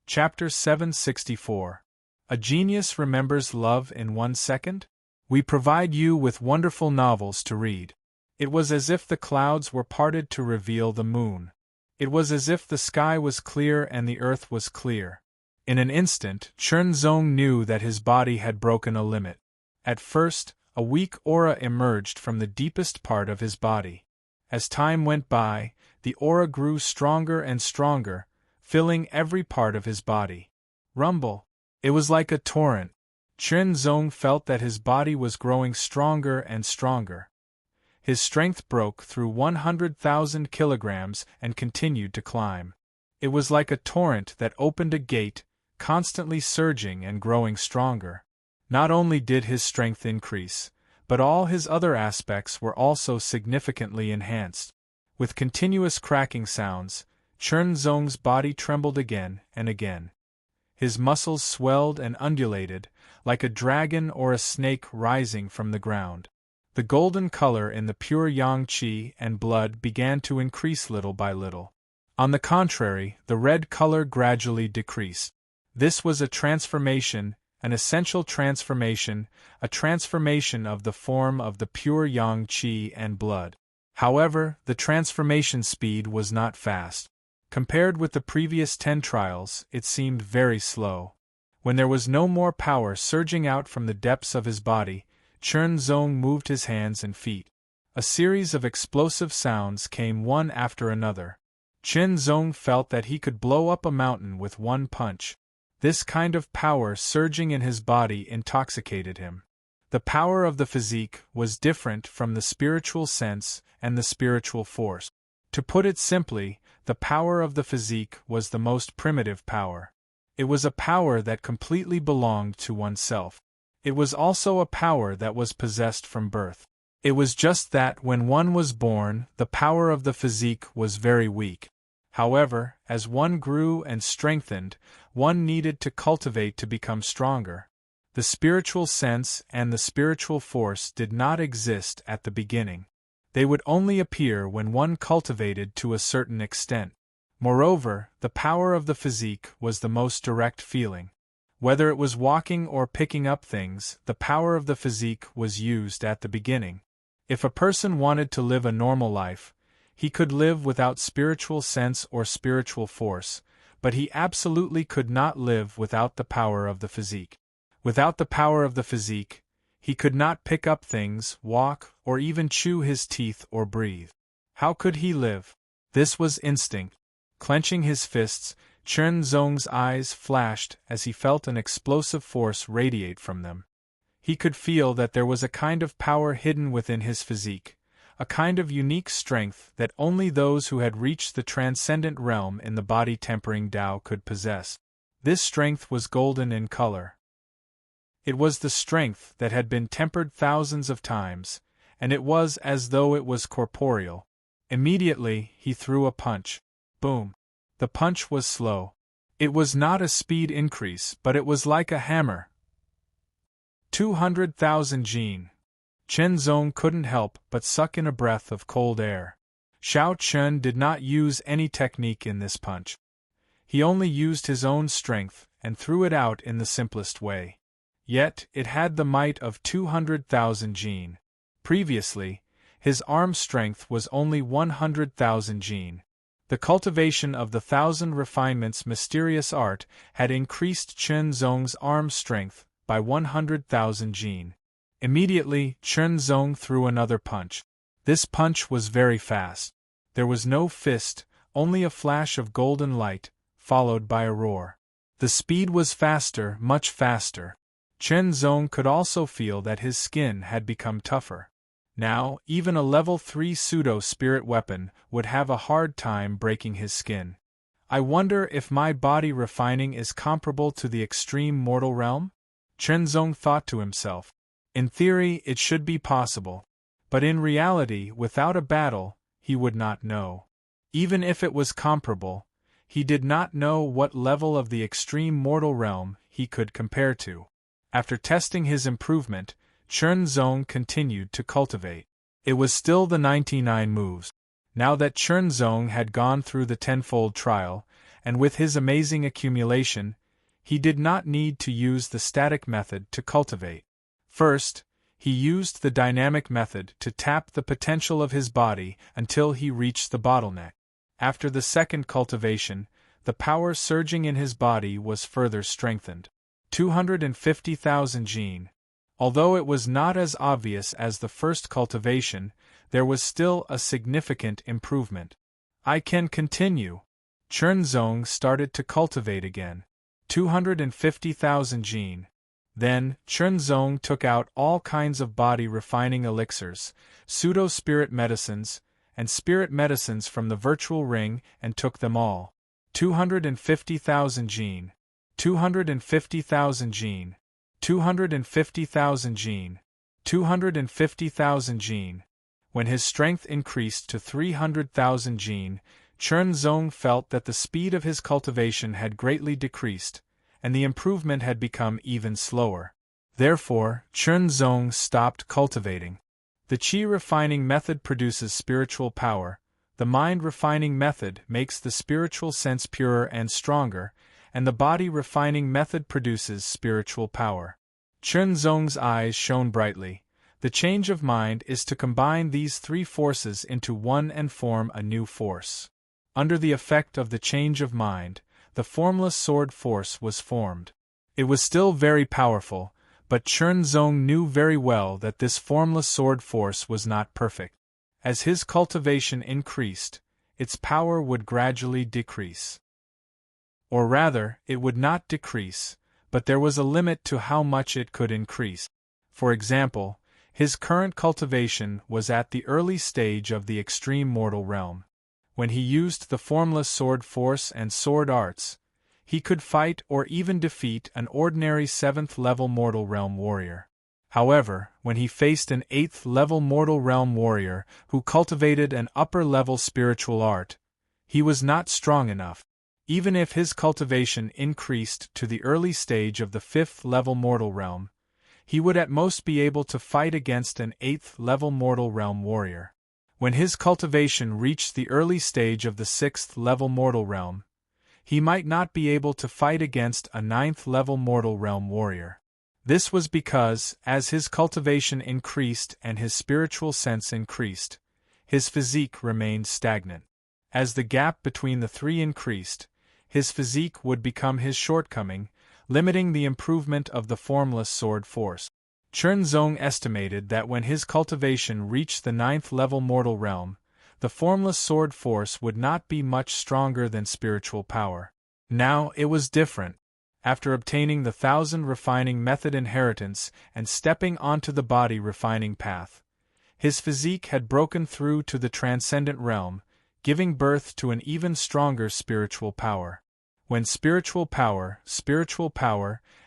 Chapter 764. A Genius Remembers Love in 1 Second? We provide you with wonderful novels to read. It was as if the clouds were parted to reveal the moon. It was as if the sky was clear and the earth was clear. In an instant, Chernzong knew that his body had broken a limit. At first, a weak aura emerged from the deepest part of his body. As time went by, the aura grew stronger and stronger, filling every part of his body. Rumble. It was like a torrent. Chernzong felt that his body was growing stronger and stronger. His strength broke through 100,000 kilograms and continued to climb. It was like a torrent that opened a gate, constantly surging and growing stronger. Not only did his strength increase, but all his other aspects were also significantly enhanced. With continuous cracking sounds, Chernzong's body trembled again and again. His muscles swelled and undulated, like a dragon or a snake rising from the ground. The golden color in the pure yang qi and blood began to increase little by little. On the contrary, the red color gradually decreased. This was a transformation, an essential transformation, a transformation of the form of the pure yang qi and blood. However, the transformation speed was not fast. Compared with the previous 10 trials, it seemed very slow. When there was no more power surging out from the depths of his body, Chernzong moved his hands and feet. A series of explosive sounds came one after another. Chernzong felt that he could blow up a mountain with one punch. This kind of power surging in his body intoxicated him. The power of the physique was different from the spiritual sense and the spiritual force. To put it simply, the power of the physique was the most primitive power. It was a power that completely belonged to oneself. It was also a power that was possessed from birth. It was just that when one was born, the power of the physique was very weak. However, as one grew and strengthened, one needed to cultivate to become stronger. The spiritual sense and the spiritual force did not exist at the beginning. They would only appear when one cultivated to a certain extent. Moreover, the power of the physique was the most direct feeling. Whether it was walking or picking up things, the power of the physique was used at the beginning. If a person wanted to live a normal life, he could live without spiritual sense or spiritual force, but he absolutely could not live without the power of the physique. Without the power of the physique, he could not pick up things, walk, or even chew his teeth or breathe. How could he live? This was instinct. Clenching his fists, Chernzong's eyes flashed as he felt an explosive force radiate from them. He could feel that there was a kind of power hidden within his physique, a kind of unique strength that only those who had reached the transcendent realm in the body-tempering Tao could possess. This strength was golden in color. It was the strength that had been tempered thousands of times, and it was as though it was corporeal. Immediately, he threw a punch. Boom! The punch was slow. It was not a speed increase, but it was like a hammer. 200,000 jin. Chernzong couldn't help but suck in a breath of cold air. Xiao Chen did not use any technique in this punch. He only used his own strength and threw it out in the simplest way. Yet, it had the might of 200,000 jin. Previously, his arm strength was only 100,000 jin. The cultivation of the 1,000 refinements mysterious art had increased Chernzong's arm strength by 100,000 jin. Immediately, Chernzong threw another punch. This punch was very fast. There was no fist, only a flash of golden light, followed by a roar. The speed was faster, much faster. Chernzong could also feel that his skin had become tougher. Now, even a level 3 pseudo-spirit weapon would have a hard time breaking his skin. I wonder if my body refining is comparable to the extreme mortal realm? Chernzong thought to himself. In theory, it should be possible. But in reality, without a battle, he would not know. Even if it was comparable, he did not know what level of the extreme mortal realm he could compare to. After testing his improvement, Chernzong continued to cultivate. It was still the 99 moves. Now that Chernzong had gone through the tenfold trial, and with his amazing accumulation, he did not need to use the static method to cultivate. First, he used the dynamic method to tap the potential of his body until he reached the bottleneck. After the second cultivation, the power surging in his body was further strengthened. 250,000 gene. Although it was not as obvious as the first cultivation, there was still a significant improvement. I can continue. Chernzong started to cultivate again. 250,000 gene. Then, Chernzong took out all kinds of body-refining elixirs, pseudo-spirit medicines, and spirit medicines from the virtual ring and took them all. 250,000 gene. 250,000 gene. 250,000 gene. 250,000 gene. When his strength increased to 300,000 gene, Chernzong felt that the speed of his cultivation had greatly decreased, and the improvement had become even slower. Therefore, Chernzong stopped cultivating. The qi refining method produces spiritual power, the mind refining method makes the spiritual sense purer and stronger, and the body refining method produces spiritual power. Chernzong's eyes shone brightly. The change of mind is to combine these three forces into one and form a new force. Under the effect of the change of mind, the formless sword force was formed. It was still very powerful, but Chernzong knew very well that this formless sword force was not perfect. As his cultivation increased, its power would gradually decrease. Or rather, it would not decrease, but there was a limit to how much it could increase. For example, his current cultivation was at the early stage of the extreme mortal realm. When he used the formless sword force and sword arts, he could fight or even defeat an ordinary 7th-level mortal realm warrior. However, when he faced an 8th-level mortal realm warrior who cultivated an upper-level spiritual art, he was not strong enough. Even if his cultivation increased to the early stage of the 5th-level mortal realm, he would at most be able to fight against an 8th-level mortal realm warrior. When his cultivation reached the early stage of the 6th-level mortal realm, he might not be able to fight against a 9th-level mortal realm warrior. This was because, as his cultivation increased and his spiritual sense increased, his physique remained stagnant. As the gap between the three increased, his physique would become his shortcoming, limiting the improvement of the formless sword force. Chernzong estimated that when his cultivation reached the 9th-level mortal realm, the formless sword force would not be much stronger than spiritual power. Now it was different. After obtaining the 1000 refining method inheritance and stepping onto the body refining path, his physique had broken through to the transcendent realm, giving birth to an even stronger spiritual power. When spiritual power,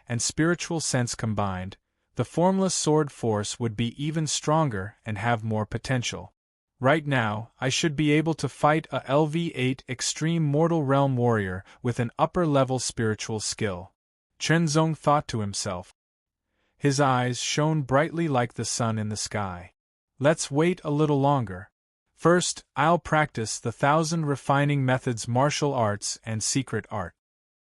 and spiritual sense combined, the formless sword force would be even stronger and have more potential. Right now, I should be able to fight a LV8 extreme mortal realm warrior with an upper-level spiritual skill. Chernzong thought to himself. His eyes shone brightly like the sun in the sky. Let's wait a little longer. First, I'll practice the 1000 refining methods martial arts and secret art.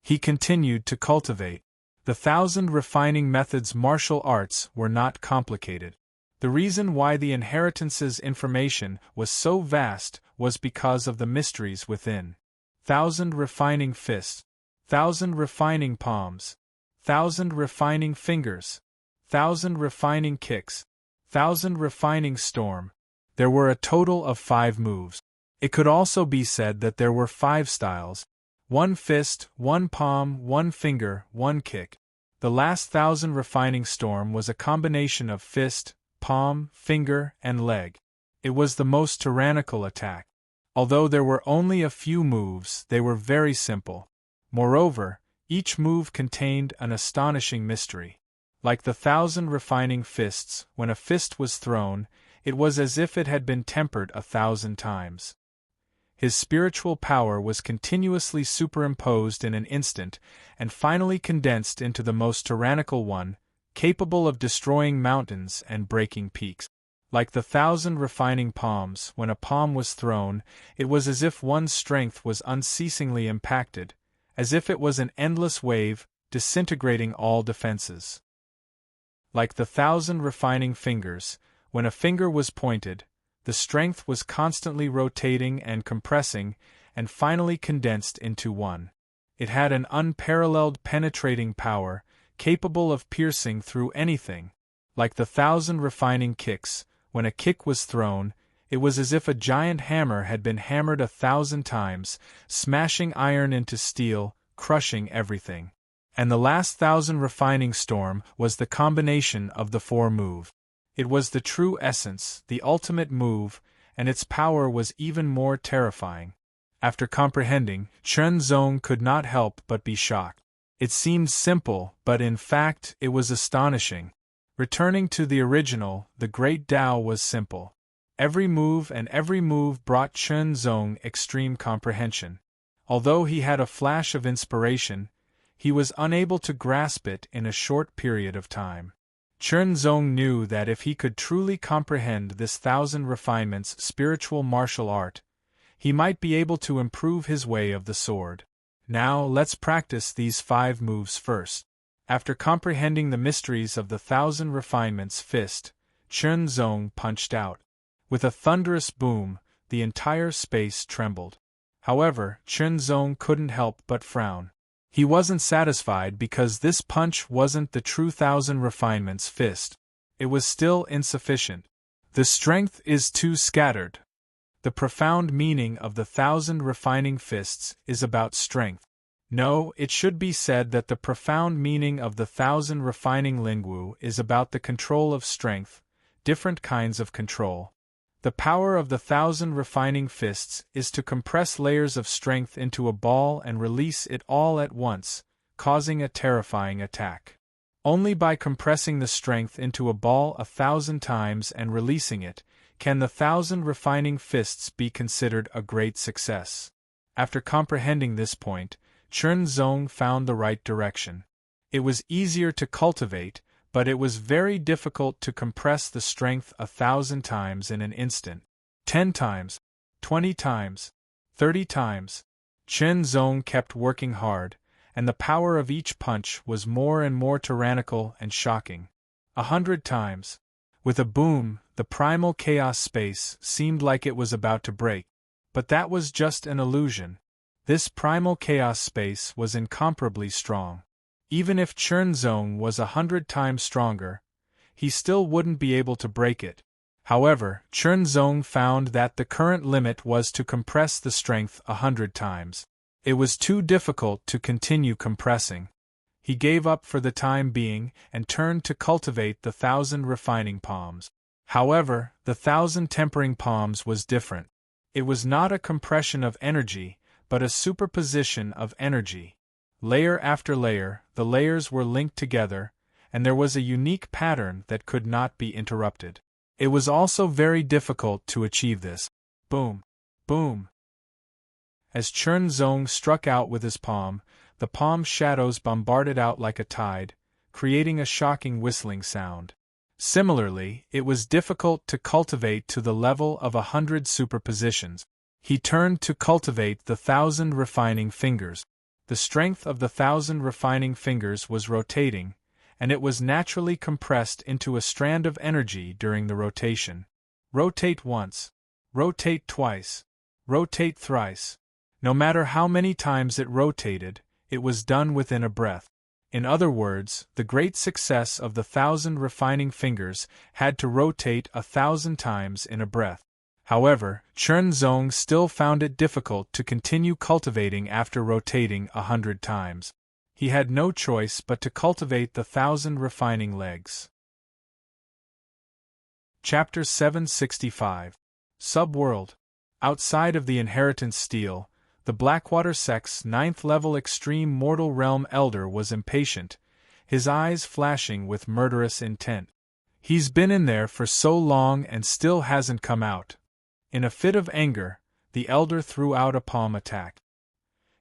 He continued to cultivate. The 1000 refining methods martial arts were not complicated. The reason why the inheritance's information was so vast was because of the mysteries within. 1000 refining fists, 1000 refining palms, 1000 refining fingers, 1000 refining kicks, 1000 refining storm. There were a total of 5 moves. It could also be said that there were 5 styles: 1 fist, 1 palm, 1 finger, 1 kick. The last 1000 refining storm was a combination of fist, palm, finger, and leg. It was the most tyrannical attack. Although there were only a few moves, they were very simple. Moreover, each move contained an astonishing mystery. Like the 1000 refining fists, when a fist was thrown, it was as if it had been tempered 1,000 times. His spiritual power was continuously superimposed in an instant, and finally condensed into the most tyrannical one, capable of destroying mountains and breaking peaks. Like the 1000 refining palms, when a palm was thrown, it was as if one's strength was unceasingly impacted, as if it was an endless wave, disintegrating all defenses. Like the 1,000 refining fingers, when a finger was pointed, the strength was constantly rotating and compressing, and finally condensed into one. It had an unparalleled penetrating power, capable of piercing through anything. Like the 1,000 refining kicks, when a kick was thrown, it was as if a giant hammer had been hammered 1,000 times, smashing iron into steel, crushing everything. And the last 1,000 refining storm was the combination of the 4 move. It was the true essence, the ultimate move, and its power was even more terrifying. After comprehending, Chen Zong could not help but be shocked. It seemed simple, but in fact it was astonishing. Returning to the original, the Great Tao was simple. Every move brought Chen Zong extreme comprehension. Although he had a flash of inspiration, he was unable to grasp it in a short period of time. Chen Zong knew that if he could truly comprehend this 1,000 refinements spiritual martial art, he might be able to improve his way of the sword. Now let's practice these 5 moves first. After comprehending the mysteries of the 1,000 refinements fist, Chen Zong punched out. With a thunderous boom, the entire space trembled. However, Chen Zong couldn't help but frown. He wasn't satisfied because this punch wasn't the true 1,000 refinements fist. It was still insufficient. The strength is too scattered. The profound meaning of the 1,000 refining fists is about strength. No, it should be said that the profound meaning of the 1,000 refining lingwu is about the control of strength, different kinds of control. The power of the 1,000 refining fists is to compress layers of strength into a ball and release it all at once, causing a terrifying attack. Only by compressing the strength into a ball 1,000 times and releasing it, can the 1,000 refining fists be considered a great success. After comprehending this point, Chen Zong found the right direction. It was easier to cultivate, but it was very difficult to compress the strength 1,000 times in an instant. 10 times, 20 times, 30 times. Chen Zong kept working hard, and the power of each punch was more and more tyrannical and shocking. 100 times. With a boom, the primal chaos space seemed like it was about to break. But that was just an illusion. This primal chaos space was incomparably strong. Even if Chen Zong was 100 times stronger, he still wouldn't be able to break it. However, Chen Zong found that the current limit was to compress the strength 100 times. It was too difficult to continue compressing. He gave up for the time being and turned to cultivate the 1,000 refining palms. However, the 1,000 tempering palms was different. It was not a compression of energy, but a superposition of energy. Layer after layer, the layers were linked together, and there was a unique pattern that could not be interrupted. It was also very difficult to achieve this. Boom! Boom! As Chen Zong struck out with his palm, the palm shadows bombarded out like a tide, creating a shocking whistling sound. Similarly, it was difficult to cultivate to the level of 100 superpositions. He turned to cultivate the 1,000 refining fingers. The strength of the 1,000 refining fingers was rotating, and it was naturally compressed into a strand of energy during the rotation. Rotate once. Rotate twice. Rotate thrice. No matter how many times it rotated, it was done within a breath. In other words, the great success of the 1,000 refining fingers had to rotate 1,000 times in a breath. However, Chen Zong still found it difficult to continue cultivating after rotating 100 times. He had no choice but to cultivate the 1,000 refining legs. Chapter 765. Subworld. Outside of the inheritance steel, the Blackwater sect's 9th-level extreme mortal realm elder was impatient, his eyes flashing with murderous intent. He's been in there for so long and still hasn't come out. In a fit of anger, the elder threw out a palm attack.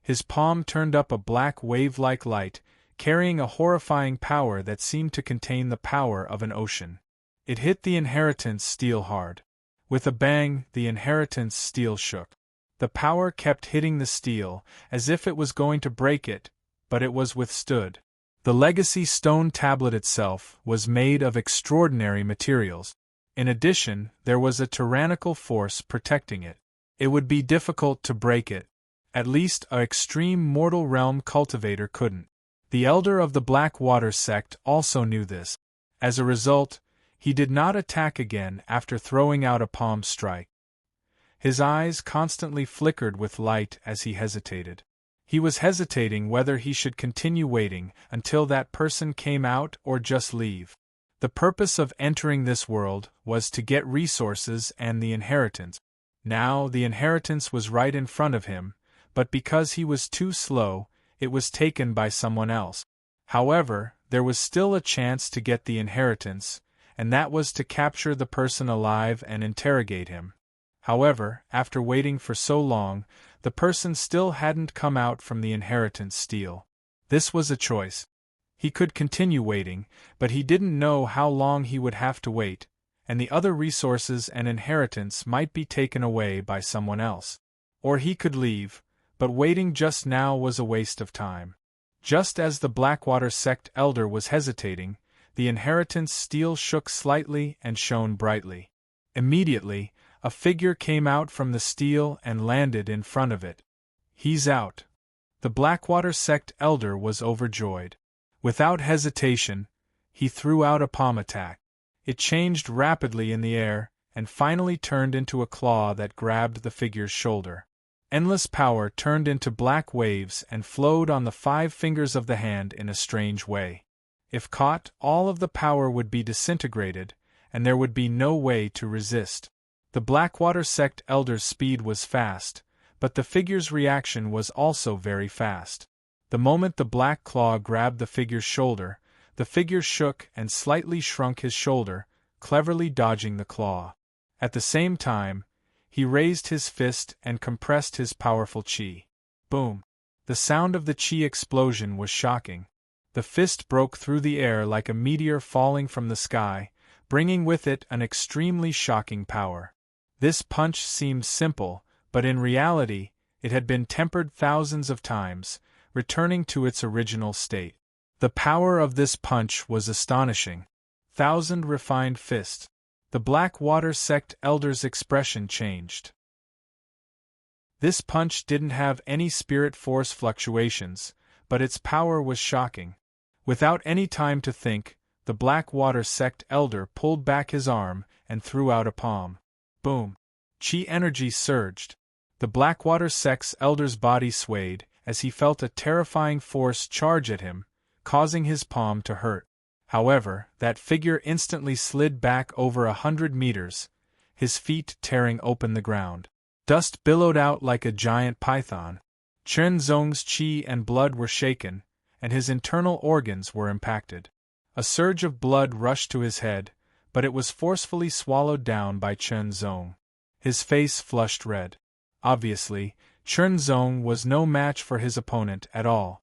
His palm turned up a black wave-like light, carrying a horrifying power that seemed to contain the power of an ocean. It hit the inheritance steel hard. With a bang, the inheritance steel shook. The power kept hitting the steel, as if it was going to break it, but it was withstood. The legacy stone tablet itself was made of extraordinary materials. In addition, there was a tyrannical force protecting it. It would be difficult to break it. At least an extreme mortal realm cultivator couldn't. The elder of the Black Water sect also knew this. As a result, he did not attack again after throwing out a palm strike. His eyes constantly flickered with light as he hesitated. He was hesitating whether he should continue waiting until that person came out or just leave. The purpose of entering this world was to get resources and the inheritance. Now the inheritance was right in front of him, but because he was too slow, it was taken by someone else. However, there was still a chance to get the inheritance, and that was to capture the person alive and interrogate him. However, after waiting for so long, the person still hadn't come out from the inheritance steal. This was a choice. He could continue waiting, but he didn't know how long he would have to wait, and the other resources and inheritance might be taken away by someone else. Or he could leave, but waiting just now was a waste of time. Just as the Blackwater sect elder was hesitating, the inheritance steel shook slightly and shone brightly. Immediately, a figure came out from the steel and landed in front of it. "He's out." The Blackwater sect elder was overjoyed. Without hesitation, he threw out a palm attack. It changed rapidly in the air, and finally turned into a claw that grabbed the figure's shoulder. Endless power turned into black waves and flowed on the 5 fingers of the hand in a strange way. If caught, all of the power would be disintegrated, and there would be no way to resist. The Blackwater sect elder's speed was fast, but the figure's reaction was also very fast. The moment the black claw grabbed the figure's shoulder, the figure shook and slightly shrunk his shoulder, cleverly dodging the claw. At the same time, he raised his fist and compressed his powerful chi. Boom! The sound of the chi explosion was shocking. The fist broke through the air like a meteor falling from the sky, bringing with it an extremely shocking power. This punch seemed simple, but in reality, it had been tempered thousands of times, returning to its original state. The power of this punch was astonishing. 1,000 refined fists. The Blackwater sect elder's expression changed. This punch didn't have any spirit force fluctuations, but its power was shocking. Without any time to think, the Blackwater sect elder pulled back his arm and threw out a palm. Boom! Chi energy surged. The Blackwater sect's elder's body swayed as he felt a terrifying force charge at him, causing his palm to hurt. However, that figure instantly slid back over 100 meters, his feet tearing open the ground. Dust billowed out like a giant python. Chen Zong's chi and blood were shaken, and his internal organs were impacted. A surge of blood rushed to his head, but it was forcefully swallowed down by Chen Zong. His face flushed red. Obviously, Chen Zong was no match for his opponent at all.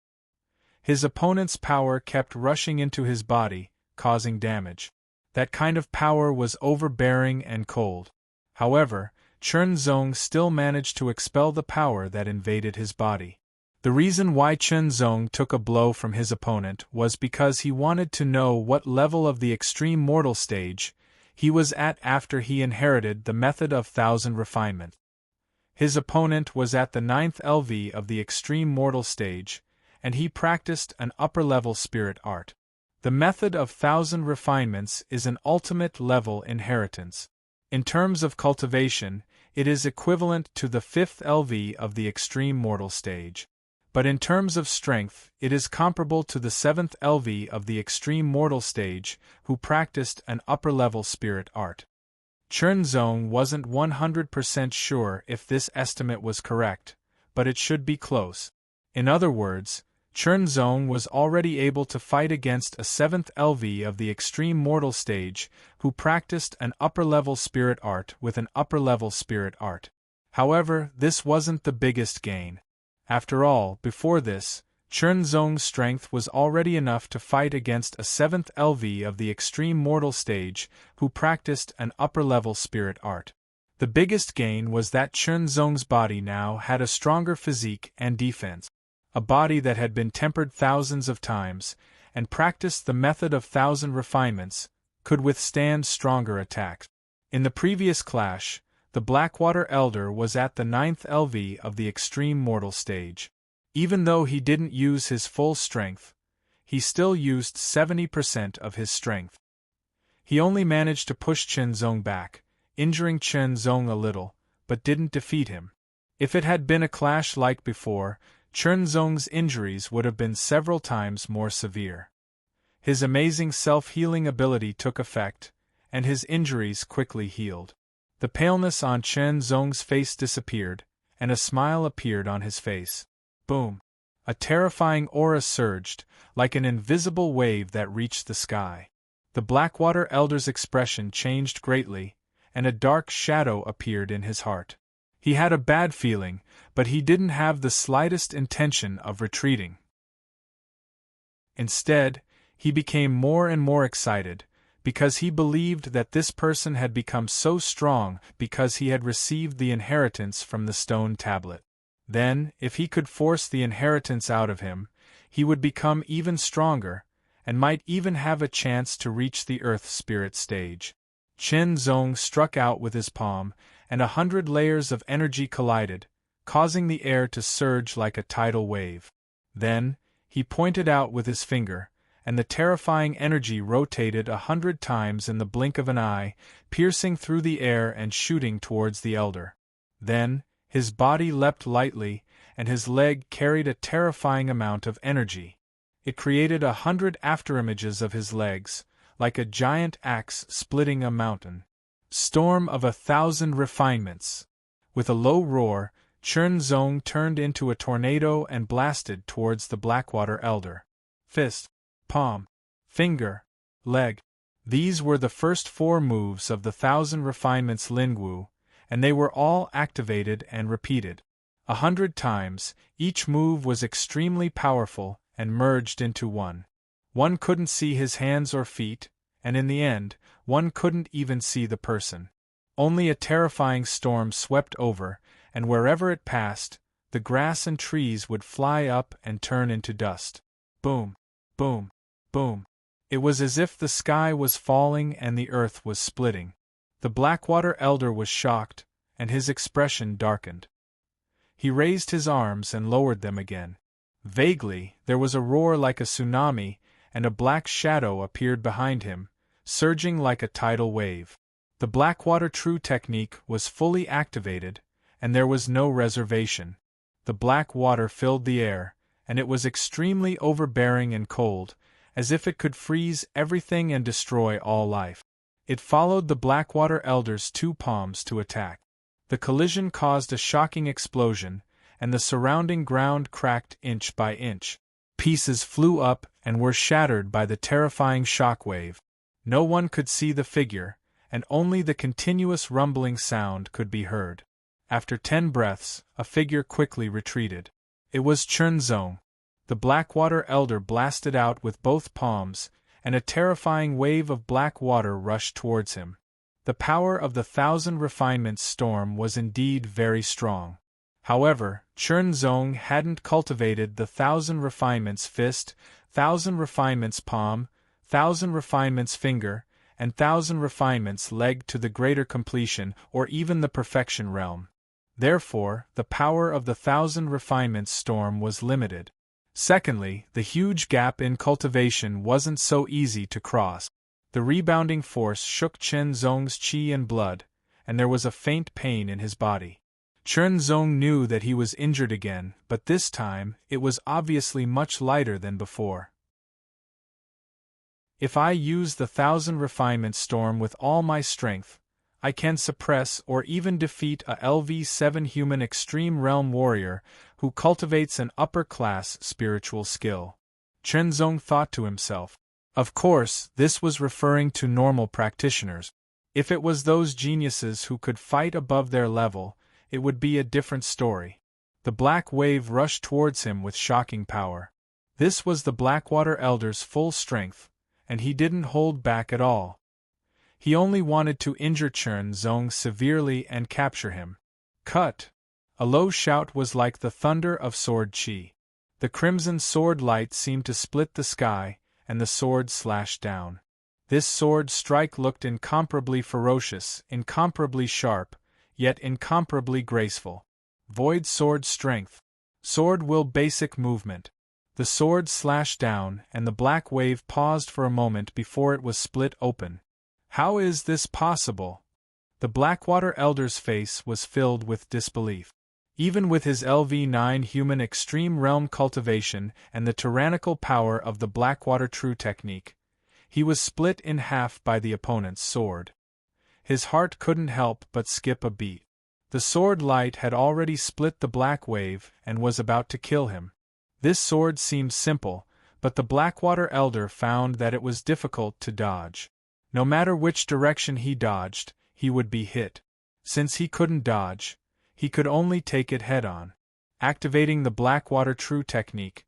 His opponent's power kept rushing into his body, causing damage. That kind of power was overbearing and cold. However, Chen Zong still managed to expel the power that invaded his body. The reason why Chen Zong took a blow from his opponent was because he wanted to know what level of the extreme mortal stage he was at after he inherited the method of 1,000 refinement. His opponent was at the 9th LV of the extreme mortal stage, and he practiced an upper-level spirit art. The method of 1,000 refinements is an ultimate-level inheritance. In terms of cultivation, it is equivalent to the 5th LV of the extreme mortal stage. But in terms of strength, it is comparable to the 7th LV of the extreme mortal stage, who practiced an upper-level spirit art. Chen Zong wasn't 100% sure if this estimate was correct, but it should be close. In other words, Chen Zong was already able to fight against a 7th LV of the extreme mortal stage, who practiced an upper-level spirit art with an upper-level spirit art. However, this wasn't the biggest gain. After all, before this, Chen Zong's strength was already enough to fight against a 7th LV of the extreme mortal stage, who practiced an upper-level spirit art. The biggest gain was that Chunzong's body now had a stronger physique and defense. A body that had been tempered thousands of times, and practiced the method of thousand refinements, could withstand stronger attacks. In the previous clash, the Blackwater Elder was at the 9th LV of the extreme mortal stage. Even though he didn't use his full strength, he still used 70% of his strength. He only managed to push Chunzong back, injuring Chunzong a little, but didn't defeat him. If it had been a clash like before, Chunzong's injuries would have been several times more severe. His amazing self-healing ability took effect, and his injuries quickly healed. The paleness on Chunzong's face disappeared, and a smile appeared on his face. Boom! A terrifying aura surged, like an invisible wave that reached the sky. The Blackwater Elder's expression changed greatly, and a dark shadow appeared in his heart. He had a bad feeling, but he didn't have the slightest intention of retreating. Instead, he became more and more excited, because he believed that this person had become so strong because he had received the inheritance from the stone tablet. Then, if he could force the inheritance out of him, he would become even stronger, and might even have a chance to reach the Earth Spirit stage. Chunzong struck out with his palm, and 100 layers of energy collided, causing the air to surge like a tidal wave. Then, he pointed out with his finger, and the terrifying energy rotated 100 times in the blink of an eye, piercing through the air and shooting towards the Elder. Then, his body leapt lightly, and his leg carried a terrifying amount of energy. It created 100 afterimages of his legs, like a giant axe splitting a mountain. Storm of 1,000 refinements. With a low roar, Chunzong turned into a tornado and blasted towards the Blackwater Elder. Fist, palm, finger, leg. These were the first 4 moves of the 1,000 refinements Lingwu, and they were all activated and repeated. 100 times, each move was extremely powerful and merged into one. One couldn't see his hands or feet, and in the end, one couldn't even see the person. Only a terrifying storm swept over, and wherever it passed, the grass and trees would fly up and turn into dust. Boom, boom, boom. It was as if the sky was falling and the earth was splitting. The Blackwater Elder was shocked, and his expression darkened. He raised his arms and lowered them again. Vaguely, there was a roar like a tsunami, and a black shadow appeared behind him, surging like a tidal wave. The Blackwater True technique was fully activated, and there was no reservation. The black water filled the air, and it was extremely overbearing and cold, as if it could freeze everything and destroy all life. It followed the Blackwater Elder's 2 palms to attack. The collision caused a shocking explosion, and the surrounding ground cracked inch by inch. Pieces flew up and were shattered by the terrifying shock wave. No one could see the figure, and only the continuous rumbling sound could be heard. After 10 breaths, a figure quickly retreated. It was Chunzong. The Blackwater Elder blasted out with both palms, and a terrifying wave of black water rushed towards him. The power of the 1,000 refinements storm was indeed very strong. However, Chunzong hadn't cultivated the 1,000 refinements fist, 1,000 refinements palm, 1,000 refinements finger, and 1,000 refinements leg to the greater completion or even the perfection realm. Therefore, the power of the 1,000 refinements storm was limited. Secondly, the huge gap in cultivation wasn't so easy to cross. The rebounding force shook Chunzong's qi and blood, and there was a faint pain in his body. Chunzong knew that he was injured again, but this time, it was obviously much lighter than before. If I use the 1,000 refinement storm with all my strength, I can suppress or even defeat a LV7 human extreme realm warrior who cultivates an upper-class spiritual skill. Chunzong thought to himself. Of course, this was referring to normal practitioners. If it was those geniuses who could fight above their level, it would be a different story. The black wave rushed towards him with shocking power. This was the Blackwater Elder's full strength, and he didn't hold back at all. He only wanted to injure Chen Zong severely and capture him. Cut! A low shout was like the thunder of sword chi. The crimson sword light seemed to split the sky, and the sword slashed down. This sword strike looked incomparably ferocious, incomparably sharp, yet incomparably graceful. Void sword strength. Sword will basic movement. The sword slashed down, and the black wave paused for a moment before it was split open. How is this possible? The Blackwater Elder's face was filled with disbelief. Even with his LV9 human extreme realm cultivation and the tyrannical power of the Blackwater True technique, he was split in half by the opponent's sword. His heart couldn't help but skip a beat. The sword light had already split the black wave and was about to kill him. This sword seemed simple, but the Blackwater Elder found that it was difficult to dodge. No matter which direction he dodged, he would be hit. Since he couldn't dodge, he could only take it head-on. Activating the Blackwater True technique,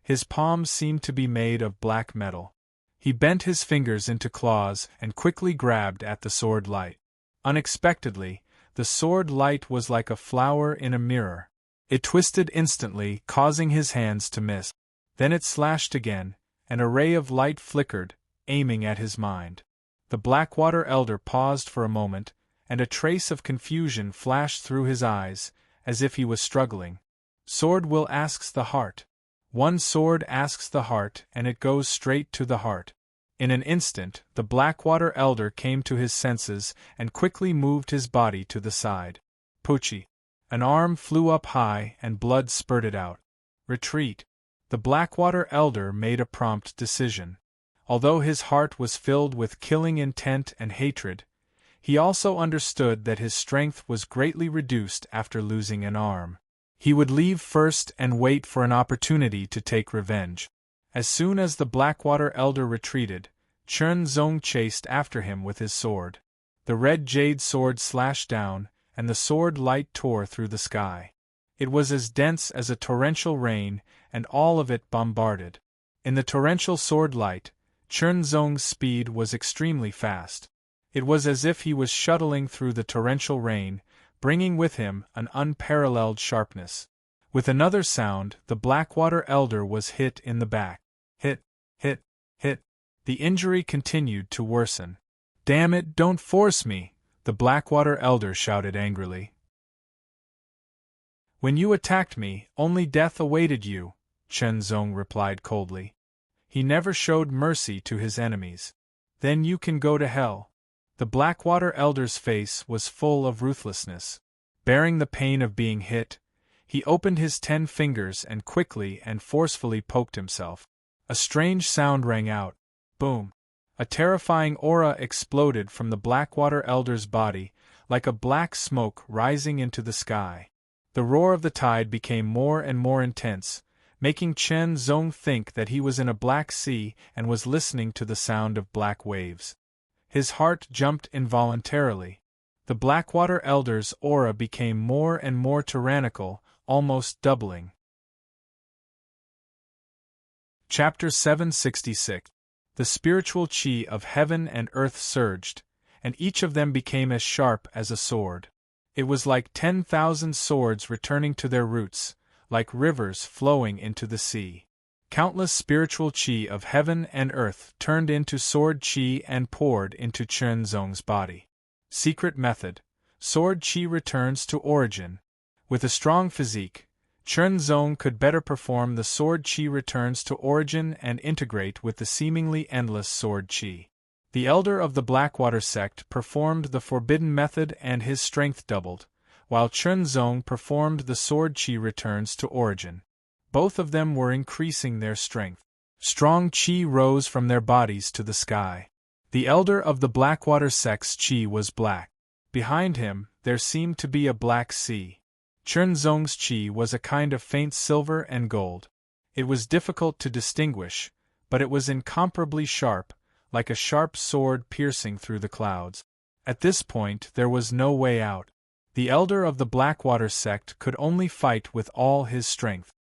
his palms seemed to be made of black metal. He bent his fingers into claws and quickly grabbed at the sword light. Unexpectedly, the sword light was like a flower in a mirror. It twisted instantly, causing his hands to miss. Then it slashed again, and a ray of light flickered, aiming at his mind. The Blackwater Elder paused for a moment, and a trace of confusion flashed through his eyes, as if he was struggling. Sword will asks the heart. One sword asks the heart, and it goes straight to the heart. In an instant, the Blackwater Elder came to his senses and quickly moved his body to the side. Poochie! An arm flew up high and blood spurted out. Retreat! The Blackwater Elder made a prompt decision. Although his heart was filled with killing intent and hatred, he also understood that his strength was greatly reduced after losing an arm. He would leave first and wait for an opportunity to take revenge. As soon as the Blackwater Elder retreated, Chen Zong chased after him with his sword. The red jade sword slashed down, and the sword light tore through the sky. It was as dense as a torrential rain, and all of it bombarded. In the torrential sword light, Chen Zong's speed was extremely fast. It was as if he was shuttling through the torrential rain, bringing with him an unparalleled sharpness. With another sound, the Blackwater Elder was hit in the back. Hit, hit, hit. The injury continued to worsen. "Damn it, don't force me!" the Blackwater Elder shouted angrily. "When you attacked me, only death awaited you," Chen Zong replied coldly. He never showed mercy to his enemies. "Then you can go to hell." The Blackwater Elder's face was full of ruthlessness. Bearing the pain of being hit, he opened his 10 fingers and quickly and forcefully poked himself. A strange sound rang out. Boom! A terrifying aura exploded from the Blackwater Elder's body, like a black smoke rising into the sky. The roar of the tide became more and more intense, making Chen Zong think that he was in a black sea and was listening to the sound of black waves. His heart jumped involuntarily. The Blackwater Elder's aura became more and more tyrannical, almost doubling. Chapter 766. The spiritual chi of heaven and earth surged, and each of them became as sharp as a sword. It was like 10,000 swords returning to their roots, like rivers flowing into the sea. Countless spiritual chi of heaven and earth turned into sword chi and poured into Chen Zong's body. Secret method: sword chi returns to origin. With a strong physique, Chen Zong could better perform the sword chi returns to origin and integrate with the seemingly endless sword chi. The elder of the Blackwater sect performed the forbidden method and his strength doubled, while Chen Zong performed the sword chi returns to origin. Both of them were increasing their strength. Strong chi rose from their bodies to the sky. The elder of the Blackwater sect's chi was black. Behind him, there seemed to be a black sea. Chen Zong's chi was a kind of faint silver and gold. It was difficult to distinguish, but it was incomparably sharp, like a sharp sword piercing through the clouds. At this point there was no way out. The elder of the Blackwater sect could only fight with all his strength.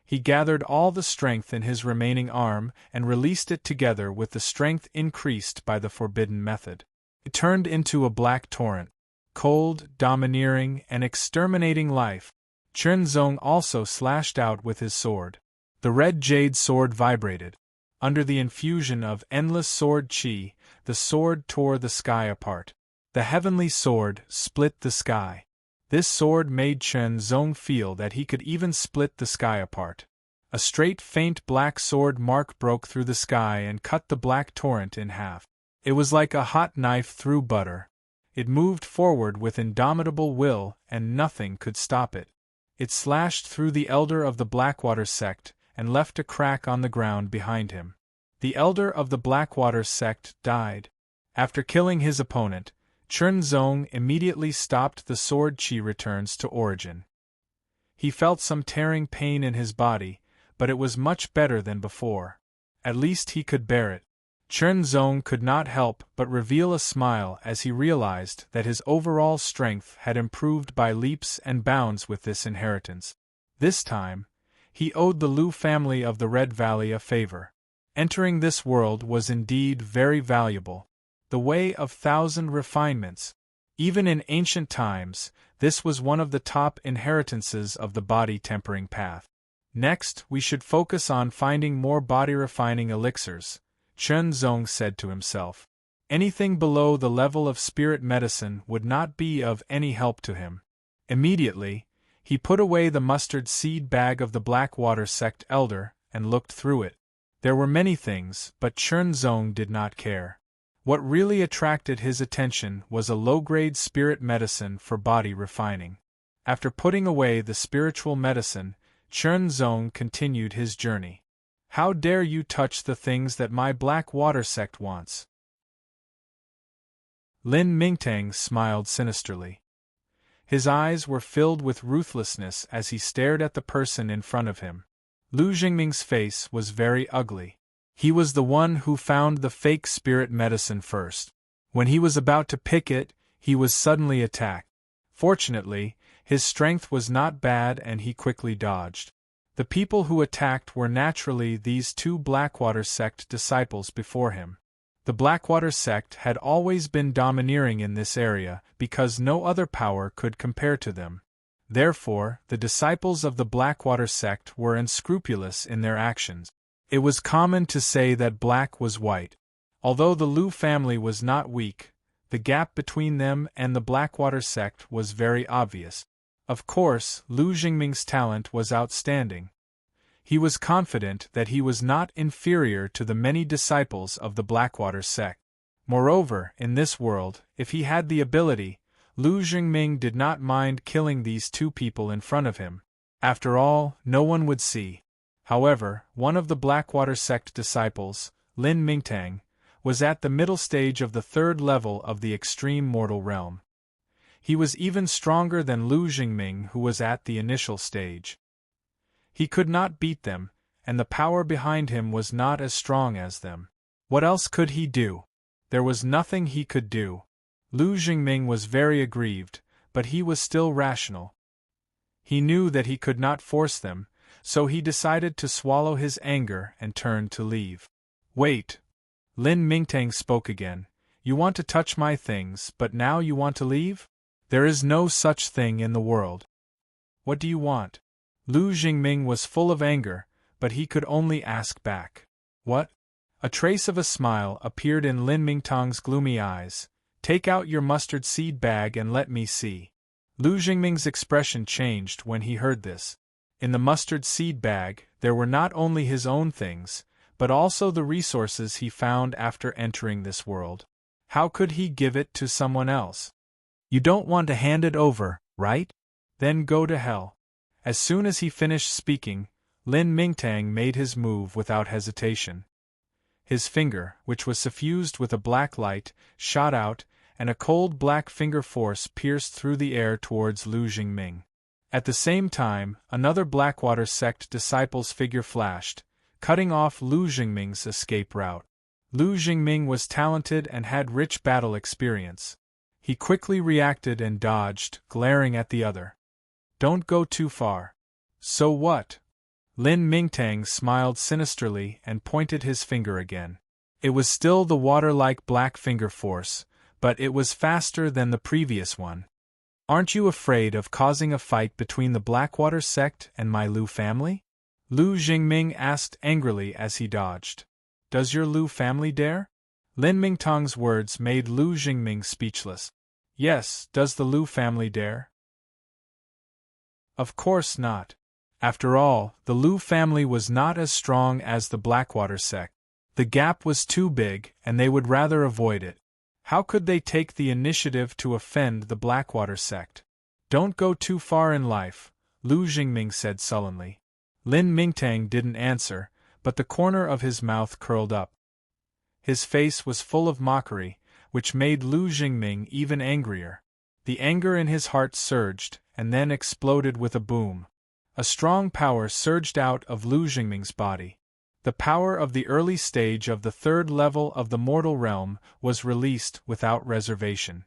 He gathered all the strength in his remaining arm and released it together with the strength increased by the forbidden method. It turned into a black torrent. Cold, domineering, and exterminating life. Chunzong also slashed out with his sword. The red jade sword vibrated. Under the infusion of endless sword chi, the sword tore the sky apart. The heavenly sword split the sky. This sword made Chunzong feel that he could even split the sky apart. A straight, faint black sword mark broke through the sky and cut the black torrent in half. It was like a hot knife through butter. It moved forward with indomitable will, and nothing could stop it. It slashed through the elder of the Blackwater sect, and left a crack on the ground behind him. The elder of the Blackwater sect died. After killing his opponent, Chunzong immediately stopped the sword chi returns to origin. He felt some tearing pain in his body, but it was much better than before. At least he could bear it. Chunzong could not help but reveal a smile as he realized that his overall strength had improved by leaps and bounds with this inheritance. This time, he owed the Lu family of the Red Valley a favor. Entering this world was indeed very valuable. The way of thousand refinements. Even in ancient times, this was one of the top inheritances of the body-tempering path. Next, we should focus on finding more body-refining elixirs, Chunzong said to himself. Anything below the level of spirit medicine would not be of any help to him. Immediately, he put away the mustard seed bag of the Blackwater sect elder and looked through it. There were many things, but Chunzong did not care. What really attracted his attention was a low-grade spirit medicine for body refining. After putting away the spiritual medicine, Chunzong continued his journey. How dare you touch the things that my Blackwater sect wants? Lin Mingtang smiled sinisterly. His eyes were filled with ruthlessness as he stared at the person in front of him. Lu Jingming's face was very ugly. He was the one who found the fake spirit medicine first. When he was about to pick it, he was suddenly attacked. Fortunately, his strength was not bad and he quickly dodged. The people who attacked were naturally these two Blackwater sect disciples before him. The Blackwater sect had always been domineering in this area because no other power could compare to them. Therefore, the disciples of the Blackwater sect were unscrupulous in their actions. It was common to say that black was white. Although the Lu family was not weak, the gap between them and the Blackwater sect was very obvious. Of course, Lu Jingming's talent was outstanding. He was confident that he was not inferior to the many disciples of the Blackwater sect. Moreover, in this world, if he had the ability, Lu Jingming did not mind killing these two people in front of him. After all, no one would see. However, one of the Blackwater sect disciples, Lin Mingtang, was at the middle stage of the third level of the extreme mortal realm. He was even stronger than Lu Jingming, who was at the initial stage. He could not beat them, and the power behind him was not as strong as them. What else could he do? There was nothing he could do. Lu Jingming was very aggrieved, but he was still rational. He knew that he could not force them, so he decided to swallow his anger and turned to leave. Wait. Lin Mingtang spoke again. You want to touch my things, but now you want to leave? There is no such thing in the world. What do you want? Lu Jingming was full of anger, but he could only ask back. What? A trace of a smile appeared in Lin Mingtang's gloomy eyes. Take out your mustard seed bag and let me see. Lu Jingming's expression changed when he heard this. In the mustard seed bag, there were not only his own things, but also the resources he found after entering this world. How could he give it to someone else? You don't want to hand it over, right? Then go to hell. As soon as he finished speaking, Lin Mingtang made his move without hesitation. His finger, which was suffused with a black light, shot out, and a cold black finger force pierced through the air towards Lu Jingming. At the same time, another Blackwater sect disciple's figure flashed, cutting off Lu Jingming's escape route. Lu Jingming was talented and had rich battle experience. He quickly reacted and dodged, glaring at the other. Don't go too far. So what? Lin Mingtang smiled sinisterly and pointed his finger again. It was still the water-like black finger force, but it was faster than the previous one. Aren't you afraid of causing a fight between the Blackwater sect and my Lu family? Lu Jingming asked angrily as he dodged. Does your Lu family dare? Lin Mingtong's words made Lu Jingming speechless. Yes, does the Lu family dare? Of course not. After all, the Lu family was not as strong as the Blackwater sect. The gap was too big, and they would rather avoid it. How could they take the initiative to offend the Blackwater sect? Don't go too far in life, Lu Jingming said sullenly. Lin Mingtang didn't answer, but the corner of his mouth curled up. His face was full of mockery, which made Lu Jingming even angrier. The anger in his heart surged, and then exploded with a boom. A strong power surged out of Lu Jingming's body. The power of the early stage of the third level of the mortal realm was released without reservation.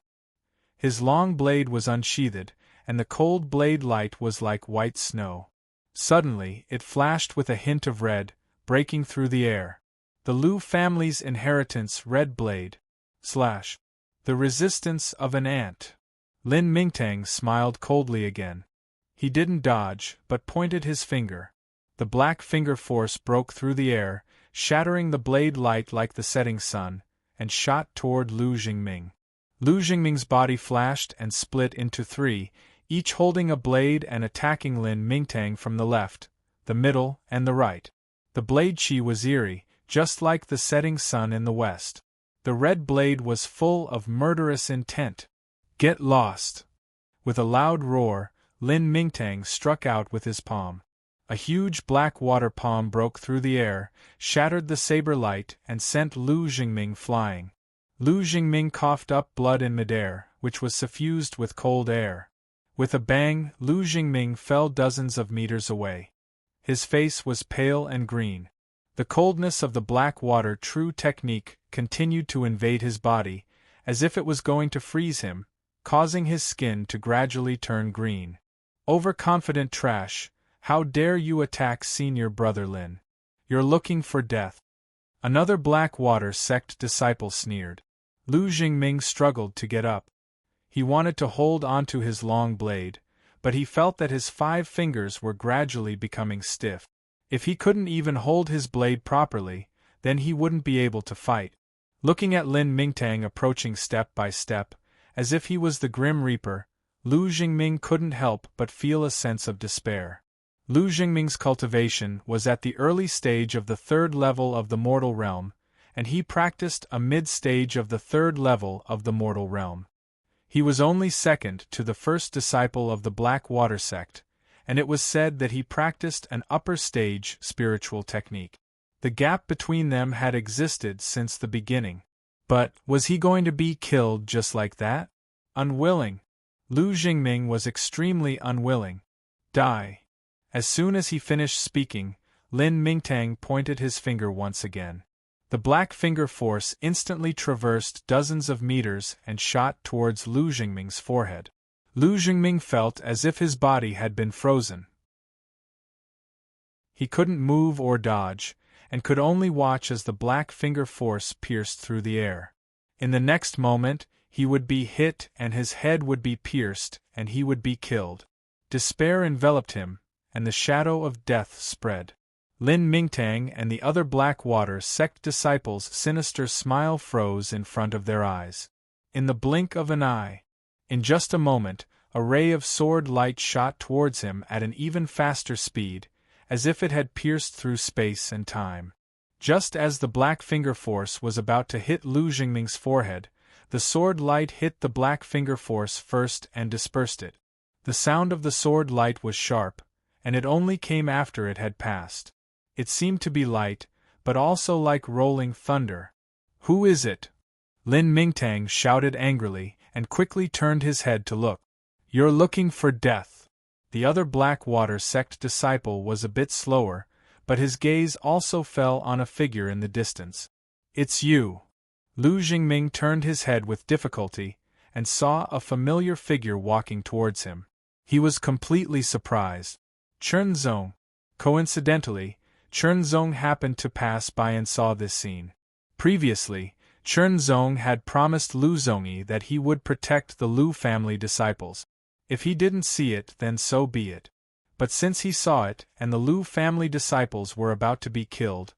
His long blade was unsheathed, and the cold blade light was like white snow. Suddenly, it flashed with a hint of red, breaking through the air. The Lu family's inheritance red blade. The resistance of an ant. Lin Mingtang smiled coldly again. He didn't dodge, but pointed his finger. The black finger force broke through the air, shattering the blade light like the setting sun, and shot toward Lu Jingming. Lu Jingming's body flashed and split into three, each holding a blade and attacking Lin Mingtang from the left, the middle, and the right. The blade chi was eerie, just like the setting sun in the west. The red blade was full of murderous intent. Get lost! With a loud roar, Lin Mingtang struck out with his palm. A huge black water palm broke through the air, shattered the saber light, and sent Lu Jingming flying. Lu Jingming coughed up blood in midair, which was suffused with cold air. With a bang, Lu Jingming fell dozens of meters away. His face was pale and green. The coldness of the black water true technique continued to invade his body, as if it was going to freeze him, causing his skin to gradually turn green. Overconfident trash, how dare you attack senior brother Lin? You're looking for death. Another Blackwater sect disciple sneered. Lu Jingming struggled to get up. He wanted to hold onto his long blade, but he felt that his 5 fingers were gradually becoming stiff. If he couldn't even hold his blade properly, then he wouldn't be able to fight. Looking at Lin Mingtang approaching step by step, as if he was the Grim Reaper, Lu Jingming couldn't help but feel a sense of despair. Lu Jingming's cultivation was at the early stage of the third level of the mortal realm, and he practiced a mid-stage of the third level of the mortal realm. He was only second to the first disciple of the Blackwater sect, and it was said that he practiced an upper-stage spiritual technique. The gap between them had existed since the beginning. But, was he going to be killed just like that? Unwilling. Lu Jingming was extremely unwilling. Die. As soon as he finished speaking, Lin Mingtang pointed his finger once again. The black finger force instantly traversed dozens of meters and shot towards Lu Jingming's forehead. Lu Jingming felt as if his body had been frozen. He couldn't move or dodge, and could only watch as the black finger force pierced through the air. In the next moment, he would be hit and his head would be pierced and he would be killed. Despair enveloped him, and the shadow of death spread. Lin Mingtang and the other Blackwater sect disciples' sinister smile froze in front of their eyes. In the blink of an eye, in just a moment, a ray of sword light shot towards him at an even faster speed, as if it had pierced through space and time. Just as the black finger force was about to hit Lu Jingming's forehead, the sword light hit the black finger force first and dispersed it. The sound of the sword light was sharp, and it only came after it had passed. It seemed to be light, but also like rolling thunder. Who is it? Lin Mingtang shouted angrily, and quickly turned his head to look. You're looking for death. The other Blackwater sect disciple was a bit slower, but his gaze also fell on a figure in the distance. It's you. Lu Jingming turned his head with difficulty, and saw a familiar figure walking towards him. He was completely surprised. Chernzong. Coincidentally, Chernzong happened to pass by and saw this scene. Previously, Chernzong had promised Lu Zongyi that he would protect the Lu family disciples. If he didn't see it, then so be it. But since he saw it, and the Lu family disciples were about to be killed,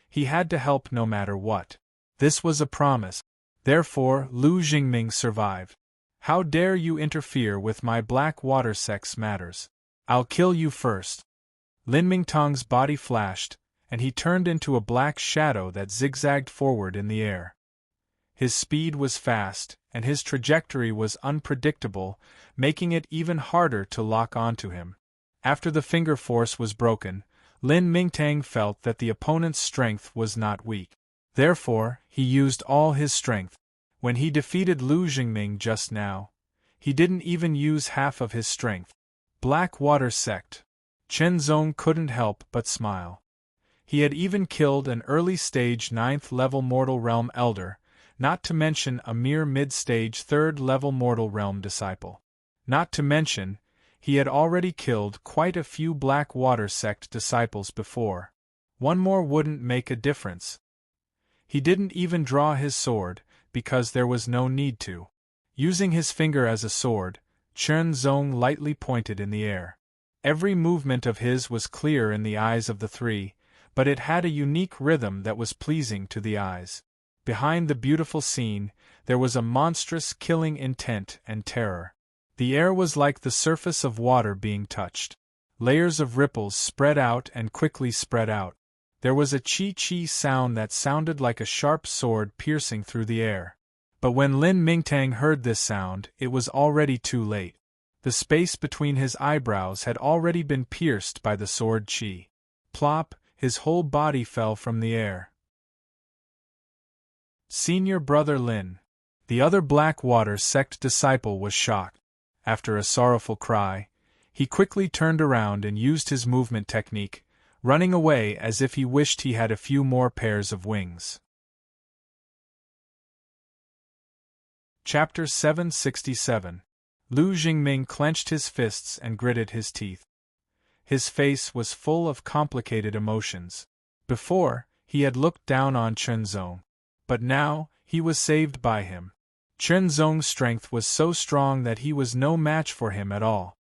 he had to help no matter what. This was a promise. Therefore, Lu Jingming survived. How dare you interfere with my black water sex matters? I'll kill you first. Lin Mingtong's body flashed, and he turned into a black shadow that zigzagged forward in the air. His speed was fast, and his trajectory was unpredictable, making it even harder to lock onto him. After the finger force was broken, Lin Mingtang felt that the opponent's strength was not weak. Therefore, he used all his strength. When he defeated Lu Jingming just now, he didn't even use half of his strength. Black Water Sect. Chernzong couldn't help but smile. He had even killed an early-stage 9th-level Mortal Realm Elder, not to mention a mere mid-stage 3rd-level Mortal Realm disciple. Not to mention, he had already killed quite a few Black Water Sect disciples before. One more wouldn't make a difference. He didn't even draw his sword, because there was no need to. Using his finger as a sword, Chernzong lightly pointed in the air. Every movement of his was clear in the eyes of the three, but it had a unique rhythm that was pleasing to the eyes. Behind the beautiful scene, there was a monstrous killing intent and terror. The air was like the surface of water being touched. Layers of ripples spread out and quickly spread out. There was a chi-chi sound that sounded like a sharp sword piercing through the air. But when Lin Mingtang heard this sound, it was already too late. The space between his eyebrows had already been pierced by the sword chi. Plop, his whole body fell from the air. Senior Brother Lin. The other Blackwater Sect disciple was shocked. After a sorrowful cry, he quickly turned around and used his movement technique, running away as if he wished he had a few more pairs of wings. Chapter 767. Lu Jingming clenched his fists and gritted his teeth. His face was full of complicated emotions. Before, he had looked down on Chernzong, but now, he was saved by him. Chernzong's strength was so strong that he was no match for him at all.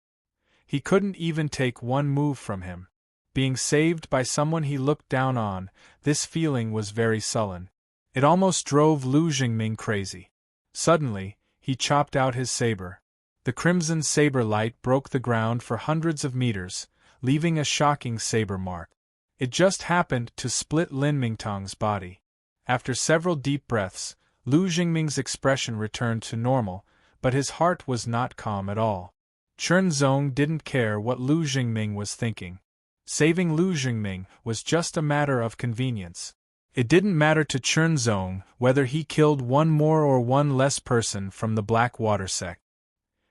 He couldn't even take one move from him. Being saved by someone he looked down on, this feeling was very sullen. It almost drove Lu Jingming crazy. Suddenly, he chopped out his saber. The crimson saber light broke the ground for hundreds of meters, leaving a shocking saber mark. It just happened to split Lin Mingtong's body. After several deep breaths, Lu Jingming's expression returned to normal, but his heart was not calm at all. Chernzong didn't care what Lu Jingming was thinking. Saving Lu Jingming was just a matter of convenience. It didn't matter to Chernzong whether he killed one more or one less person from the Blackwater Sect.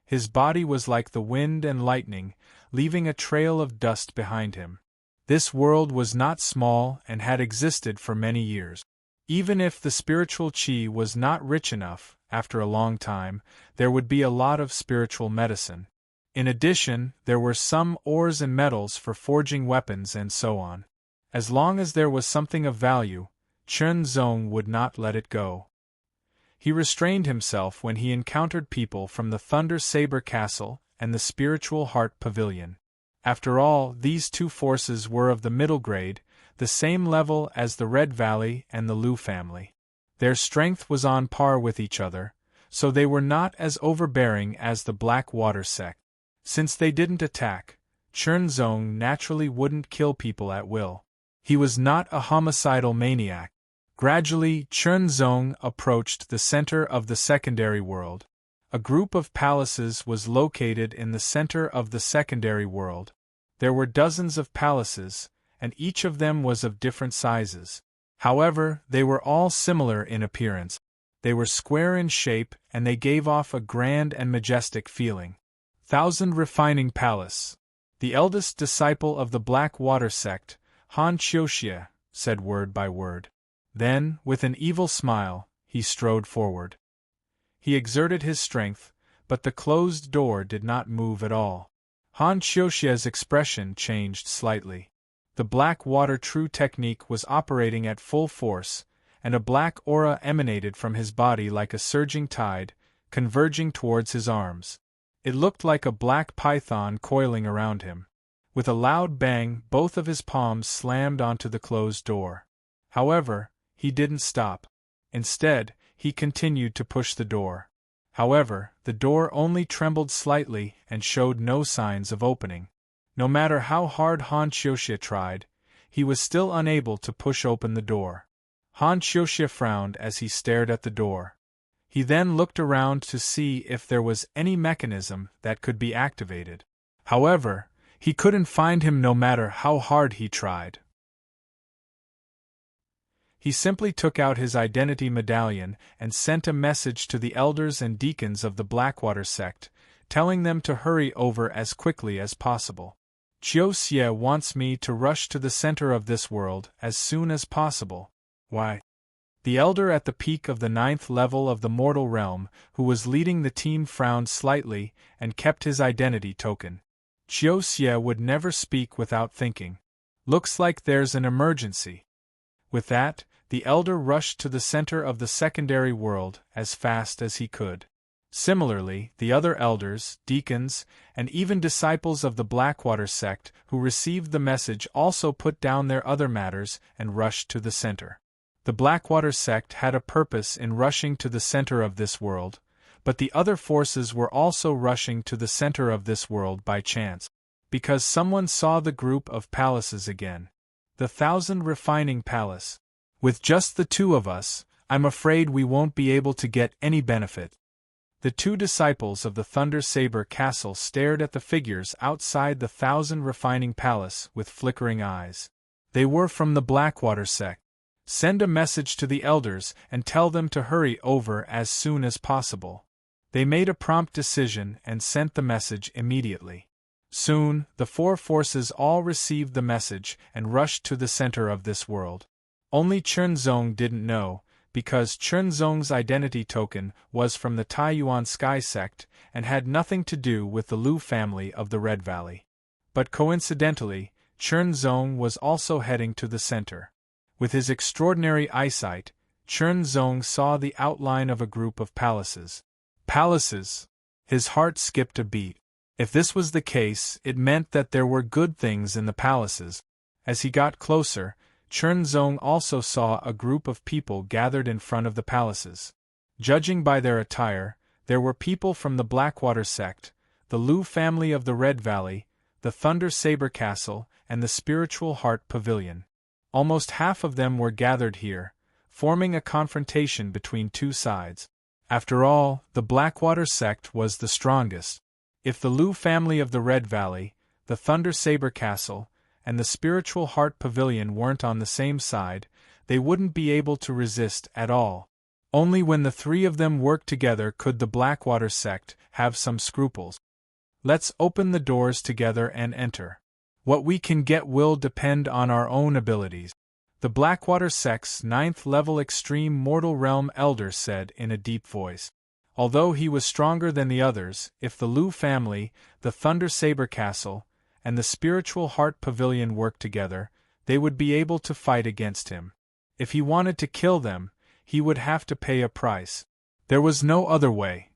His body was like the wind and lightning, leaving a trail of dust behind him. This world was not small and had existed for many years. Even if the spiritual chi was not rich enough, after a long time, there would be a lot of spiritual medicine. In addition, there were some ores and metals for forging weapons and so on. As long as there was something of value, Chernzong would not let it go. He restrained himself when he encountered people from the Thunder Saber Castle and the Spiritual Heart Pavilion. After all, these two forces were of the middle grade, the same level as the Red Valley and the Lu family. Their strength was on par with each other, so they were not as overbearing as the Blackwater Sect. Since they didn't attack, Chernzong naturally wouldn't kill people at will. He was not a homicidal maniac. Gradually, Chernzong approached the center of the secondary world. A group of palaces was located in the center of the secondary world. There were dozens of palaces, and each of them was of different sizes. However, they were all similar in appearance. They were square in shape and they gave off a grand and majestic feeling. Thousand Refining Palace. The eldest disciple of the Blackwater Sect, Han Qiuxia, said word by word. Then, with an evil smile, he strode forward. He exerted his strength, but the closed door did not move at all. Han Qiuxia's expression changed slightly. The Blackwater True technique was operating at full force, and a black aura emanated from his body like a surging tide, converging towards his arms. It looked like a black python coiling around him. With a loud bang, both of his palms slammed onto the closed door. However, he didn't stop. Instead, he continued to push the door. However, the door only trembled slightly and showed no signs of opening. No matter how hard Han Xiuxia tried, he was still unable to push open the door. Han Xiuxia frowned as he stared at the door. He then looked around to see if there was any mechanism that could be activated. However, he couldn't find him no matter how hard he tried. He simply took out his identity medallion and sent a message to the elders and deacons of the Blackwater sect, telling them to hurry over as quickly as possible. Qiu Xie wants me to rush to the center of this world as soon as possible. Why? The elder at the peak of the 9th level of the mortal realm, who was leading the team, frowned slightly and kept his identity token. Qiu Xie would never speak without thinking. Looks like there's an emergency. With that, the elder rushed to the center of the secondary world as fast as he could. Similarly, the other elders, deacons, and even disciples of the Blackwater sect who received the message also put down their other matters and rushed to the center. The Blackwater sect had a purpose in rushing to the center of this world, but the other forces were also rushing to the center of this world by chance, because someone saw the group of palaces again. The 1,000 Refining Palace. With just the two of us, I'm afraid we won't be able to get any benefit. The two disciples of the Thunder Saber Castle stared at the figures outside the 1,000 Refining Palace with flickering eyes. They were from the Blackwater sect. Send a message to the elders and tell them to hurry over as soon as possible. They made a prompt decision and sent the message immediately. Soon, the four forces all received the message and rushed to the center of this world. Only Chernzong didn't know, because Chernzong's identity token was from the Taiyuan Sky sect and had nothing to do with the Lu family of the Red Valley. But coincidentally, Chernzong was also heading to the center. With his extraordinary eyesight, Chernzong saw the outline of a group of palaces. Palaces! His heart skipped a beat. If this was the case, it meant that there were good things in the palaces. As he got closer, Chernzong also saw a group of people gathered in front of the palaces. Judging by their attire, there were people from the Blackwater sect, the Lu family of the Red Valley, the Thunder Saber Castle, and the Spiritual Heart Pavilion. Almost half of them were gathered here, forming a confrontation between two sides. After all, the Blackwater sect was the strongest. If the Lu family of the Red Valley, the Thunder Saber Castle, and the Spiritual Heart Pavilion weren't on the same side, they wouldn't be able to resist at all. Only when the three of them worked together could the Blackwater sect have some scruples. Let's open the doors together and enter. What we can get will depend on our own abilities. The Blackwater sect's 9th level Extreme Mortal Realm Elder said in a deep voice. Although he was stronger than the others, if the Lu family, the Thunder Saber Castle, and the Spiritual Heart Pavilion worked together, they would be able to fight against him. If he wanted to kill them, he would have to pay a price. There was no other way.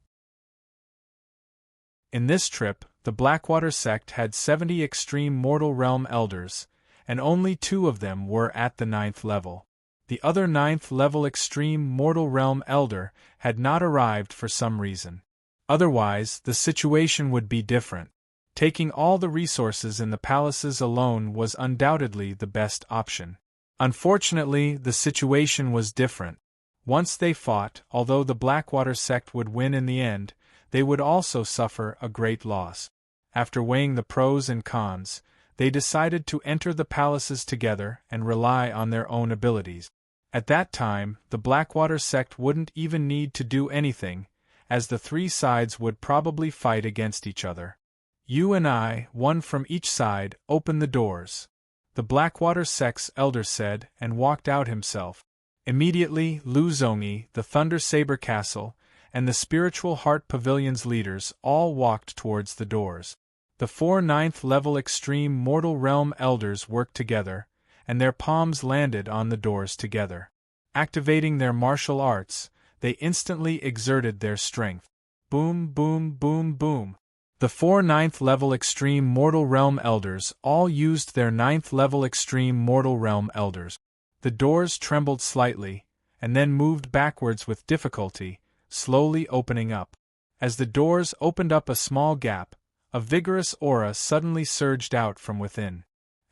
In this trip, the Blackwater sect had 70 Extreme Mortal Realm Elders, and only 2 of them were at the 9th level. The other 9th level Extreme Mortal Realm Elder had not arrived for some reason. Otherwise, the situation would be different. Taking all the resources in the palaces alone was undoubtedly the best option. Unfortunately, the situation was different. Once they fought, although the Blackwater sect would win in the end, they would also suffer a great loss. After weighing the pros and cons, they decided to enter the palaces together and rely on their own abilities. At that time, the Blackwater sect wouldn't even need to do anything, as the three sides would probably fight against each other. You and I, one from each side, open the doors, the Blackwater sect's elder said and walked out himself. Immediately, Lu Zongyi, the Thunder Saber Castle, and the Spiritual Heart Pavilion's leaders all walked towards the doors. The 4 9th level Extreme Mortal Realm Elders worked together, and their palms landed on the doors together. Activating their martial arts, they instantly exerted their strength. Boom, boom, boom, boom. The 4 9th-level Extreme Mortal Realm Elders all used their 9th-level Extreme Mortal Realm Elders. The doors trembled slightly, and then moved backwards with difficulty, slowly opening up. As the doors opened up a small gap, a vigorous aura suddenly surged out from within.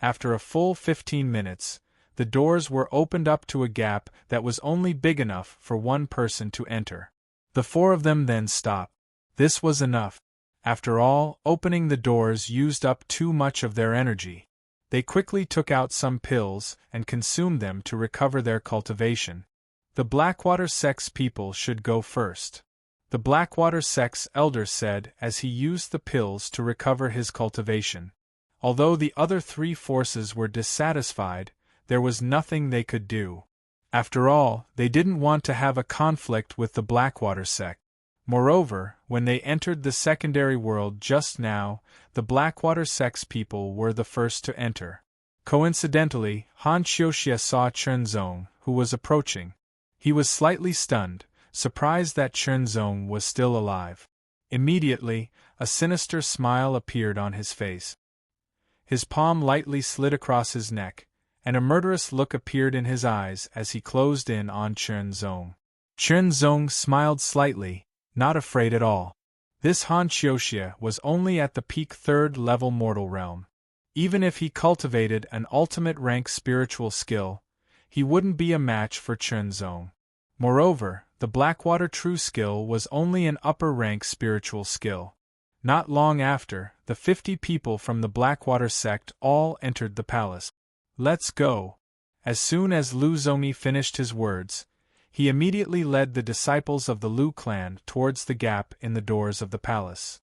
After a full 15 minutes, the doors were opened up to a gap that was only big enough for one person to enter. The 4 of them then stopped. This was enough. After all, opening the doors used up too much of their energy. They quickly took out some pills and consumed them to recover their cultivation. The Blackwater Sex people should go first. The Blackwater Sex elder said as he used the pills to recover his cultivation. Although the other 3 forces were dissatisfied, there was nothing they could do. After all, they didn't want to have a conflict with the Blackwater sect. Moreover, when they entered the secondary world just now, the Blackwater Sex people were the first to enter. Coincidentally, Han Xiuxia saw Chenzong, who was approaching. He was slightly stunned, surprised that Chenzong was still alive. Immediately, a sinister smile appeared on his face. His palm lightly slid across his neck, and a murderous look appeared in his eyes as he closed in on Chenzong. Chenzong smiled slightly, not afraid at all. This Han Xiuxia was only at the peak 3rd-level mortal realm. Even if he cultivated an ultimate-rank spiritual skill, he wouldn't be a match for Chenzong. Moreover, the Blackwater True skill was only an upper-rank spiritual skill. Not long after, the 50 people from the Blackwater sect all entered the palace. Let's go. As soon as Lu Zongyi finished his words, he immediately led the disciples of the Lu clan towards the gap in the doors of the palace.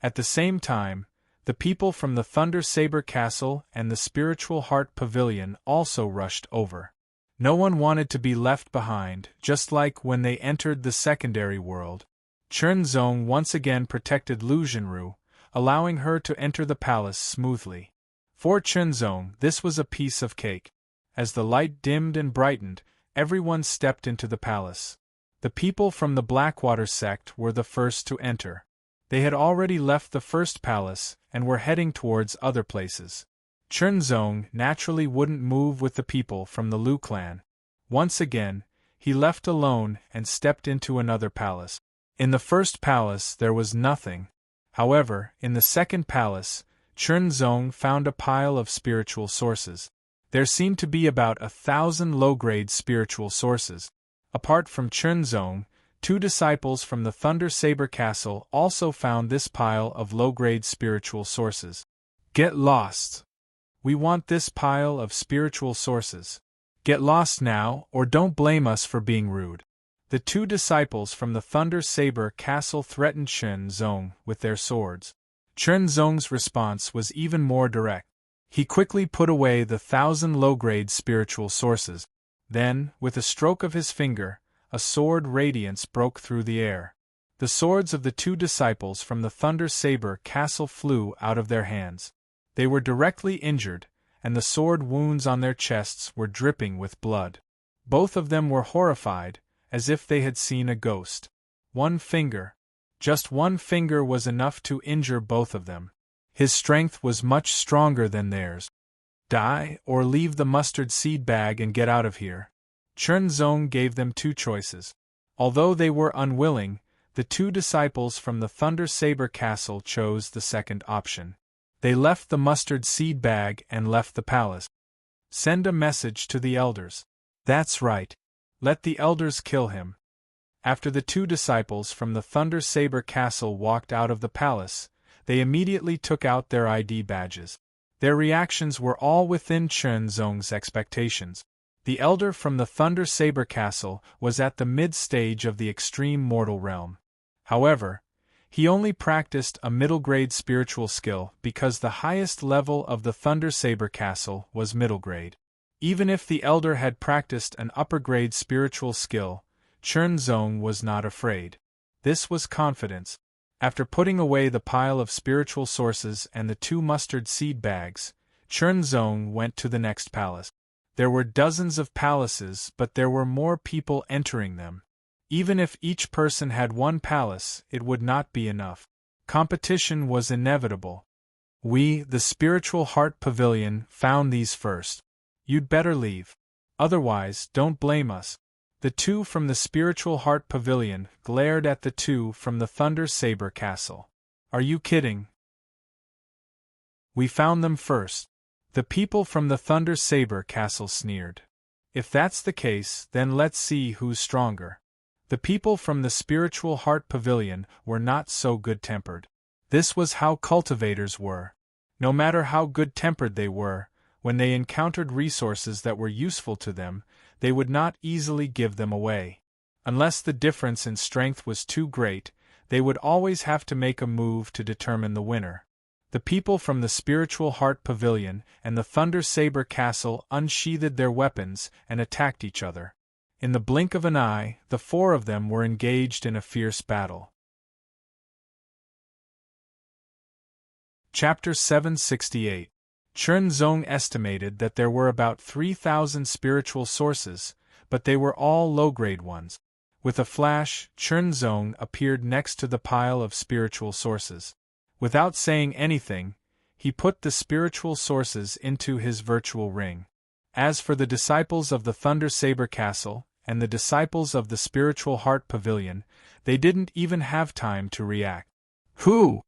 At the same time, the people from the Thunder Saber Castle and the Spiritual Heart Pavilion also rushed over. No one wanted to be left behind, just like when they entered the secondary world. Chenzong once again protected Lu Zhenru, allowing her to enter the palace smoothly. For Chenzong, this was a piece of cake. As the light dimmed and brightened, everyone stepped into the palace. The people from the Blackwater sect were the first to enter. They had already left the first palace and were heading towards other places. Chenzong naturally wouldn't move with the people from the Lu clan. Once again, he left alone and stepped into another palace. In the first palace there was nothing. However, in the second palace, Chenzong found a pile of spiritual sources. There seemed to be about 1,000 low-grade spiritual sources. Apart from Chenzong, 2 disciples from the Thunder Saber Castle also found this pile of low-grade spiritual sources. Get lost! We want this pile of spiritual sources. Get lost now, or don't blame us for being rude. The 2 disciples from the Thunder Saber Castle threatened Chenzong with their swords. Chenzong's response was even more direct. He quickly put away the 1,000 low-grade spiritual sources. Then, with a stroke of his finger, a sword radiance broke through the air. The swords of the 2 disciples from the Thunder Saber Castle flew out of their hands. They were directly injured, and the sword wounds on their chests were dripping with blood. Both of them were horrified, as if they had seen a ghost. One finger. Just one finger was enough to injure both of them. His strength was much stronger than theirs. Die, or leave the mustard seed bag and get out of here. Chenzong gave them 2 choices. Although they were unwilling, the 2 disciples from the Thunder Saber Castle chose the second option. They left the mustard seed bag and left the palace. Send a message to the elders. That's right. Let the elders kill him. After the 2 disciples from the Thunder Saber Castle walked out of the palace, they immediately took out their ID badges. Their reactions were all within Chenzong's expectations. The elder from the Thunder Saber Castle was at the mid-stage of the extreme mortal realm. However, he only practiced a middle-grade spiritual skill because the highest level of the Thunder Saber Castle was middle grade. Even if the elder had practiced an upper-grade spiritual skill, Chenzong was not afraid. This was confidence. After putting away the pile of spiritual sources and the 2 mustard seed bags, Chenzong went to the next palace. There were dozens of palaces, but there were more people entering them. Even if each person had one palace, it would not be enough. Competition was inevitable. We, the Spiritual Heart Pavilion, found these first. You'd better leave. Otherwise, don't blame us. The two from the Spiritual Heart Pavilion glared at the two from the Thunder Saber Castle. Are you kidding? We found them first. The people from the Thunder Saber Castle sneered. If that's the case, then let's see who's stronger. The people from the Spiritual Heart Pavilion were not so good-tempered. This was how cultivators were. No matter how good-tempered they were, when they encountered resources that were useful to them, they would not easily give them away. Unless the difference in strength was too great, they would always have to make a move to determine the winner. The people from the Spiritual Heart Pavilion and the Thunder Saber Castle unsheathed their weapons and attacked each other. In the blink of an eye, the four of them were engaged in a fierce battle. Chapter 768. Chunzong estimated that there were about 3,000 spiritual sources, but they were all low-grade ones. With a flash, Chunzong appeared next to the pile of spiritual sources. Without saying anything, he put the spiritual sources into his virtual ring. As for the disciples of the Thunder Saber Castle and the disciples of the Spiritual Heart Pavilion, they didn't even have time to react. Who?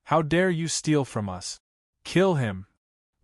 How dare you steal from us? Kill him!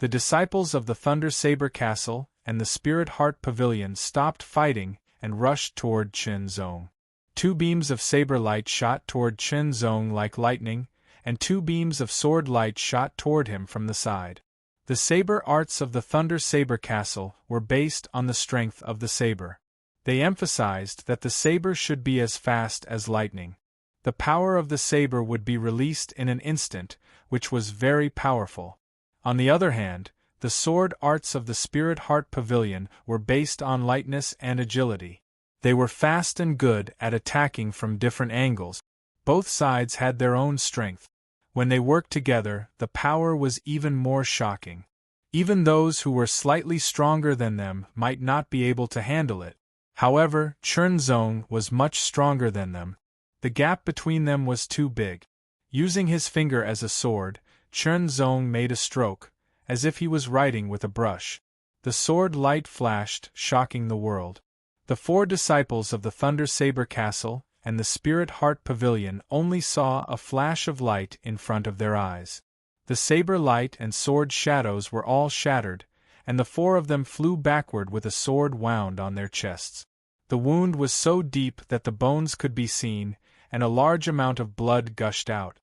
The disciples of the Thunder Saber Castle and the Spirit Heart Pavilion stopped fighting and rushed toward Chunzong. 2 beams of saber light shot toward Chunzong like lightning, and 2 beams of sword light shot toward him from the side. The saber arts of the Thunder Saber Castle were based on the strength of the saber. They emphasized that the saber should be as fast as lightning. The power of the saber would be released in an instant, which was very powerful. On the other hand, the sword arts of the Spirit Heart Pavilion were based on lightness and agility. They were fast and good at attacking from different angles. Both sides had their own strength. When they worked together, the power was even more shocking. Even those who were slightly stronger than them might not be able to handle it. However, Chunzong was much stronger than them. The gap between them was too big. Using his finger as a sword, Chunzong made a stroke, as if he was writing with a brush. The sword light flashed, shocking the world. The 4 disciples of the Thunder Saber Castle and the Spirit Heart Pavilion only saw a flash of light in front of their eyes. The saber light and sword shadows were all shattered, and the 4 of them flew backward with a sword wound on their chests. The wound was so deep that the bones could be seen, and a large amount of blood gushed out.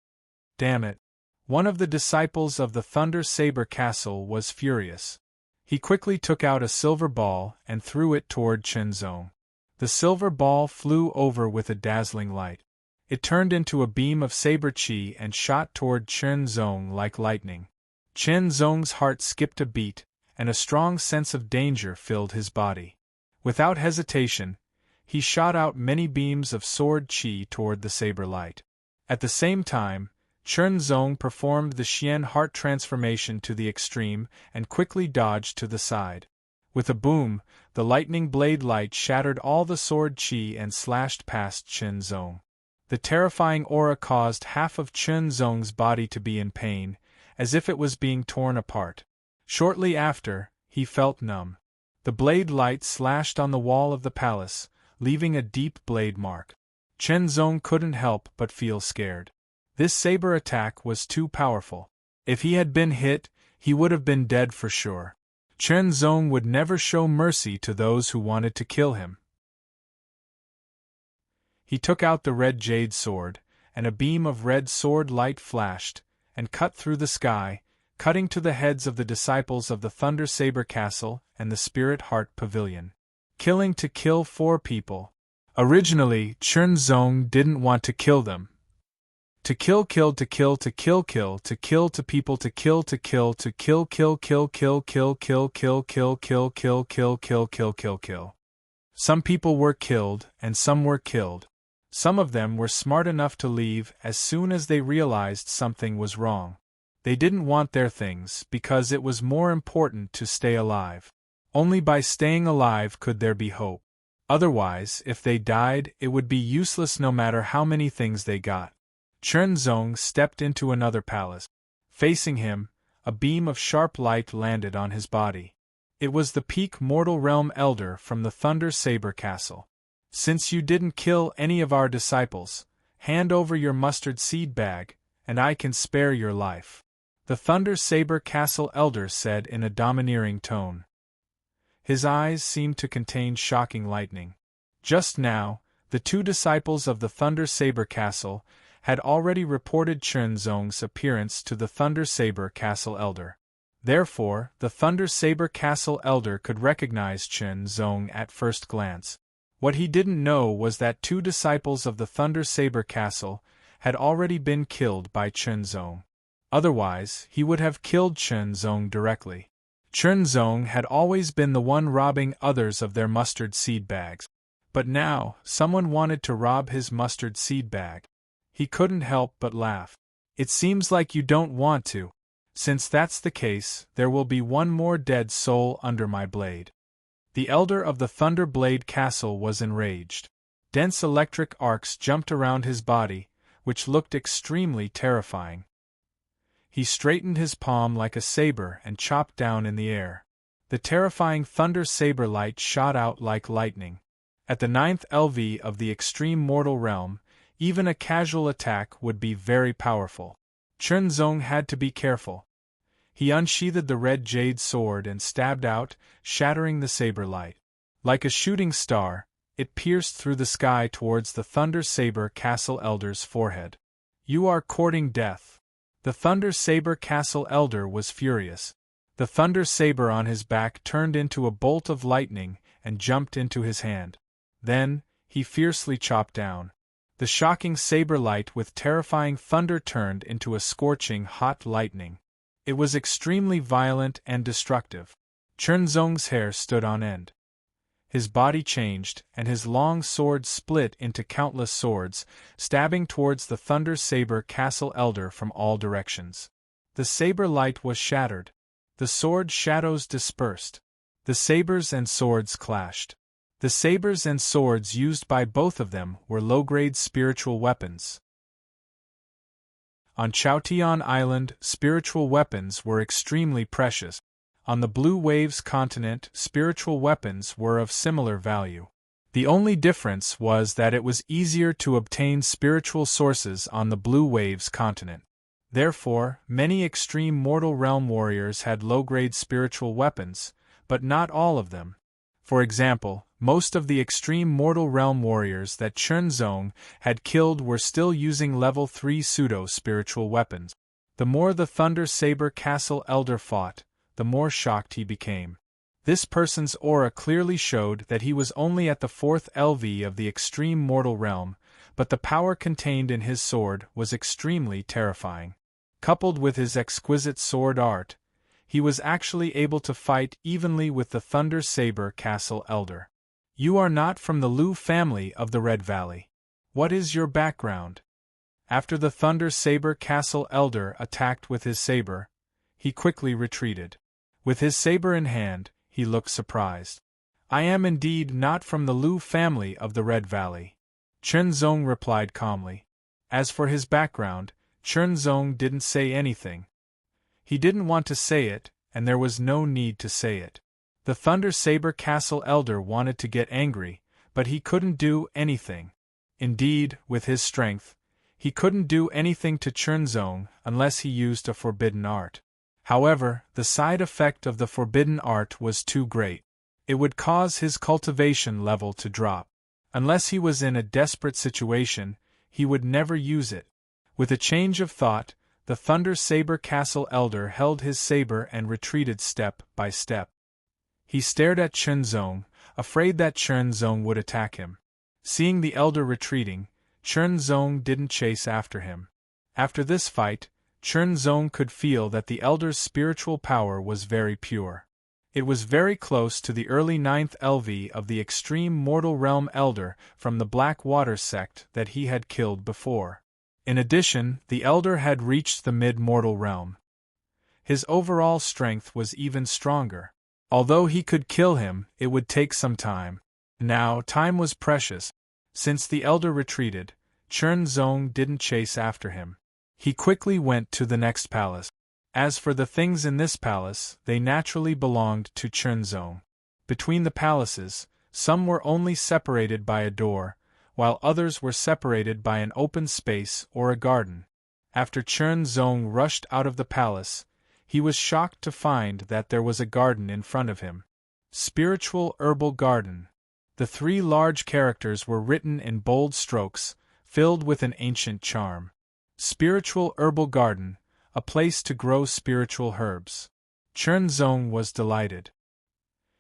Damn it! One of the disciples of the Thunder Saber Castle was furious. He quickly took out a silver ball and threw it toward Chunzong. The silver ball flew over with a dazzling light. It turned into a beam of saber chi and shot toward Chunzong like lightning. Chunzong's heart skipped a beat, and a strong sense of danger filled his body. Without hesitation, he shot out many beams of sword chi toward the saber light. At the same time, Chunzong performed the Xian heart transformation to the extreme and quickly dodged to the side. With a boom, the lightning blade light shattered all the sword chi and slashed past Chunzong. The terrifying aura caused half of Chunzong's body to be in pain, as if it was being torn apart. Shortly after, he felt numb. The blade light slashed on the wall of the palace, leaving a deep blade mark. Chunzong couldn't help but feel scared. This saber attack was too powerful. If he had been hit, he would have been dead for sure. Chunzong would never show mercy to those who wanted to kill him. He took out the red jade sword, and a beam of red sword light flashed, and cut through the sky, cutting to the heads of the disciples of the Thunder Saber Castle and the Spirit Heart Pavilion. Killing to kill 4 people. Originally, Chunzong didn't want to kill them. To kill people to kill kill. Some people were killed and some were killed. Some of them were smart enough to leave as soon as they realized something was wrong. They didn't want their things because it was more important to stay alive. Only by staying alive could there be hope. Otherwise, if they died, it would be useless no matter how many things they got. Chunzong stepped into another palace. Facing him, a beam of sharp light landed on his body. It was the Peak Mortal Realm Elder from the Thunder Saber Castle. Since you didn't kill any of our disciples, hand over your mustard seed bag, and I can spare your life. The Thunder Saber Castle Elder said in a domineering tone. His eyes seemed to contain shocking lightning. Just now, the two disciples of the Thunder Saber Castle had already reported Chunzong's appearance to the Thunder Saber Castle Elder. Therefore, the Thunder Saber Castle Elder could recognize Chunzong at first glance. What he didn't know was that two disciples of the Thunder Saber Castle had already been killed by Chunzong. Otherwise, he would have killed Chunzong directly. Chunzong had always been the one robbing others of their mustard seed bags. But now, someone wanted to rob his mustard seed bag. He couldn't help but laugh. It seems like you don't want to. Since that's the case, there will be one more dead soul under my blade. The elder of the Thunder Blade Castle was enraged. Dense electric arcs jumped around his body, which looked extremely terrifying. He straightened his palm like a saber and chopped down in the air. The terrifying Thunder Saber light shot out like lightning. At the 9th LV of the Extreme Mortal Realm, even a casual attack would be very powerful. Chunzong had to be careful. He unsheathed the red jade sword and stabbed out, shattering the saber light. Like a shooting star, it pierced through the sky towards the Thunder Saber Castle Elder's forehead. You are courting death. The Thunder Saber Castle Elder was furious. The Thunder Saber on his back turned into a bolt of lightning and jumped into his hand. Then, he fiercely chopped down. The shocking saber light with terrifying thunder turned into a scorching hot lightning. It was extremely violent and destructive. Chunzong's hair stood on end. His body changed, and his long sword split into countless swords, stabbing towards the Thunder Saber Castle Elder from all directions. The saber light was shattered. The sword shadows dispersed. The sabers and swords clashed. The sabers and swords used by both of them were low-grade spiritual weapons. On Chaotian Island, spiritual weapons were extremely precious. On the Blue Waves continent, spiritual weapons were of similar value. The only difference was that it was easier to obtain spiritual sources on the Blue Waves continent. Therefore, many extreme mortal realm warriors had low-grade spiritual weapons, but not all of them. For example, most of the extreme mortal realm warriors that Chunzong had killed were still using level 3 pseudo-spiritual weapons. The more the Thunder Saber Castle Elder fought, the more shocked he became. This person's aura clearly showed that he was only at the 4th LV of the extreme mortal realm, but the power contained in his sword was extremely terrifying. Coupled with his exquisite sword art, he was actually able to fight evenly with the Thunder Saber Castle Elder. You are not from the Lu family of the Red Valley. What is your background? After the Thunder Saber Castle Elder attacked with his saber, he quickly retreated. With his saber in hand, he looked surprised. I am indeed not from the Lu family of the Red Valley. Chunzong replied calmly. As for his background, Chunzong didn't say anything. He didn't want to say it, and there was no need to say it. The Thunder Saber Castle Elder wanted to get angry, but he couldn't do anything. Indeed, with his strength, he couldn't do anything to Chunzong unless he used a forbidden art. However, the side effect of the forbidden art was too great. It would cause his cultivation level to drop. Unless he was in a desperate situation, he would never use it. With a change of thought, the Thunder Saber Castle Elder held his saber and retreated step by step. He stared at Chunzong, afraid that Chunzong would attack him. Seeing the elder retreating, Chunzong didn't chase after him. After this fight, Chunzong could feel that the elder's spiritual power was very pure. It was very close to the early 9th LV of the extreme mortal realm elder from the Black Water sect that he had killed before. In addition, the elder had reached the mid-mortal realm. His overall strength was even stronger. Although he could kill him, it would take some time. Now, time was precious. Since the elder retreated, Chen Zong didn't chase after him. He quickly went to the next palace. As for the things in this palace, they naturally belonged to Chen Zong. Between the palaces, some were only separated by a door, while others were separated by an open space or a garden. After Chen Zong rushed out of the palace, he was shocked to find that there was a garden in front of him. Spiritual Herbal Garden. The 3 large characters were written in bold strokes, filled with an ancient charm. Spiritual Herbal Garden, a place to grow spiritual herbs. Chen Zong was delighted.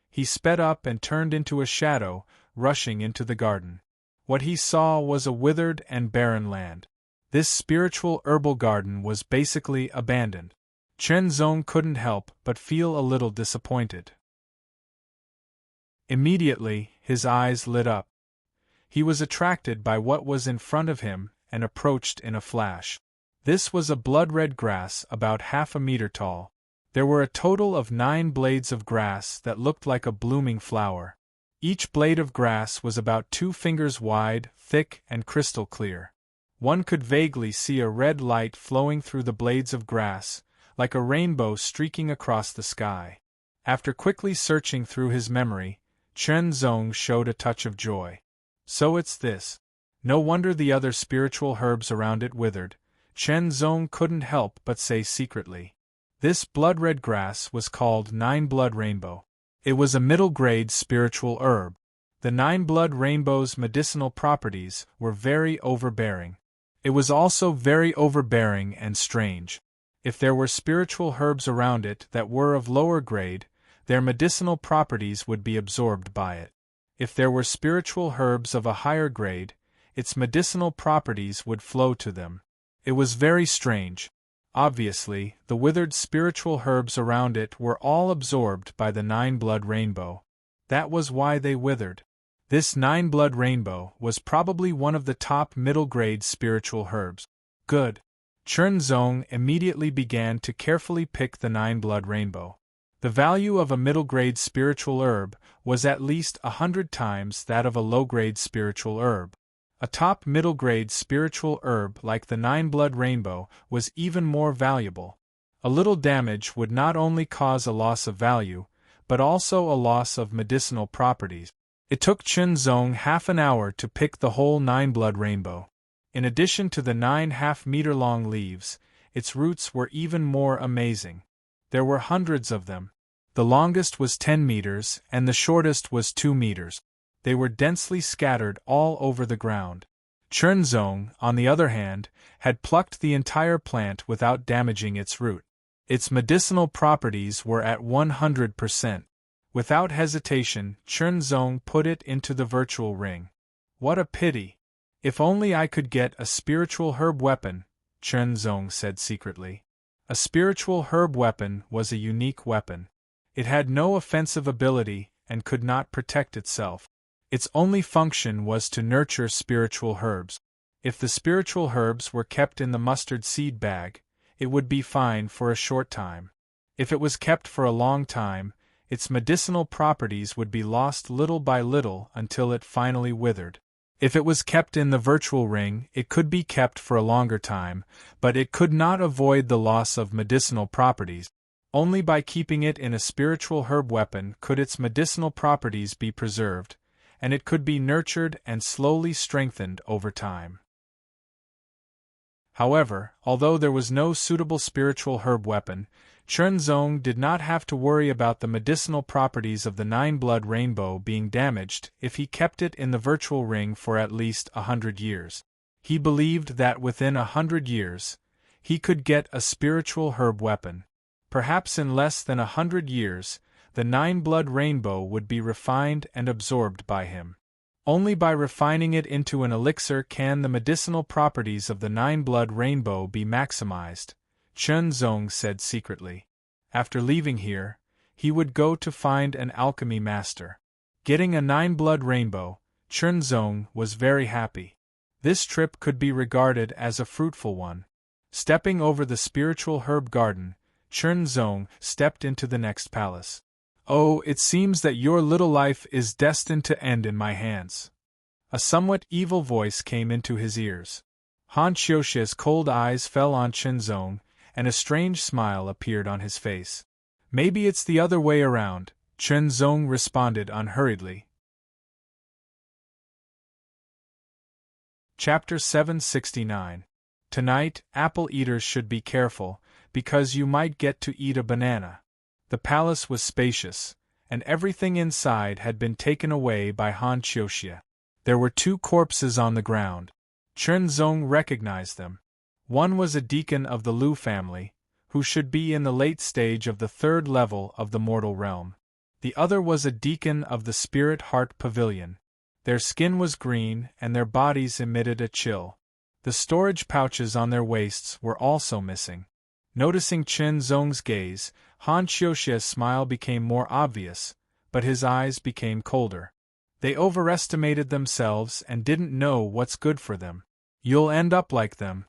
He sped up and turned into a shadow, rushing into the garden. What he saw was a withered and barren land. This spiritual herbal garden was basically abandoned. Chen Zong couldn't help but feel a little disappointed. Immediately, his eyes lit up. He was attracted by what was in front of him and approached in a flash. This was a blood-red grass about half a meter tall. There were a total of 9 blades of grass that looked like a blooming flower. Each blade of grass was about 2 fingers wide, thick, and crystal clear. One could vaguely see a red light flowing through the blades of grass, like a rainbow streaking across the sky. After quickly searching through his memory, Chen Zong showed a touch of joy. So it's this. No wonder the other spiritual herbs around it withered, Chen Zong couldn't help but say secretly. This blood-red grass was called 9-blood rainbow. It was a middle-grade spiritual herb. The 9-blood rainbow's medicinal properties were very overbearing. It was also very overbearing and strange. If there were spiritual herbs around it that were of lower grade, their medicinal properties would be absorbed by it. If there were spiritual herbs of a higher grade, its medicinal properties would flow to them. It was very strange. Obviously, the withered spiritual herbs around it were all absorbed by the 9-blood rainbow. That was why they withered. This 9-blood rainbow was probably one of the top middle-grade spiritual herbs. Good. Chen Zong immediately began to carefully pick the 9-blood rainbow. The value of a middle-grade spiritual herb was at least 100 times that of a low-grade spiritual herb. A top middle-grade spiritual herb like the 9-blood rainbow was even more valuable. A little damage would not only cause a loss of value, but also a loss of medicinal properties. It took Chen Zong half an hour to pick the whole 9-blood rainbow. In addition to the 9 half-meter-long leaves, its roots were even more amazing. There were hundreds of them. The longest was 10 meters and the shortest was 2 meters. They were densely scattered all over the ground. Chen Zong, on the other hand, had plucked the entire plant without damaging its root. Its medicinal properties were at 100%. Without hesitation, Chen Zong put it into the virtual ring. What a pity! If only I could get a spiritual herb weapon, Chen Zong said secretly. A spiritual herb weapon was a unique weapon. It had no offensive ability and could not protect itself. Its only function was to nurture spiritual herbs. If the spiritual herbs were kept in the mustard seed bag, it would be fine for a short time. If it was kept for a long time, its medicinal properties would be lost little by little until it finally withered. If it was kept in the virtual ring, it could be kept for a longer time, but it could not avoid the loss of medicinal properties. Only by keeping it in a spiritual herb weapon could its medicinal properties be preserved, and it could be nurtured and slowly strengthened over time. However, although there was no suitable spiritual herb weapon, Chen Zong did not have to worry about the medicinal properties of the 9-blood rainbow being damaged if he kept it in the virtual ring for at least 100 years. He believed that within 100 years, he could get a spiritual herb weapon. Perhaps in less than 100 years, the 9-blood rainbow would be refined and absorbed by him. Only by refining it into an elixir can the medicinal properties of the 9-blood rainbow be maximized, Chen Zong said secretly. After leaving here, he would go to find an alchemy master. Getting a 9-blood rainbow, Chen Zong was very happy. This trip could be regarded as a fruitful one. Stepping over the spiritual herb garden, Chen Zong stepped into the next palace. Oh, it seems that your little life is destined to end in my hands. A somewhat evil voice came into his ears. Han Xiuxia's cold eyes fell on Chenzong, and a strange smile appeared on his face. Maybe it's the other way around, Chenzong responded unhurriedly. Chapter 769. Tonight, apple eaters should be careful, because you might get to eat a banana. The palace was spacious, and everything inside had been taken away by Han Xiuxia. There were 2 corpses on the ground. Chenzong recognized them. One was a deacon of the Lu family, who should be in the late stage of the 3rd level of the mortal realm. The other was a deacon of the Spirit Heart Pavilion. Their skin was green and their bodies emitted a chill. The storage pouches on their waists were also missing. Noticing Chenzong's gaze, Han Xiuxia's smile became more obvious, but his eyes became colder. They overestimated themselves and didn't know what's good for them. You'll end up like them.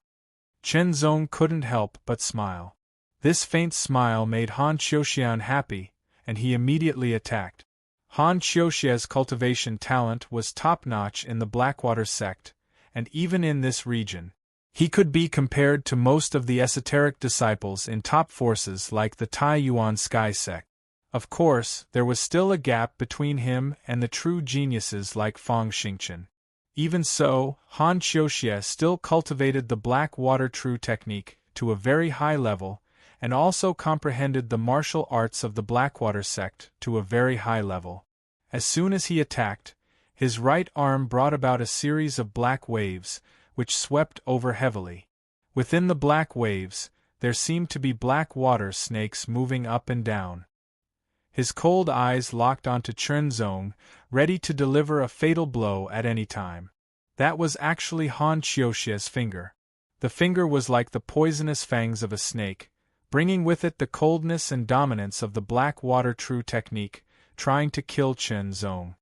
Chenzong couldn't help but smile. This faint smile made Han Xiuxia unhappy, and he immediately attacked. Han Xiuxia's cultivation talent was top-notch in the Blackwater sect, and even in this region. He could be compared to most of the esoteric disciples in top forces like the Tai Yuan Sky sect. Of course, there was still a gap between him and the true geniuses like Fang Xingchen. Even so, Han Xiuxia still cultivated the Blackwater True technique to a very high level, and also comprehended the martial arts of the Blackwater sect to a very high level. As soon as he attacked, his right arm brought about a series of black waves, which swept over heavily. Within the black waves, there seemed to be black water snakes moving up and down. His cold eyes locked onto Chenzong, ready to deliver a fatal blow at any time. That was actually Han Xiuxia's finger. The finger was like the poisonous fangs of a snake, bringing with it the coldness and dominance of the Blackwater True technique, trying to kill Chenzong.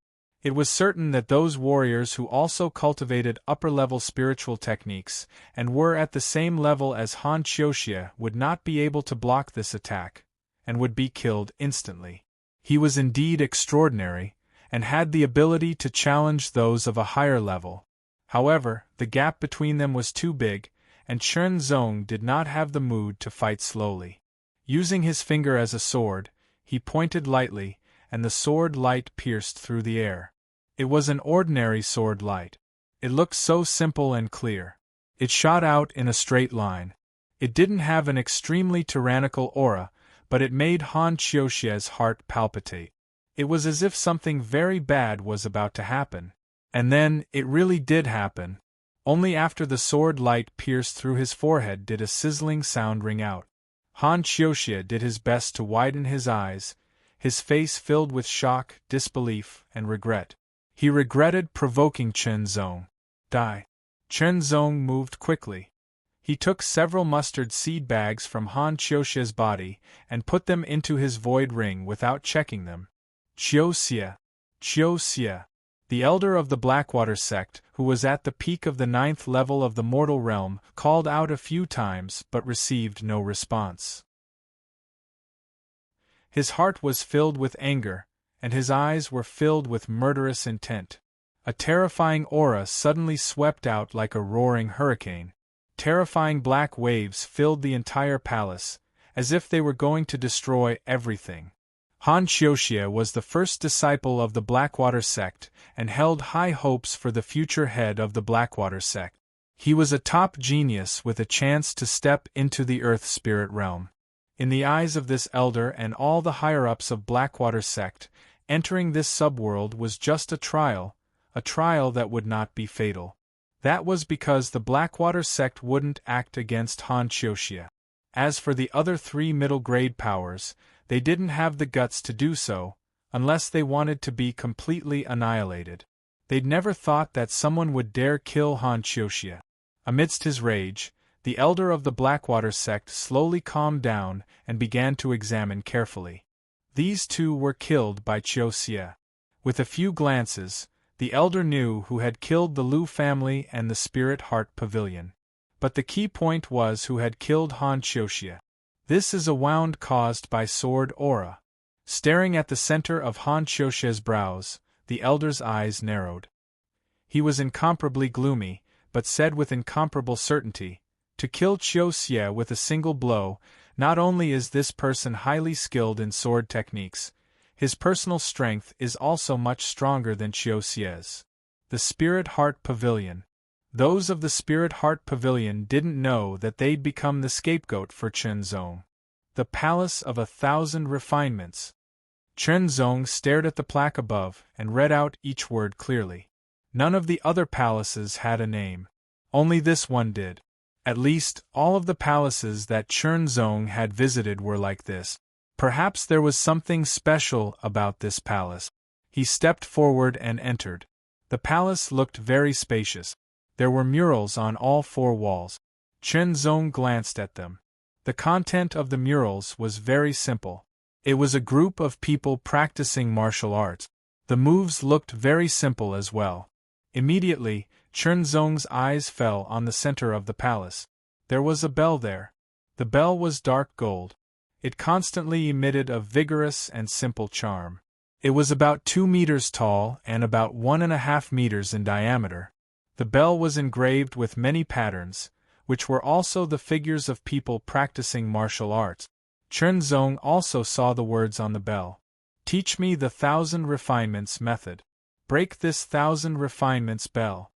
It was certain that those warriors who also cultivated upper-level spiritual techniques and were at the same level as Han Xiuxia would not be able to block this attack, and would be killed instantly. He was indeed extraordinary, and had the ability to challenge those of a higher level. However, the gap between them was too big, and Chenzong did not have the mood to fight slowly. Using his finger as a sword, he pointed lightly, and the sword light pierced through the air. It was an ordinary sword light. It looked so simple and clear. It shot out in a straight line. It didn't have an extremely tyrannical aura, but it made Han Xiuxia's heart palpitate. It was as if something very bad was about to happen. And then, it really did happen. Only after the sword light pierced through his forehead did a sizzling sound ring out. Han Xiuxia did his best to widen his eyes, his face filled with shock, disbelief, and regret. He regretted provoking Chenzong. Die. Chenzong moved quickly. He took several mustard seed bags from Han Xiuxia's body and put them into his void ring without checking them. Xiuxia. Xiuxia. The elder of the Blackwater sect, who was at the peak of the 9th level of the mortal realm, called out a few times but received no response. His heart was filled with anger, and his eyes were filled with murderous intent. A terrifying aura suddenly swept out like a roaring hurricane. Terrifying black waves filled the entire palace, as if they were going to destroy everything. Han Xiuxia was the first disciple of the Blackwater sect and held high hopes for the future head of the Blackwater sect. He was a top genius with a chance to step into the Earth Spirit realm. In the eyes of this elder and all the higher-ups of Blackwater sect, entering this subworld was just a trial that would not be fatal. That was because the Blackwater sect wouldn't act against Han Xiuxia. As for the other 3 middle-grade powers, they didn't have the guts to do so, unless they wanted to be completely annihilated. They'd never thought that someone would dare kill Han Xiuxia. Amidst his rage, the elder of the Blackwater sect slowly calmed down and began to examine carefully. These 2 were killed by Xiuxia. With a few glances, the elder knew who had killed the Lu family and the Spirit Heart Pavilion. But the key point was who had killed Han Xiuxia. This is a wound caused by sword aura. Staring at the center of Han Qiuxie's brows, the elder's eyes narrowed. He was incomparably gloomy, but said with incomparable certainty, "To kill Qiuxie with a single blow, not only is this person highly skilled in sword techniques, his personal strength is also much stronger than Qiuxie's." The Spirit Heart Pavilion. Those of the Spirit Heart Pavilion didn't know that they'd become the scapegoat for Chenzong. The Palace of 1,000 Refinements. Chenzong stared at the plaque above and read out each word clearly. None of the other palaces had a name. Only this one did. At least, all of the palaces that Chenzong had visited were like this. Perhaps there was something special about this palace. He stepped forward and entered. The palace looked very spacious. There were murals on all 4 walls. Chenzong glanced at them. The content of the murals was very simple. It was a group of people practicing martial arts. The moves looked very simple as well. Immediately, Chenzong's eyes fell on the center of the palace. There was a bell there. The bell was dark gold. It constantly emitted a vigorous and simple charm. It was about 2 meters tall and about 1.5 meters in diameter. The bell was engraved with many patterns, which were also the figures of people practicing martial arts. Chenzong also saw the words on the bell. "Teach me the 1,000 refinements method. Break this 1,000 refinements bell."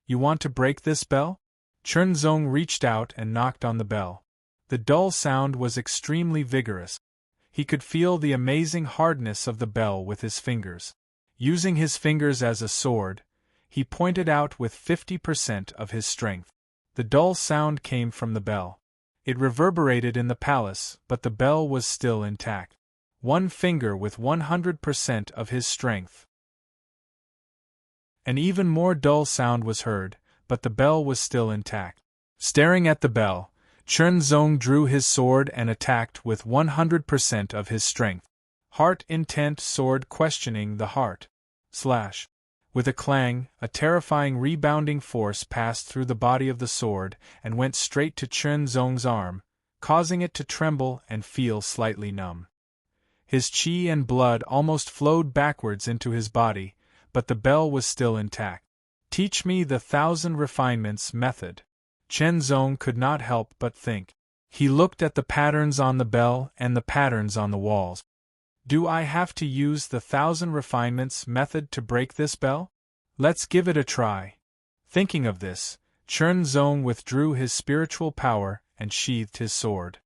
"You want to break this bell?" Chenzong reached out and knocked on the bell. The dull sound was extremely vigorous. He could feel the amazing hardness of the bell with his fingers. Using his fingers as a sword, he pointed out with 50% of his strength. The dull sound came from the bell. It reverberated in the palace, but the bell was still intact. One finger with 100% of his strength. An even more dull sound was heard, but the bell was still intact. Staring at the bell, Chenzong drew his sword and attacked with 100% of his strength. Heart intent sword questioning the heart. Slash. With a clang, a terrifying rebounding force passed through the body of the sword and went straight to Chenzong's arm, causing it to tremble and feel slightly numb. His qi and blood almost flowed backwards into his body, but the bell was still intact. "Teach me the 1,000 refinements method." Chenzong could not help but think. He looked at the patterns on the bell and the patterns on the walls. "Do I have to use the 1,000 refinements method to break this bell? Let's give it a try." Thinking of this, Chenzong withdrew his spiritual power and sheathed his sword.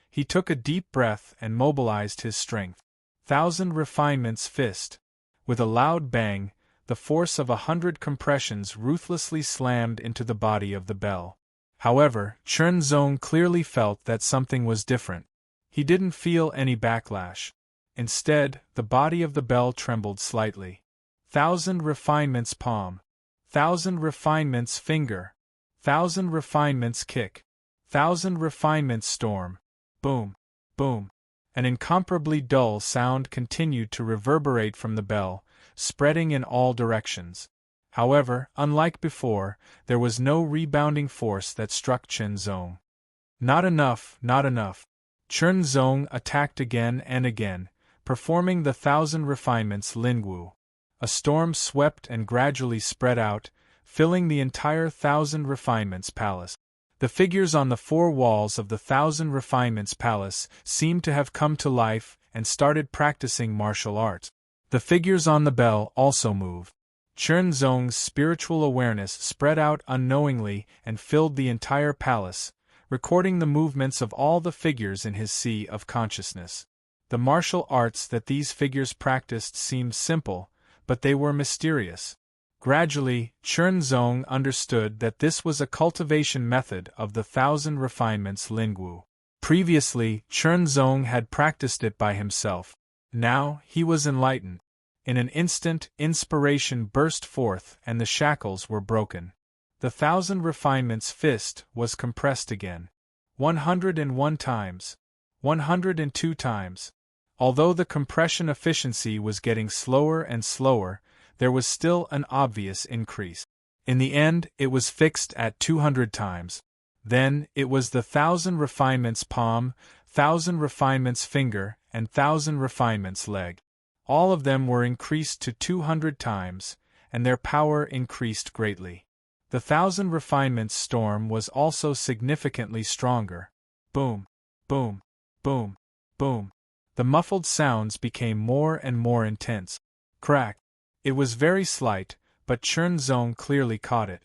He took a deep breath and mobilized his strength. 1,000 refinements fist. With a loud bang, the force of 100 compressions ruthlessly slammed into the body of the bell. However, Chenzong clearly felt that something was different. He didn't feel any backlash. Instead, the body of the bell trembled slightly. 1,000 refinements palm. 1,000 refinements finger. 1,000 refinements kick. 1,000 refinements storm. Boom. Boom. An incomparably dull sound continued to reverberate from the bell, spreading in all directions. However, unlike before, there was no rebounding force that struck Chenzong. Not enough, not enough. Chenzong attacked again and again, performing the 1,000 refinements Lingwu. A storm swept and gradually spread out, filling the entire 1,000 refinements palace. The figures on the 4 walls of the 1,000 refinements palace seemed to have come to life and started practicing martial arts. The figures on the bell also moved. Chenzong's spiritual awareness spread out unknowingly and filled the entire palace, recording the movements of all the figures in his sea of consciousness. The martial arts that these figures practiced seemed simple, but they were mysterious. Gradually, Chenzong understood that this was a cultivation method of the 1,000 refinements Lingwu. Previously, Chenzong had practiced it by himself. Now, he was enlightened. In an instant, inspiration burst forth and the shackles were broken. The 1,000 refinements fist was compressed again. 101 times. 102 times. Although the compression efficiency was getting slower and slower, there was still an obvious increase. In the end, it was fixed at 200 times. Then, it was the 1,000 refinements palm, 1,000 refinements finger, and 1,000 refinements leg. All of them were increased to 200 times, and their power increased greatly. The 1,000 refinements storm was also significantly stronger. Boom, boom, boom, boom. The muffled sounds became more and more intense. Crack. It was very slight, but Chernzong clearly caught it.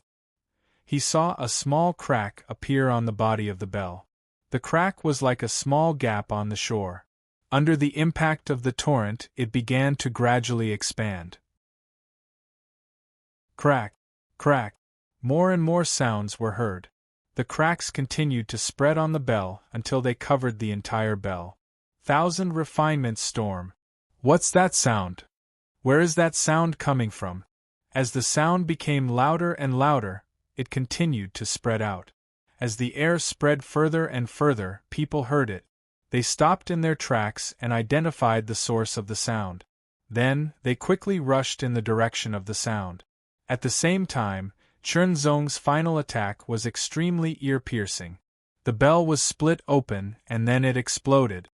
He saw a small crack appear on the body of the bell. The crack was like a small gap on the shore. Under the impact of the torrent, it began to gradually expand. Crack, crack. More and more sounds were heard. The cracks continued to spread on the bell until they covered the entire bell. 1,000 refinements storm. What's that sound? Where is that sound coming from? As the sound became louder and louder, it continued to spread out. As the air spread further and further, people heard it. They stopped in their tracks and identified the source of the sound. Then, they quickly rushed in the direction of the sound. At the same time, Chernzong's final attack was extremely ear-piercing. The bell was split open and then it exploded.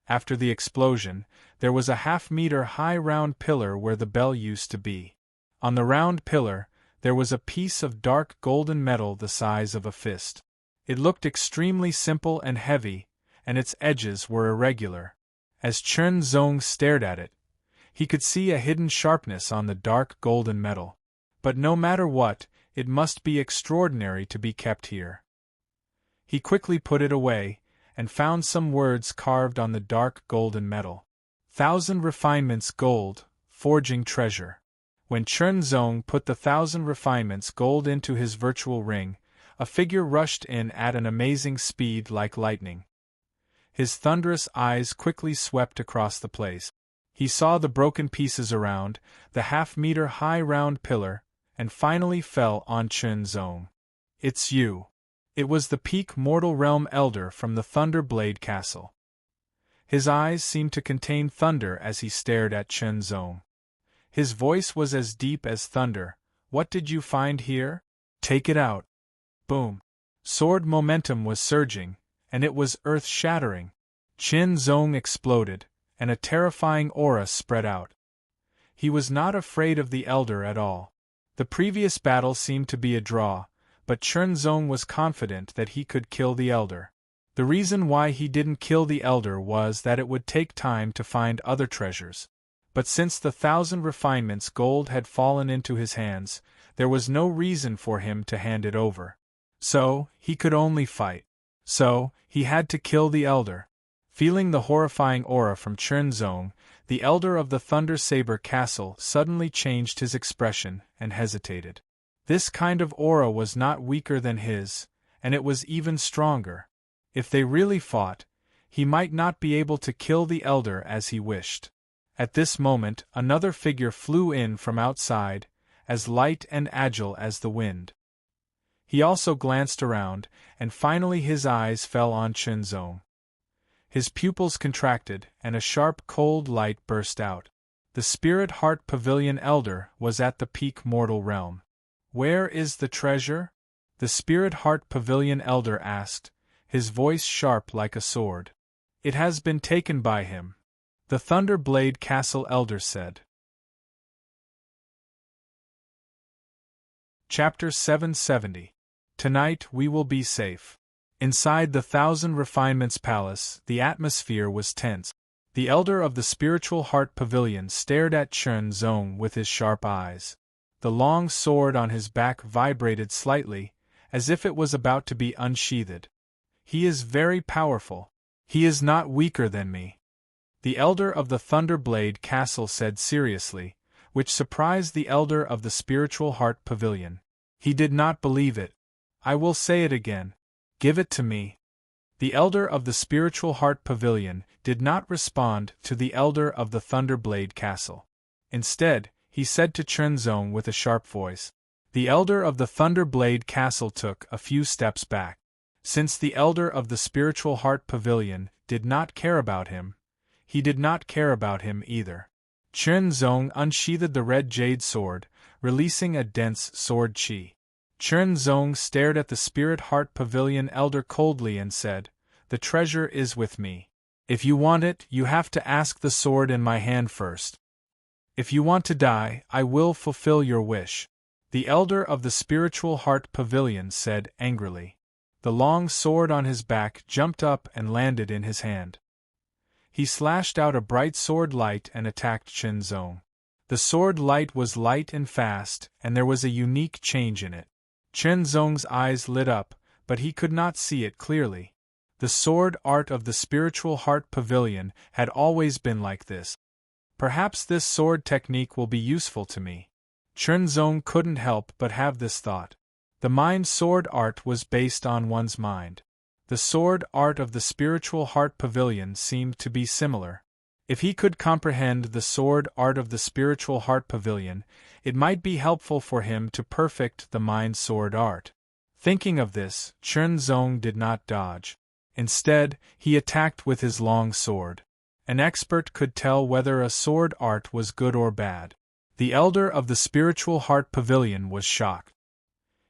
After the explosion, there was a half-meter high round pillar where the bell used to be. On the round pillar, there was a piece of dark golden metal the size of a fist. It looked extremely simple and heavy, and its edges were irregular. As Chernzong stared at it, he could see a hidden sharpness on the dark golden metal. But no matter what, it must be extraordinary to be kept here. He quickly put it away, and found some words carved on the dark golden metal. 1,000 refinements gold, forging treasure. When Chernzong put the 1,000 refinements gold into his virtual ring, a figure rushed in at an amazing speed like lightning. His thunderous eyes quickly swept across the place. He saw the broken pieces around, the half-meter high round pillar, and finally fell on Chernzong. It's you. It was the Peak Mortal Realm Elder from the Thunder Blade Castle. His eyes seemed to contain thunder as he stared at Chernzong. His voice was as deep as thunder. What did you find here? Take it out. Boom. Sword momentum was surging, and it was earth-shattering. Chernzong exploded, and a terrifying aura spread out. He was not afraid of the Elder at all. The previous battle seemed to be a draw, but Chernzong was confident that he could kill the Elder. The reason why he didn't kill the Elder was that it would take time to find other treasures. But since the 1,000 refinements gold had fallen into his hands, there was no reason for him to hand it over. So, he could only fight. So, he had to kill the Elder. Feeling the horrifying aura from Chernzong, the Elder of the Thunder Saber Castle suddenly changed his expression and hesitated. This kind of aura was not weaker than his, and it was even stronger. If they really fought, he might not be able to kill the Elder as he wished. At this moment, another figure flew in from outside, as light and agile as the wind. He also glanced around, and finally his eyes fell on Chernzong. His pupils contracted, and a sharp cold light burst out. The Spirit Heart Pavilion Elder was at the Peak Mortal Realm. Where is the treasure? The Spirit Heart Pavilion Elder asked, his voice sharp like a sword. It has been taken by him. The Thunder Blade Castle Elder said. Chapter 770. Tonight we will be safe. Inside the 1,000 Refinements Palace, the atmosphere was tense. The Elder of the Spiritual Heart Pavilion stared at Chernzong with his sharp eyes. The long sword on his back vibrated slightly, as if it was about to be unsheathed. He is very powerful. He is not weaker than me. The Elder of the Thunder Blade Castle said seriously, which surprised the Elder of the Spiritual Heart Pavilion. He did not believe it. I will say it again. Give it to me. The Elder of the Spiritual Heart Pavilion did not respond to the Elder of the Thunder Blade Castle. Instead, he said to Chernzong with a sharp voice. The Elder of the Thunder Blade Castle took a few steps back. Since the Elder of the Spiritual Heart Pavilion did not care about him, he did not care about him either. Chernzong unsheathed the red jade sword, releasing a dense sword chi. Chernzong stared at the Spirit Heart Pavilion Elder coldly and said, the treasure is with me. If you want it, you have to ask the sword in my hand first. If you want to die, I will fulfill your wish. The elder of the spiritual heart pavilion said angrily. The long sword on his back jumped up and landed in his hand. He slashed out a bright sword light and attacked Chen Zong. The sword light was light and fast, and there was a unique change in it. Chen Zong's eyes lit up, but he could not see it clearly. The sword art of the spiritual heart pavilion had always been like this. Perhaps this sword technique will be useful to me. Chen Zong couldn't help but have this thought. The mind sword art was based on one's mind. The sword art of the spiritual heart pavilion seemed to be similar. If he could comprehend the sword art of the spiritual heart pavilion, it might be helpful for him to perfect the mind sword art. Thinking of this, Chen Zong did not dodge. Instead, he attacked with his long sword. An expert could tell whether a sword art was good or bad. The elder of the spiritual heart pavilion was shocked.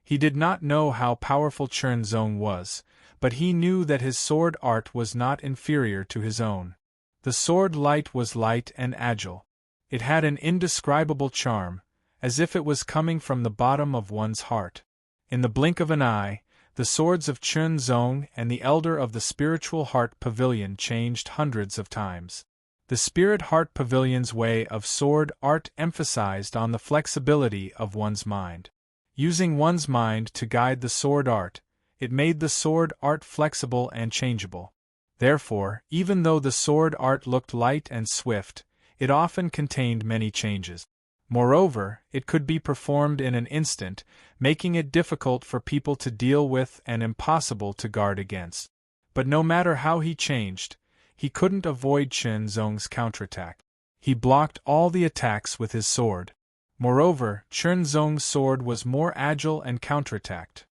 He did not know how powerful Chen Zong was, but he knew that his sword art was not inferior to his own. The sword light was light and agile. It had an indescribable charm, as if it was coming from the bottom of one's heart. In the blink of an eye, the swords of Chen Zong and the elder of the spiritual heart pavilion changed hundreds of times. The spirit heart pavilion's way of sword art emphasized on the flexibility of one's mind. Using one's mind to guide the sword art, it made the sword art flexible and changeable. Therefore, even though the sword art looked light and swift, it often contained many changes. Moreover, it could be performed in an instant, making it difficult for people to deal with and impossible to guard against. But no matter how he changed, he couldn't avoid Chen Zong's counterattack. He blocked all the attacks with his sword. Moreover, Chen Zong's sword was more agile and counterattacked.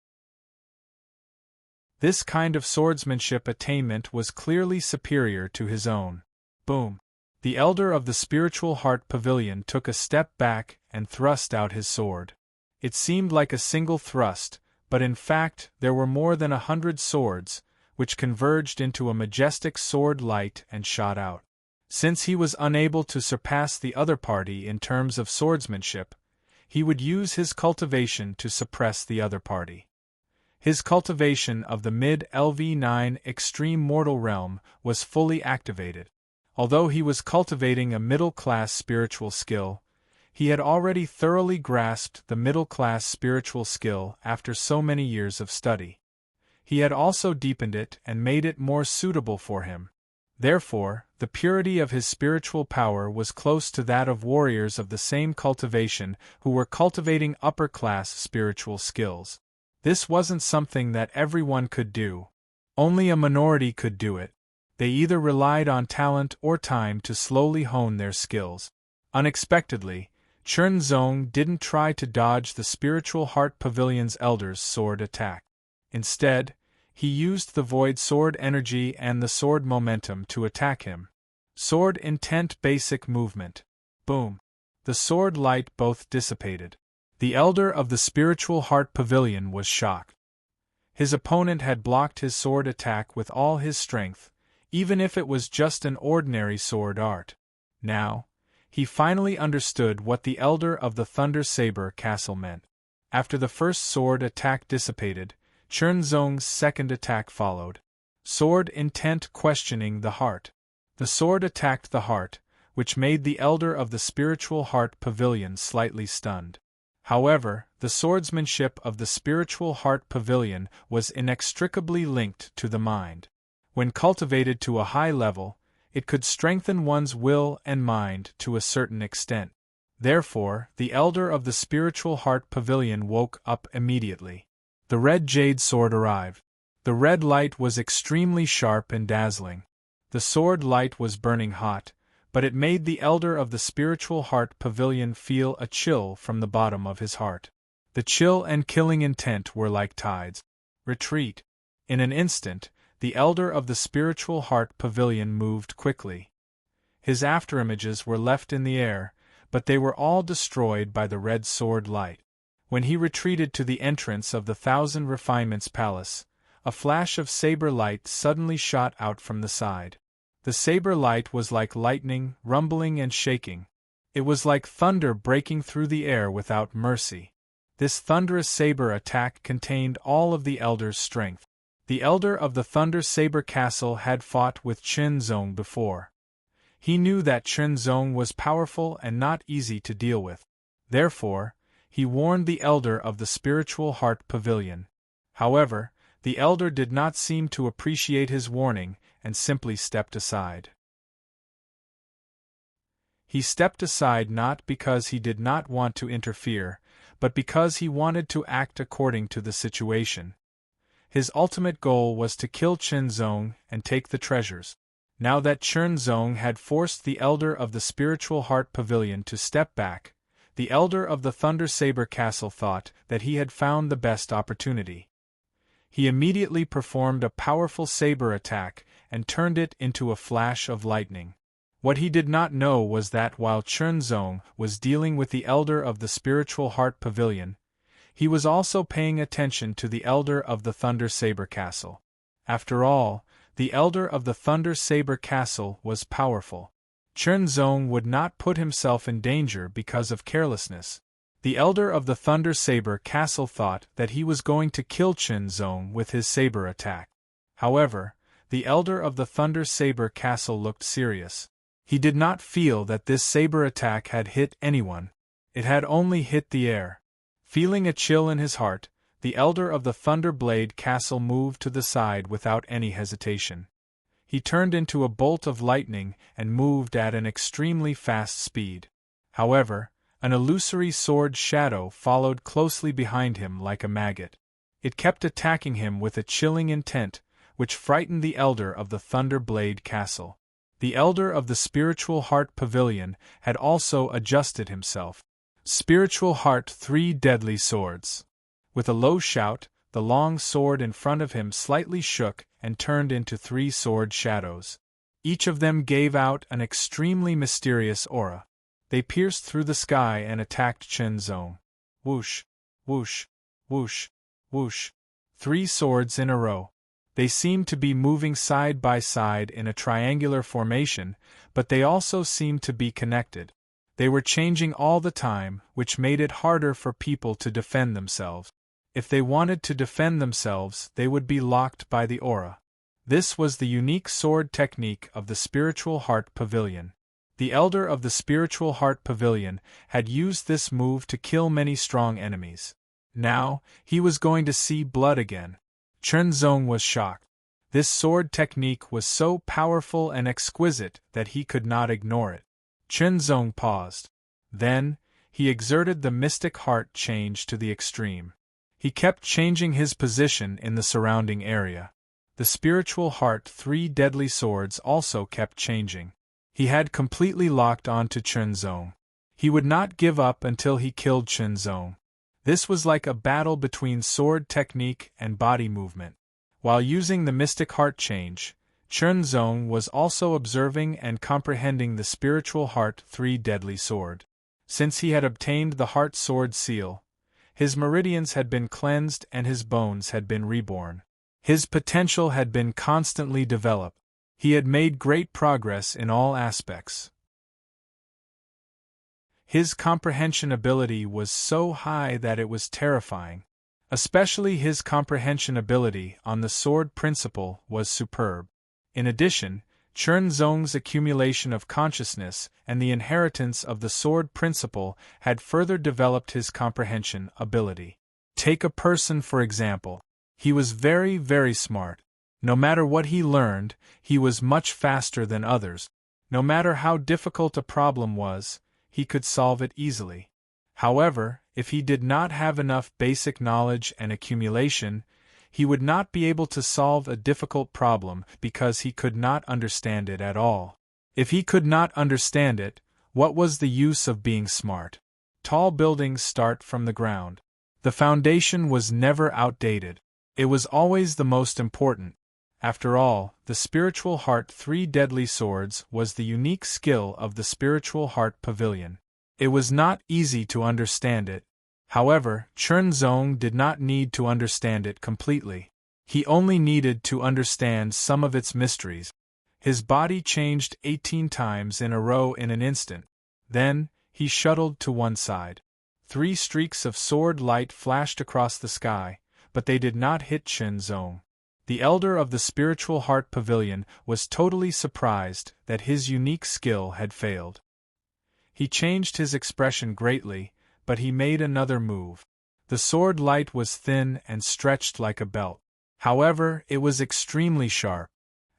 This kind of swordsmanship attainment was clearly superior to his own. Boom! The elder of the spiritual heart pavilion took a step back and thrust out his sword. It seemed like a single thrust, but in fact there were more than 100 swords, which converged into a majestic sword light and shot out. Since he was unable to surpass the other party in terms of swordsmanship, he would use his cultivation to suppress the other party. His cultivation of the mid-LV9 extreme mortal realm was fully activated. Although he was cultivating a middle-class spiritual skill, he had already thoroughly grasped the middle-class spiritual skill after so many years of study. He had also deepened it and made it more suitable for him. Therefore, the purity of his spiritual power was close to that of warriors of the same cultivation who were cultivating upper-class spiritual skills. This wasn't something that everyone could do. Only a minority could do it. They either relied on talent or time to slowly hone their skills. Unexpectedly, Chen Zong didn't try to dodge the spiritual heart pavilion's elder's sword attack. Instead, he used the void sword energy and the sword momentum to attack him. Sword intent basic movement. Boom! The sword light both dissipated. The elder of the spiritual heart pavilion was shocked. His opponent had blocked his sword attack with all his strength, even if it was just an ordinary sword art. Now, he finally understood what the elder of the Thunder Saber Castle meant. After the first sword attack dissipated, Chen Zong's second attack followed. Sword intent questioning the heart. The sword attacked the heart, which made the elder of the spiritual heart pavilion slightly stunned. However, the swordsmanship of the spiritual heart pavilion was inextricably linked to the mind. When cultivated to a high level, it could strengthen one's will and mind to a certain extent. Therefore, the elder of the spiritual heart pavilion woke up immediately. The red jade sword arrived. The red light was extremely sharp and dazzling. The sword light was burning hot, but it made the elder of the spiritual heart pavilion feel a chill from the bottom of his heart. The chill and killing intent were like tides. Retreat. In an instant, the elder of the spiritual heart pavilion moved quickly. His afterimages were left in the air, but they were all destroyed by the red sword light. When he retreated to the entrance of the Thousand Refinements Palace, a flash of saber light suddenly shot out from the side. The saber light was like lightning, rumbling and shaking. It was like thunder breaking through the air without mercy. This thunderous saber attack contained all of the Elder's strength. The Elder of the Thunder Saber Castle had fought with Chunzong before. He knew that Chunzong was powerful and not easy to deal with. Therefore, he warned the Elder of the Spiritual Heart Pavilion. However, the Elder did not seem to appreciate his warning and simply stepped aside. He stepped aside not because he did not want to interfere, but because he wanted to act according to the situation. His ultimate goal was to kill Chunzong and take the treasures. Now that Chunzong had forced the Elder of the Spiritual Heart Pavilion to step back, the Elder of the Thunder Saber Castle thought that he had found the best opportunity. He immediately performed a powerful saber attack and turned it into a flash of lightning. What he did not know was that while Chunzong was dealing with the Elder of the Spiritual Heart Pavilion, he was also paying attention to the Elder of the Thunder Saber Castle. After all, the Elder of the Thunder Saber Castle was powerful. Chunzong would not put himself in danger because of carelessness. The Elder of the Thunder Saber Castle thought that he was going to kill Chunzong with his saber attack. However, the Elder of the Thunder Saber Castle looked serious. He did not feel that this saber attack had hit anyone. It had only hit the air. Feeling a chill in his heart, the Elder of the Thunderblade Castle moved to the side without any hesitation. He turned into a bolt of lightning and moved at an extremely fast speed. However, an illusory sword shadow followed closely behind him like a maggot. It kept attacking him with a chilling intent, which frightened the Elder of the Thunderblade Castle. The Elder of the Spiritual Heart Pavilion had also adjusted himself. Spiritual Heart 3 Deadly Swords. With a low shout, the long sword in front of him slightly shook and turned into 3 sword shadows. Each of them gave out an extremely mysterious aura. They pierced through the sky and attacked Chunzong. Whoosh, whoosh, whoosh, whoosh. 3 swords in a row. They seemed to be moving side by side in a triangular formation, but they also seemed to be connected. They were changing all the time, which made it harder for people to defend themselves. If they wanted to defend themselves, they would be locked by the aura. This was the unique sword technique of the Spiritual Heart Pavilion. The Elder of the Spiritual Heart Pavilion had used this move to kill many strong enemies. Now, he was going to see blood again. Chunzong was shocked. This sword technique was so powerful and exquisite that he could not ignore it. Chunzong paused. Then, he exerted the mystic heart change to the extreme. He kept changing his position in the surrounding area. The Spiritual Heart 3 Deadly Swords also kept changing. He had completely locked onto Chunzong. He would not give up until he killed Chunzong. This was like a battle between sword technique and body movement. While using the mystic heart change, Chunzong was also observing and comprehending the Spiritual Heart 3 Deadly Sword. Since he had obtained the Heart Sword seal, his meridians had been cleansed and his bones had been reborn. His potential had been constantly developed. He had made great progress in all aspects. His comprehension ability was so high that it was terrifying. Especially his comprehension ability on the sword principle was superb. In addition, Chunzong's accumulation of consciousness and the inheritance of the sword principle had further developed his comprehension ability. Take a person for example. He was very, very smart. No matter what he learned, he was much faster than others. No matter how difficult a problem was, he could solve it easily. However, if he did not have enough basic knowledge and accumulation, he would not be able to solve a difficult problem because he could not understand it at all. If he could not understand it, what was the use of being smart? Tall buildings start from the ground. The foundation was never outdated. It was always the most important. After all, the Spiritual Heart 3 Deadly Swords was the unique skill of the Spiritual Heart Pavilion. It was not easy to understand it. However, Chunzong did not need to understand it completely. He only needed to understand some of its mysteries. His body changed 18 times in a row in an instant. Then, he shuttled to one side. 3 streaks of sword light flashed across the sky, but they did not hit Chen Zong. The elder of the Spiritual Heart Pavilion was totally surprised that his unique skill had failed. He changed his expression greatly, but he made another move. The sword light was thin and stretched like a belt. However, it was extremely sharp.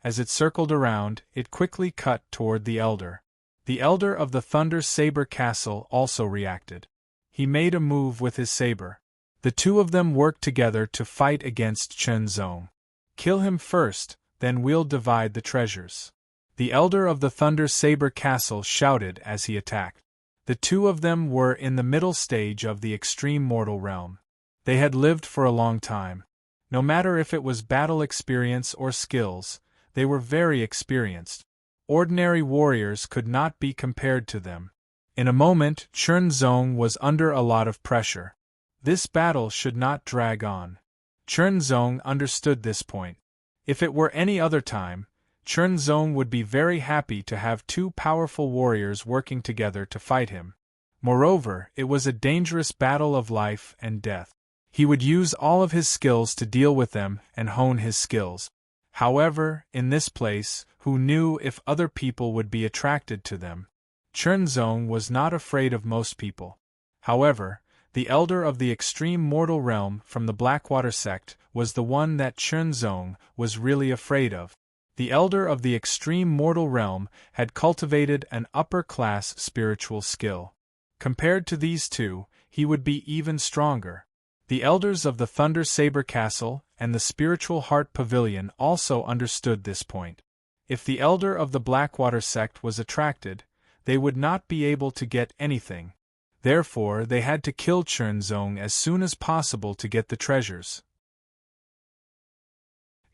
As it circled around, it quickly cut toward the elder. The elder of the Thunder Saber Castle also reacted. He made a move with his saber. The two of them worked together to fight against Chen Zong. Kill him first, then we'll divide the treasures. The elder of the Thunder Saber Castle shouted as he attacked. The two of them were in the middle stage of the extreme mortal realm. They had lived for a long time. No matter if it was battle experience or skills, they were very experienced. Ordinary warriors could not be compared to them. In a moment, Chen Zong was under a lot of pressure. This battle should not drag on. Chen Zong understood this point. If it were any other time, Chen Zong would be very happy to have 2 powerful warriors working together to fight him. Moreover, it was a dangerous battle of life and death. He would use all of his skills to deal with them and hone his skills. However, in this place, who knew if other people would be attracted to them? Chen Zong was not afraid of most people. However, the elder of the extreme mortal realm from the Blackwater sect was the one that Chen Zong was really afraid of. The elder of the extreme mortal realm had cultivated an upper-class spiritual skill. Compared to these two, he would be even stronger. The elders of the Thunder Saber Castle and the Spiritual Heart Pavilion also understood this point. If the elder of the Blackwater sect was attracted, they would not be able to get anything. Therefore, they had to kill Chen Zong as soon as possible to get the treasures.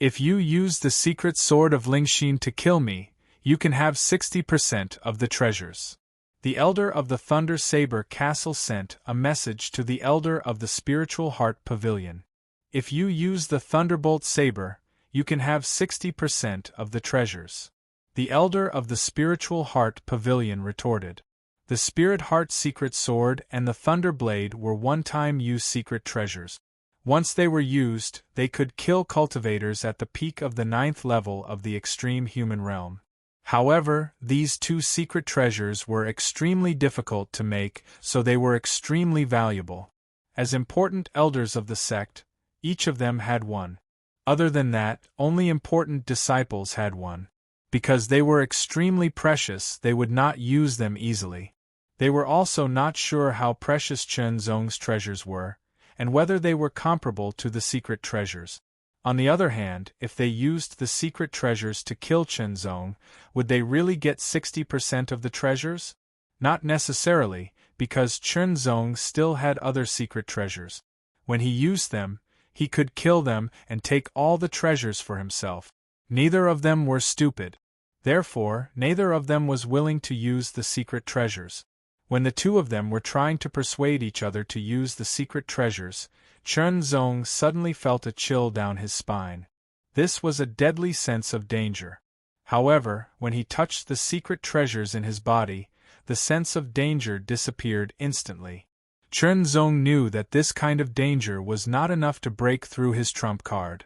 If you use the secret sword of Lingxin to kill me, you can have 60% of the treasures. The elder of the Thunder Saber Castle sent a message to the elder of the Spiritual Heart Pavilion. If you use the Thunderbolt Saber, you can have 60% of the treasures. The elder of the Spiritual Heart Pavilion retorted. The Spirit Heart Secret Sword and the Thunder Blade were one-time use secret treasures. Once they were used, they could kill cultivators at the peak of the 9th level of the extreme human realm. However, these 2 secret treasures were extremely difficult to make, so they were extremely valuable. As important elders of the sect, each of them had one. Other than that, only important disciples had one. Because they were extremely precious, they would not use them easily. They were also not sure how precious Chen Zong's treasures were, and whether they were comparable to the secret treasures. On the other hand, if they used the secret treasures to kill Chen Zong, would they really get 60% of the treasures? Not necessarily, because Chen Zong still had other secret treasures. When he used them, he could kill them and take all the treasures for himself. Neither of them were stupid. Therefore, neither of them was willing to use the secret treasures. When the two of them were trying to persuade each other to use the secret treasures, Chen Zong suddenly felt a chill down his spine. This was a deadly sense of danger. However, when he touched the secret treasures in his body, the sense of danger disappeared instantly. Chen Zong knew that this kind of danger was not enough to break through his trump card.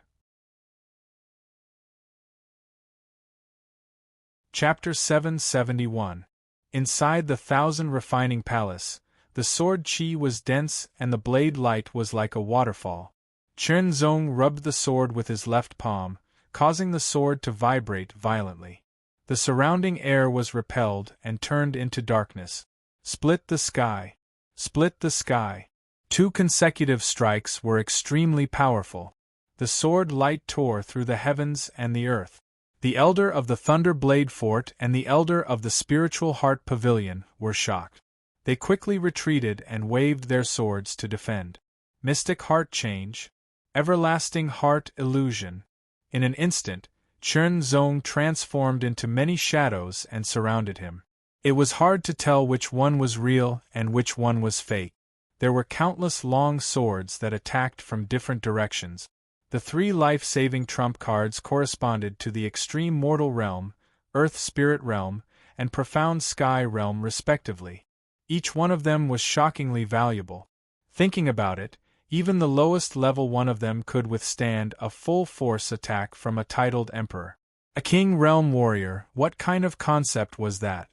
Chapter 771. Inside the 1,000 Refining Palace, the sword chi was dense and the blade light was like a waterfall. Chen Zong rubbed the sword with his left palm, causing the sword to vibrate violently. The surrounding air was repelled and turned into darkness. Split the sky. Split the sky. 2 consecutive strikes were extremely powerful. The sword light tore through the heavens and the earth. The elder of the Thunder Blade Fort and the elder of the Spiritual Heart Pavilion were shocked. They quickly retreated and waved their swords to defend. Mystic Heart Change. Everlasting Heart Illusion. In an instant, Chen Zong transformed into many shadows and surrounded him. It was hard to tell which one was real and which one was fake. There were countless long swords that attacked from different directions. The 3 life-saving trump cards corresponded to the extreme mortal realm, earth spirit realm, and profound sky realm respectively. Each one of them was shockingly valuable. Thinking about it, even the lowest level one of them could withstand a full-force attack from a titled emperor. A king realm warrior, what kind of concept was that?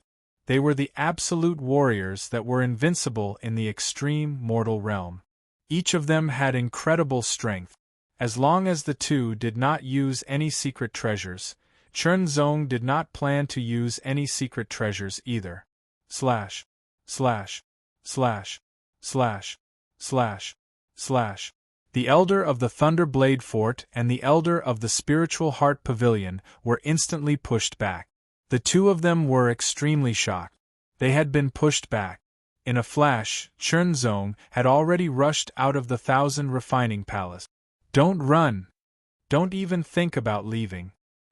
They were the absolute warriors that were invincible in the extreme mortal realm. Each of them had incredible strength. As long as the 2 did not use any secret treasures, Chunzong did not plan to use any secret treasures either. Slash. Slash. Slash. Slash. Slash. Slash. The Elder of the Thunder Blade Fort and the Elder of the Spiritual Heart Pavilion were instantly pushed back. The 2 of them were extremely shocked. They had been pushed back. In a flash, Chunzong had already rushed out of the 1,000 Refining Palace. Don't run! Don't even think about leaving.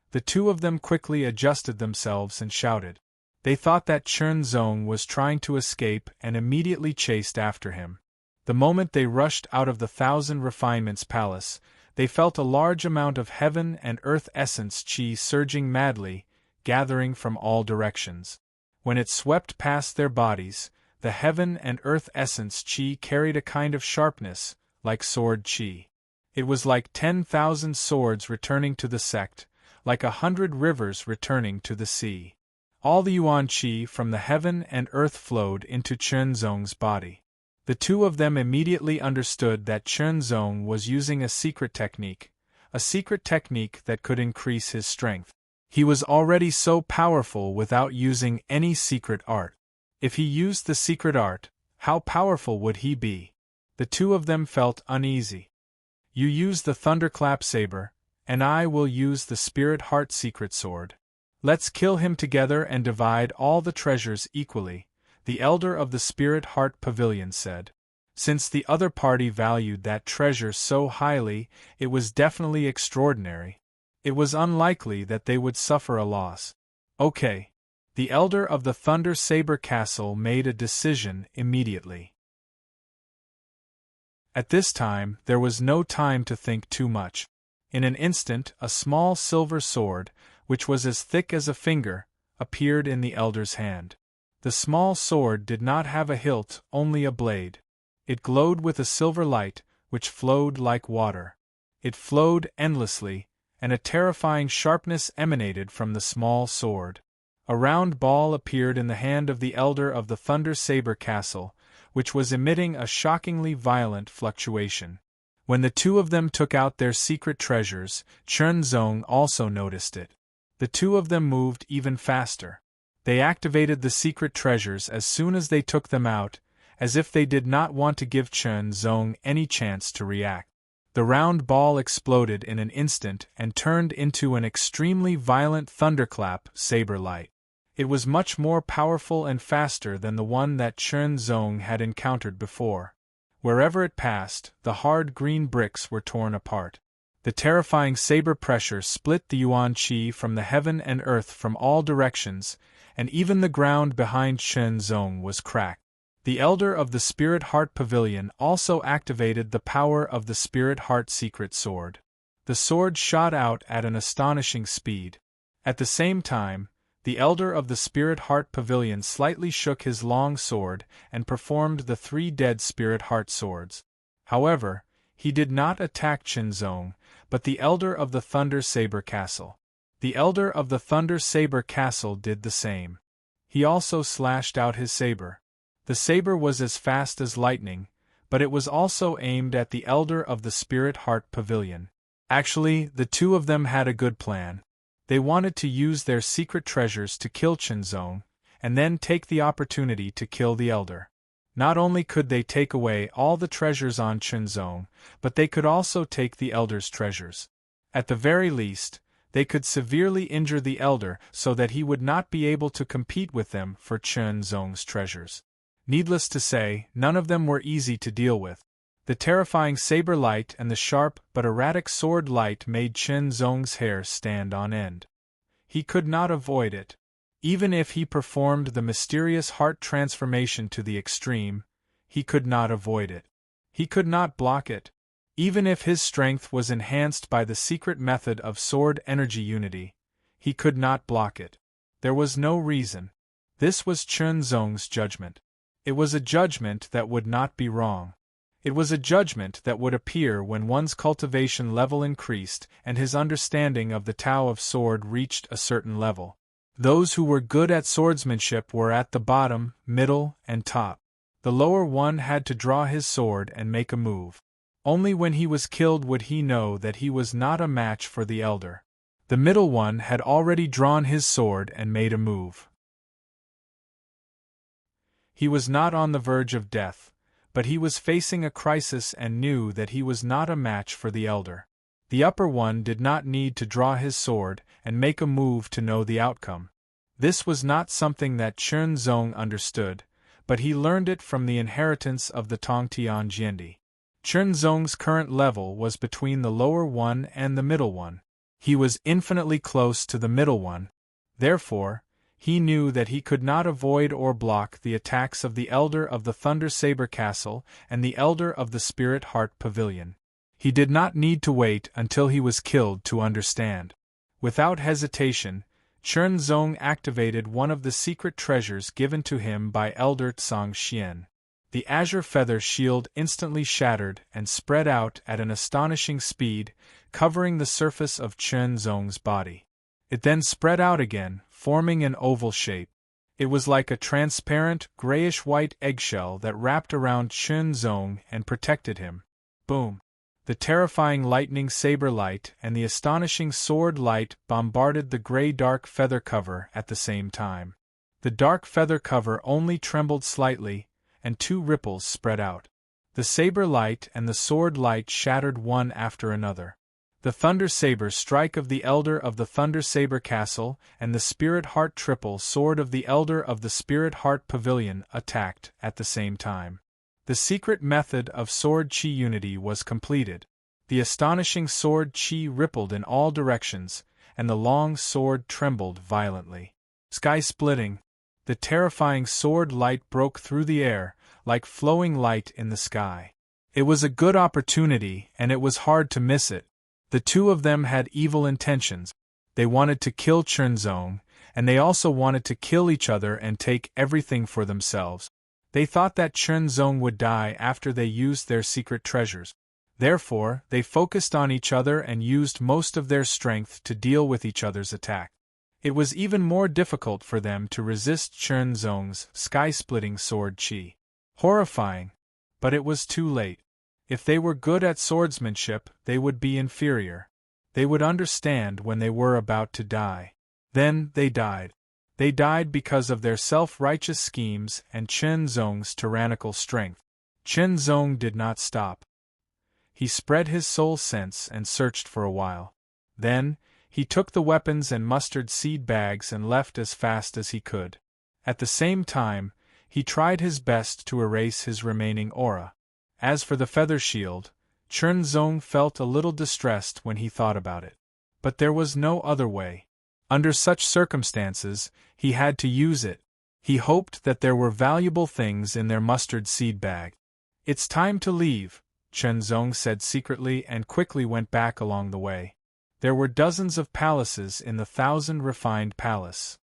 The 2 of them quickly adjusted themselves and shouted. They thought that Chunzong was trying to escape and immediately chased after him. The moment they rushed out of the 1,000 Refinements Palace, they felt a large amount of heaven and earth essence chi surging madly, gathering from all directions. When it swept past their bodies, the heaven and earth essence chi carried a kind of sharpness, like sword chi. It was like 10,000 swords returning to the sect, like 100 rivers returning to the sea. All the yuan chi from the heaven and earth flowed into Chunzong's body. The 2 of them immediately understood that Chunzong was using a secret technique that could increase his strength. He was already so powerful without using any secret art. If he used the secret art, how powerful would he be? The 2 of them felt uneasy. You use the Thunderclap Saber, and I will use the Spirit Heart Secret Sword. Let's kill him together and divide all the treasures equally, the Elder of the Spirit Heart Pavilion said. Since the other party valued that treasure so highly, it was definitely extraordinary. It was unlikely that they would suffer a loss. Okay. The Elder of the Thunder Saber Castle made a decision immediately. At this time, there was no time to think too much. In an instant, a small silver sword, which was as thick as a finger, appeared in the Elder's hand. The small sword did not have a hilt, only a blade. It glowed with a silver light, which flowed like water. It flowed endlessly, and a terrifying sharpness emanated from the small sword. A round ball appeared in the hand of the Elder of the Thunder Saber Castle, which was emitting a shockingly violent fluctuation. When the 2 of them took out their secret treasures, Chunzong also noticed it. The 2 of them moved even faster. They activated the secret treasures as soon as they took them out, as if they did not want to give Chunzong any chance to react. The round ball exploded in an instant and turned into an extremely violent thunderclap saber light. It was much more powerful and faster than the one that Chunzong had encountered before. Wherever it passed, the hard green bricks were torn apart. The terrifying saber pressure split the yuan chi from the heaven and earth from all directions, and even the ground behind Chunzong was cracked. The Elder of the Spirit Heart Pavilion also activated the power of the Spirit Heart Secret Sword. The sword shot out at an astonishing speed. At the same time, the Elder of the Spirit Heart Pavilion slightly shook his long sword and performed the 3 dead Spirit Heart swords. However, he did not attack Chunzong, but the Elder of the Thunder Saber Castle. The Elder of the Thunder Saber Castle did the same. He also slashed out his saber. The saber was as fast as lightning, but it was also aimed at the Elder of the Spirit Heart Pavilion. Actually, the 2 of them had a good plan. They wanted to use their secret treasures to kill Chunzong, and then take the opportunity to kill the Elder. Not only could they take away all the treasures on Chunzong, but they could also take the Elder's treasures. At the very least, they could severely injure the Elder so that he would not be able to compete with them for Chunzong's treasures. Needless to say, none of them were easy to deal with. The terrifying saber light and the sharp but erratic sword light made Chunzong's hair stand on end. He could not avoid it. Even if he performed the mysterious heart transformation to the extreme, he could not avoid it. He could not block it. Even if his strength was enhanced by the secret method of sword energy unity, he could not block it. There was no reason. This was Chen Zong's judgment. It was a judgment that would not be wrong. It was a judgment that would appear when one's cultivation level increased and his understanding of the Tao of Sword reached a certain level. Those who were good at swordsmanship were at the bottom, middle, and top. The lower one had to draw his sword and make a move. Only when he was killed would he know that he was not a match for the elder. The middle one had already drawn his sword and made a move. He was not on the verge of death, but he was facing a crisis and knew that he was not a match for the elder. The upper one did not need to draw his sword and make a move to know the outcome. This was not something that Chen Zong understood, but he learned it from the inheritance of the Tongtian Jiendi. Chen Zong's current level was between the lower one and the middle one. He was infinitely close to the middle one. Therefore, he knew that he could not avoid or block the attacks of the Elder of the Thunder Saber Castle and the Elder of the Spirit Heart Pavilion. He did not need to wait until he was killed to understand. Without hesitation, Chen Zong activated one of the secret treasures given to him by Elder Tsang Xian. The azure feather shield instantly shattered and spread out at an astonishing speed, covering the surface of Chen Zong's body. It then spread out again, forming an oval shape. It was like a transparent, grayish-white eggshell that wrapped around Chen Zong and protected him. Boom! The terrifying lightning saber light and the astonishing sword light bombarded the gray-dark feather cover at the same time. The dark feather cover only trembled slightly, and two ripples spread out. The saber light and the sword light shattered one after another. The Thunder Saber Strike of the Elder of the Thunder Saber Castle and the Spirit Heart Triple Sword of the Elder of the Spirit Heart Pavilion attacked at the same time. The secret method of sword chi unity was completed. The astonishing sword chi rippled in all directions, and the long sword trembled violently. Sky-splitting, the terrifying sword light broke through the air, like flowing light in the sky. It was a good opportunity, and it was hard to miss it. The two of them had evil intentions. They wanted to kill Chen Zong, and they also wanted to kill each other and take everything for themselves. They thought that Chen Zong would die after they used their secret treasures. Therefore, they focused on each other and used most of their strength to deal with each other's attack. It was even more difficult for them to resist Chen Zong's sky-splitting sword chi. Horrifying. But it was too late. If they were good at swordsmanship, they would be inferior. They would understand when they were about to die. Then they died. They died because of their self-righteous schemes and Chen Zong's tyrannical strength. Chen Zong did not stop. He spread his soul sense and searched for a while. Then, he took the weapons and mustard seed bags and left as fast as he could. At the same time, he tried his best to erase his remaining aura. As for the feather shield, Chen Zong felt a little distressed when he thought about it. But there was no other way. Under such circumstances, he had to use it. He hoped that there were valuable things in their mustard seed bag. "It's time to leave," Chen Zong said secretly and quickly went back along the way. There were dozens of palaces in the 1,000 Refined Palace.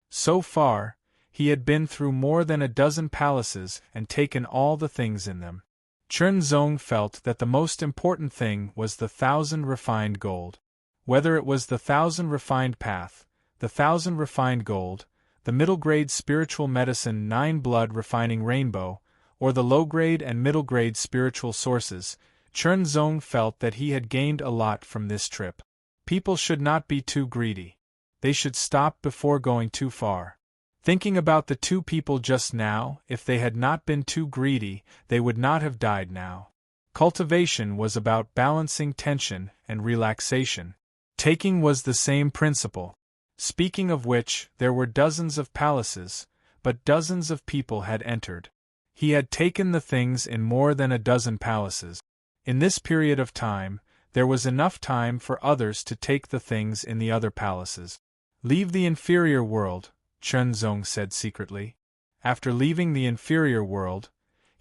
So far, he had been through more than a dozen palaces and taken all the things in them. Chen Zong felt that the most important thing was the 1,000 refined gold. Whether it was the 1,000 refined path, the 1,000 refined gold, the middle-grade spiritual medicine 9 blood refining rainbow, or the low-grade and middle-grade spiritual sources, Chen Zong felt that he had gained a lot from this trip. People should not be too greedy. They should stop before going too far. Thinking about the two people just now, if they had not been too greedy, they would not have died now. Cultivation was about balancing tension and relaxation. Taking was the same principle. Speaking of which, there were dozens of palaces, but dozens of people had entered. He had taken the things in more than a dozen palaces. In this period of time, there was enough time for others to take the things in the other palaces. "Leave the inferior world," Chen Zong said secretly. After leaving the inferior world,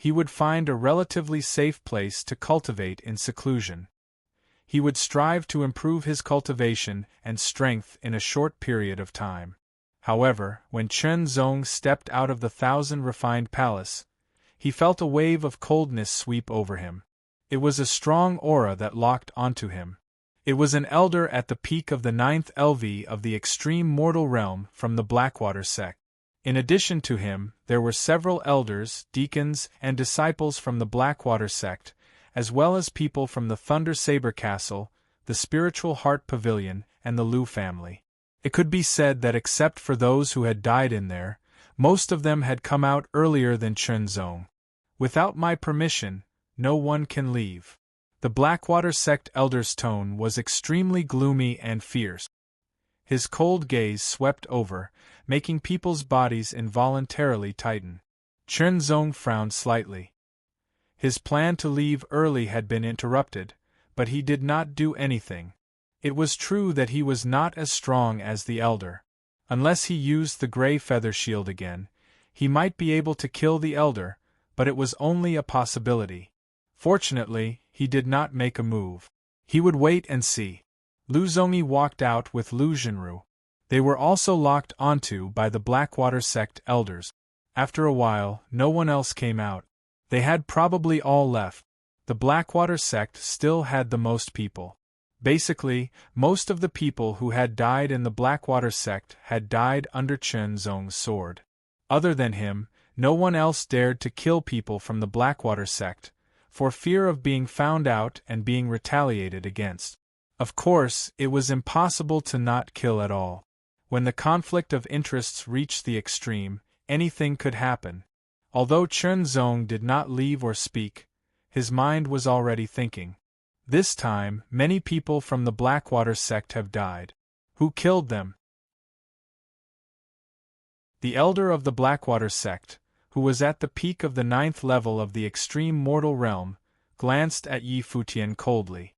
he would find a relatively safe place to cultivate in seclusion. He would strive to improve his cultivation and strength in a short period of time. However, when Chen Zong stepped out of the thousand-refined palace, he felt a wave of coldness sweep over him. It was a strong aura that locked onto him. It was an elder at the peak of the 9th LV of the extreme mortal realm from the Blackwater sect. In addition to him, there were several elders, deacons, and disciples from the Blackwater sect, as well as people from the Thunder Saber Castle, the Spiritual Heart Pavilion, and the Lu family. It could be said that except for those who had died in there, most of them had come out earlier than Chen Zong. Without my permission, no one can leave. The Blackwater sect elder's tone was extremely gloomy and fierce. His cold gaze swept over, making people's bodies involuntarily tighten. Chen Zong frowned slightly. His plan to leave early had been interrupted, but he did not do anything. It was true that he was not as strong as the elder. Unless he used the gray feather shield again, he might be able to kill the elder, but it was only a possibility. Fortunately, he did not make a move. He would wait and see. Lu Zongyi walked out with Lu Zhenru. They were also locked onto by the Blackwater sect elders. After a while, no one else came out. They had probably all left. The Blackwater sect still had the most people. Basically, most of the people who had died in the Blackwater sect had died under Chen Zong's sword. Other than him, no one else dared to kill people from the Blackwater sect, for fear of being found out and being retaliated against. Of course, it was impossible to not kill at all. When the conflict of interests reached the extreme, anything could happen. Although Chen Zong did not leave or speak, his mind was already thinking. This time, many people from the Blackwater sect have died. Who killed them? The elder of the Blackwater sect, who was at the peak of the 9th level of the extreme mortal realm, glanced at Yi Futian coldly.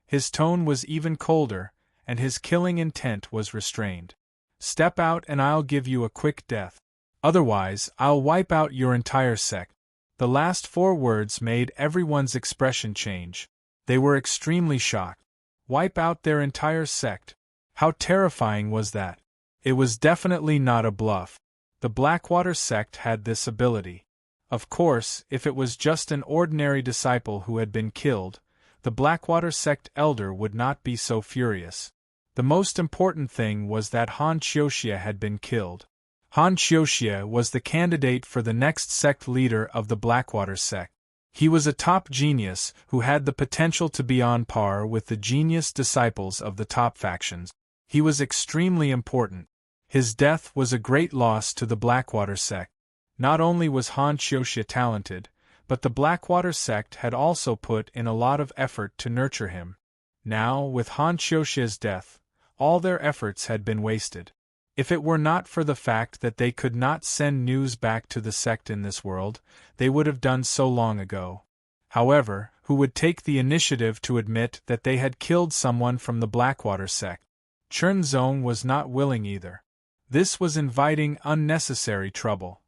His tone was even colder, and his killing intent was restrained. Step out and I'll give you a quick death. Otherwise, I'll wipe out your entire sect. The last 4 words made everyone's expression change. They were extremely shocked. Wipe out their entire sect. How terrifying was that? It was definitely not a bluff. The Blackwater sect had this ability. Of course, if it was just an ordinary disciple who had been killed, the Blackwater sect elder would not be so furious. The most important thing was that Han Qiuxia had been killed. Han Qiuxia was the candidate for the next sect leader of the Blackwater sect. He was a top genius who had the potential to be on par with the genius disciples of the top factions. He was extremely important. His death was a great loss to the Blackwater sect. Not only was Han Qiuxia talented, but the Blackwater sect had also put in a lot of effort to nurture him. Now, with Han Qiuxia's death, all their efforts had been wasted. If it were not for the fact that they could not send news back to the sect in this world, they would have done so long ago. However, who would take the initiative to admit that they had killed someone from the Blackwater sect? Chen Zong was not willing either. This was inviting unnecessary trouble.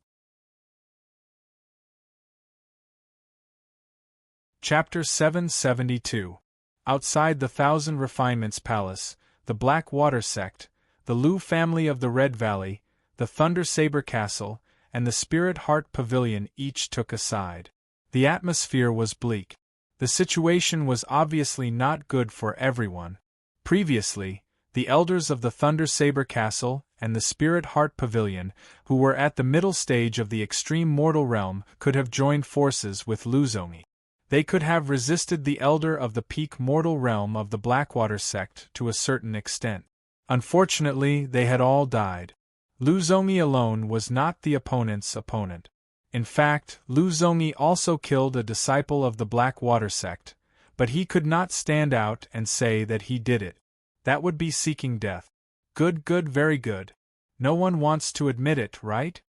Chapter 772. Outside the Thousand Refinements Palace, the Blackwater sect, the Lu family of the Red Valley, the Thunder Saber Castle, and the Spirit Heart Pavilion each took a side. The atmosphere was bleak. The situation was obviously not good for everyone. Previously, the elders of the Thunder Saber Castle and the Spirit Heart Pavilion, who were at the middle stage of the extreme mortal realm, could have joined forces with Lu Zongyi. They could have resisted the elder of the peak mortal realm of the Blackwater sect to a certain extent. Unfortunately, they had all died. Lu Zongyi alone was not the opponent's opponent. In fact, Lu Zongyi also killed a disciple of the Blackwater sect, but he could not stand out and say that he did it. That would be seeking death. Good, very good. No one wants to admit it, right?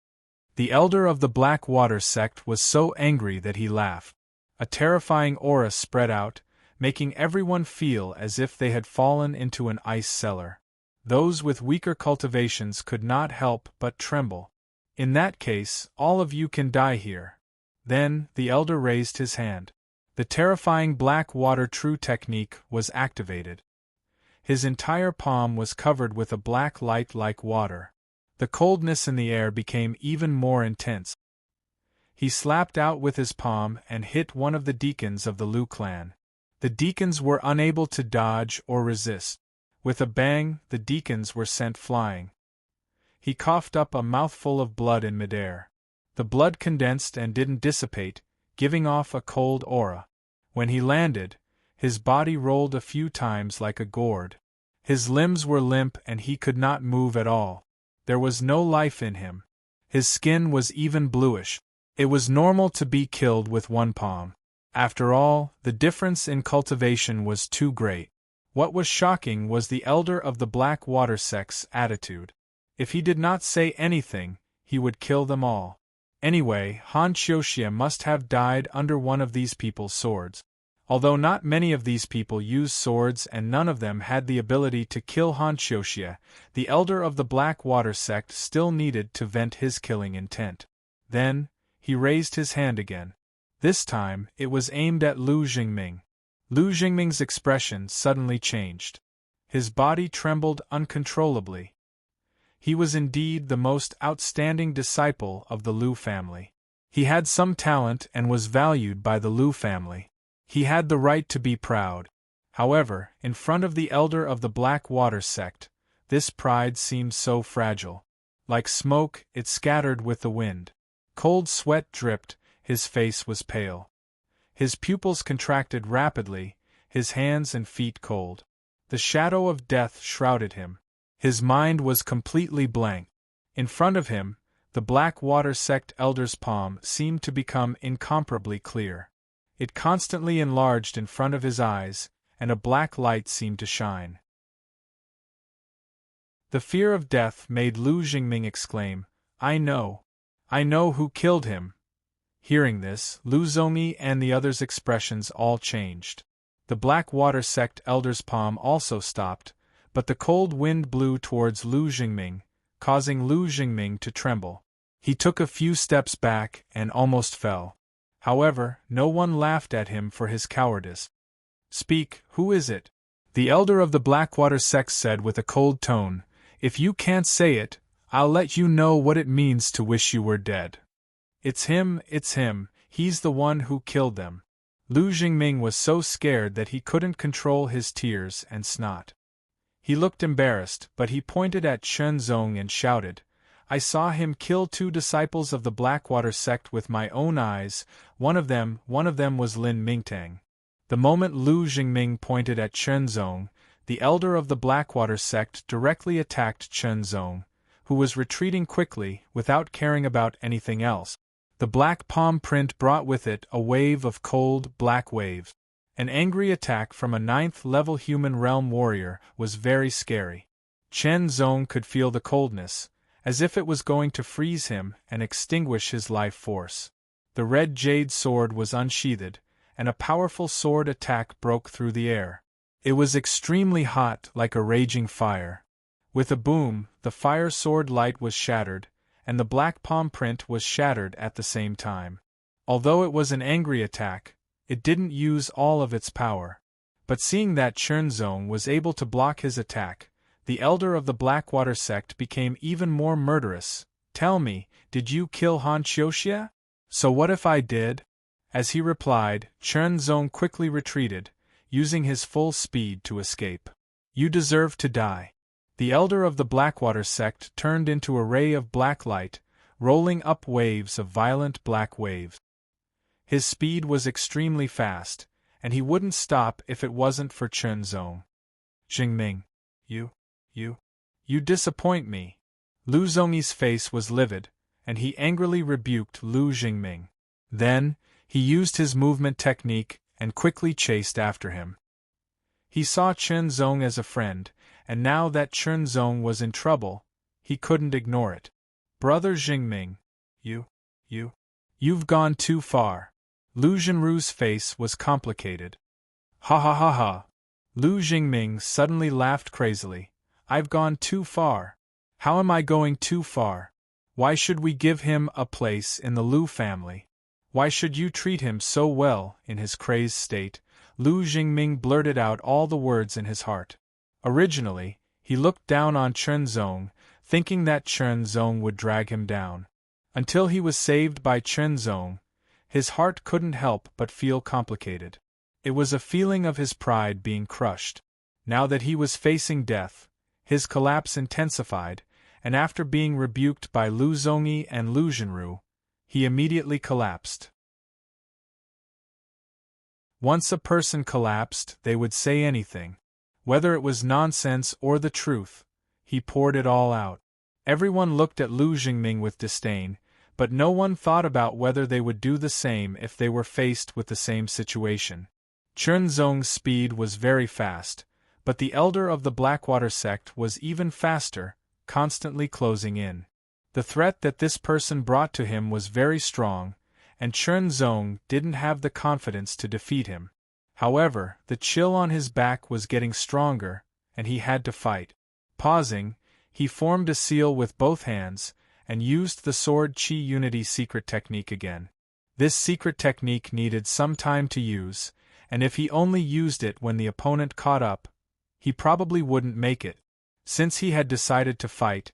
The elder of the Blackwater sect was so angry that he laughed. A terrifying aura spread out, making everyone feel as if they had fallen into an ice cellar. Those with weaker cultivations could not help but tremble. In that case, all of you can die here. Then, the elder raised his hand. The terrifying black water true technique was activated. His entire palm was covered with a black light like water. The coldness in the air became even more intense. He slapped out with his palm and hit one of the deacons of the Lu clan. The deacons were unable to dodge or resist. With a bang, the deacons were sent flying. He coughed up a mouthful of blood in midair. The blood condensed and didn't dissipate, giving off a cold aura. When he landed, his body rolled a few times like a gourd. His limbs were limp and he could not move at all. There was no life in him. His skin was even bluish. It was normal to be killed with one palm. After all, the difference in cultivation was too great. What was shocking was the elder of the black water sect's attitude. If he did not say anything, he would kill them all. Anyway, Han Xiuxia must have died under one of these people's swords. Although not many of these people used swords and none of them had the ability to kill Han Xiuxia, the elder of the black water sect still needed to vent his killing intent. Then, he raised his hand again. This time, it was aimed at Lu Jingming. Lu Jingming's expression suddenly changed. His body trembled uncontrollably. He was indeed the most outstanding disciple of the Lu family. He had some talent and was valued by the Lu family. He had the right to be proud. However, in front of the elder of the Black Water sect, this pride seemed so fragile. Like smoke, it scattered with the wind. Cold sweat dripped, his face was pale. His pupils contracted rapidly, his hands and feet cold. The shadow of death shrouded him. His mind was completely blank. In front of him, the Black Water sect elder's palm seemed to become incomparably clear. It constantly enlarged in front of his eyes, and a black light seemed to shine. The fear of death made Lu Jingming exclaim, I know who killed him." Hearing this, Lu Zongyi and the others' expressions all changed. The Black Water sect elder's palm also stopped, but the cold wind blew towards Lu Jingming, causing Lu Jingming to tremble. He took a few steps back and almost fell. However, no one laughed at him for his cowardice. "Speak, who is it?" the elder of the Blackwater sect said with a cold tone. "If you can't say it, I'll let you know what it means to wish you were dead." It's him, he's the one who killed them." Lu Jingming was so scared that he couldn't control his tears and snot. He looked embarrassed, but he pointed at Chen Zong and shouted, "I saw him kill 2 disciples of the Blackwater sect with my own eyes, one of them was Lin Mingtang." The moment Lu Jingming pointed at Chen Zong, the elder of the Blackwater sect directly attacked Chen Zong, who was retreating quickly, without caring about anything else. The black palm print brought with it a wave of cold, black waves. An angry attack from a 9th-level human realm warrior was very scary. Chen Zong could feel the coldness, as if it was going to freeze him and extinguish his life force. The red jade sword was unsheathed, and a powerful sword attack broke through the air. It was extremely hot, like a raging fire. With a boom, the fire sword light was shattered, and the black palm print was shattered at the same time. Although it was an angry attack, it didn't use all of its power. But seeing that Chen Zong was able to block his attack, the elder of the Blackwater sect became even more murderous. "Tell me, did you kill Han Xiuxia?" "So what if I did?" As he replied, Chen Zong quickly retreated, using his full speed to escape. "You deserve to die." The elder of the Blackwater sect turned into a ray of black light, rolling up waves of violent black waves. His speed was extremely fast, and he wouldn't stop if it wasn't for Chen Zong. "Jingming, you disappoint me." Lu Zongyi's face was livid, and he angrily rebuked Lu Jingming. Then, he used his movement technique and quickly chased after him. He saw Chen Zong as a friend, and now that Chen Zong was in trouble, he couldn't ignore it. "Brother Jingming, you've gone too far." Lu Jinru's face was complicated. "Ha ha ha ha." Lu Jingming suddenly laughed crazily. "I've gone too far. How am I going too far? Why should we give him a place in the Lu family? Why should you treat him so well? In his crazed state, Lu Jingming blurted out all the words in his heart. Originally, he looked down on Chen Zong, thinking that Chen Zong would drag him down. Until he was saved by Chen Zong, his heart couldn't help but feel complicated. It was a feeling of his pride being crushed. Now that he was facing death, his collapse intensified, and after being rebuked by Lu Zongyi and Lu Zhenru, he immediately collapsed. Once a person collapsed, they would say anything. Whether it was nonsense or the truth, he poured it all out. Everyone looked at Lu Jingming with disdain, but no one thought about whether they would do the same if they were faced with the same situation. Chen Zong's speed was very fast, but the elder of the Blackwater sect was even faster, constantly closing in. The threat that this person brought to him was very strong, and Chen Zong didn't have the confidence to defeat him. However, the chill on his back was getting stronger, and he had to fight. Pausing, he formed a seal with both hands, and used the Sword Chi Unity secret technique again. This secret technique needed some time to use, and if he only used it when the opponent caught up, he probably wouldn't make it. Since he had decided to fight,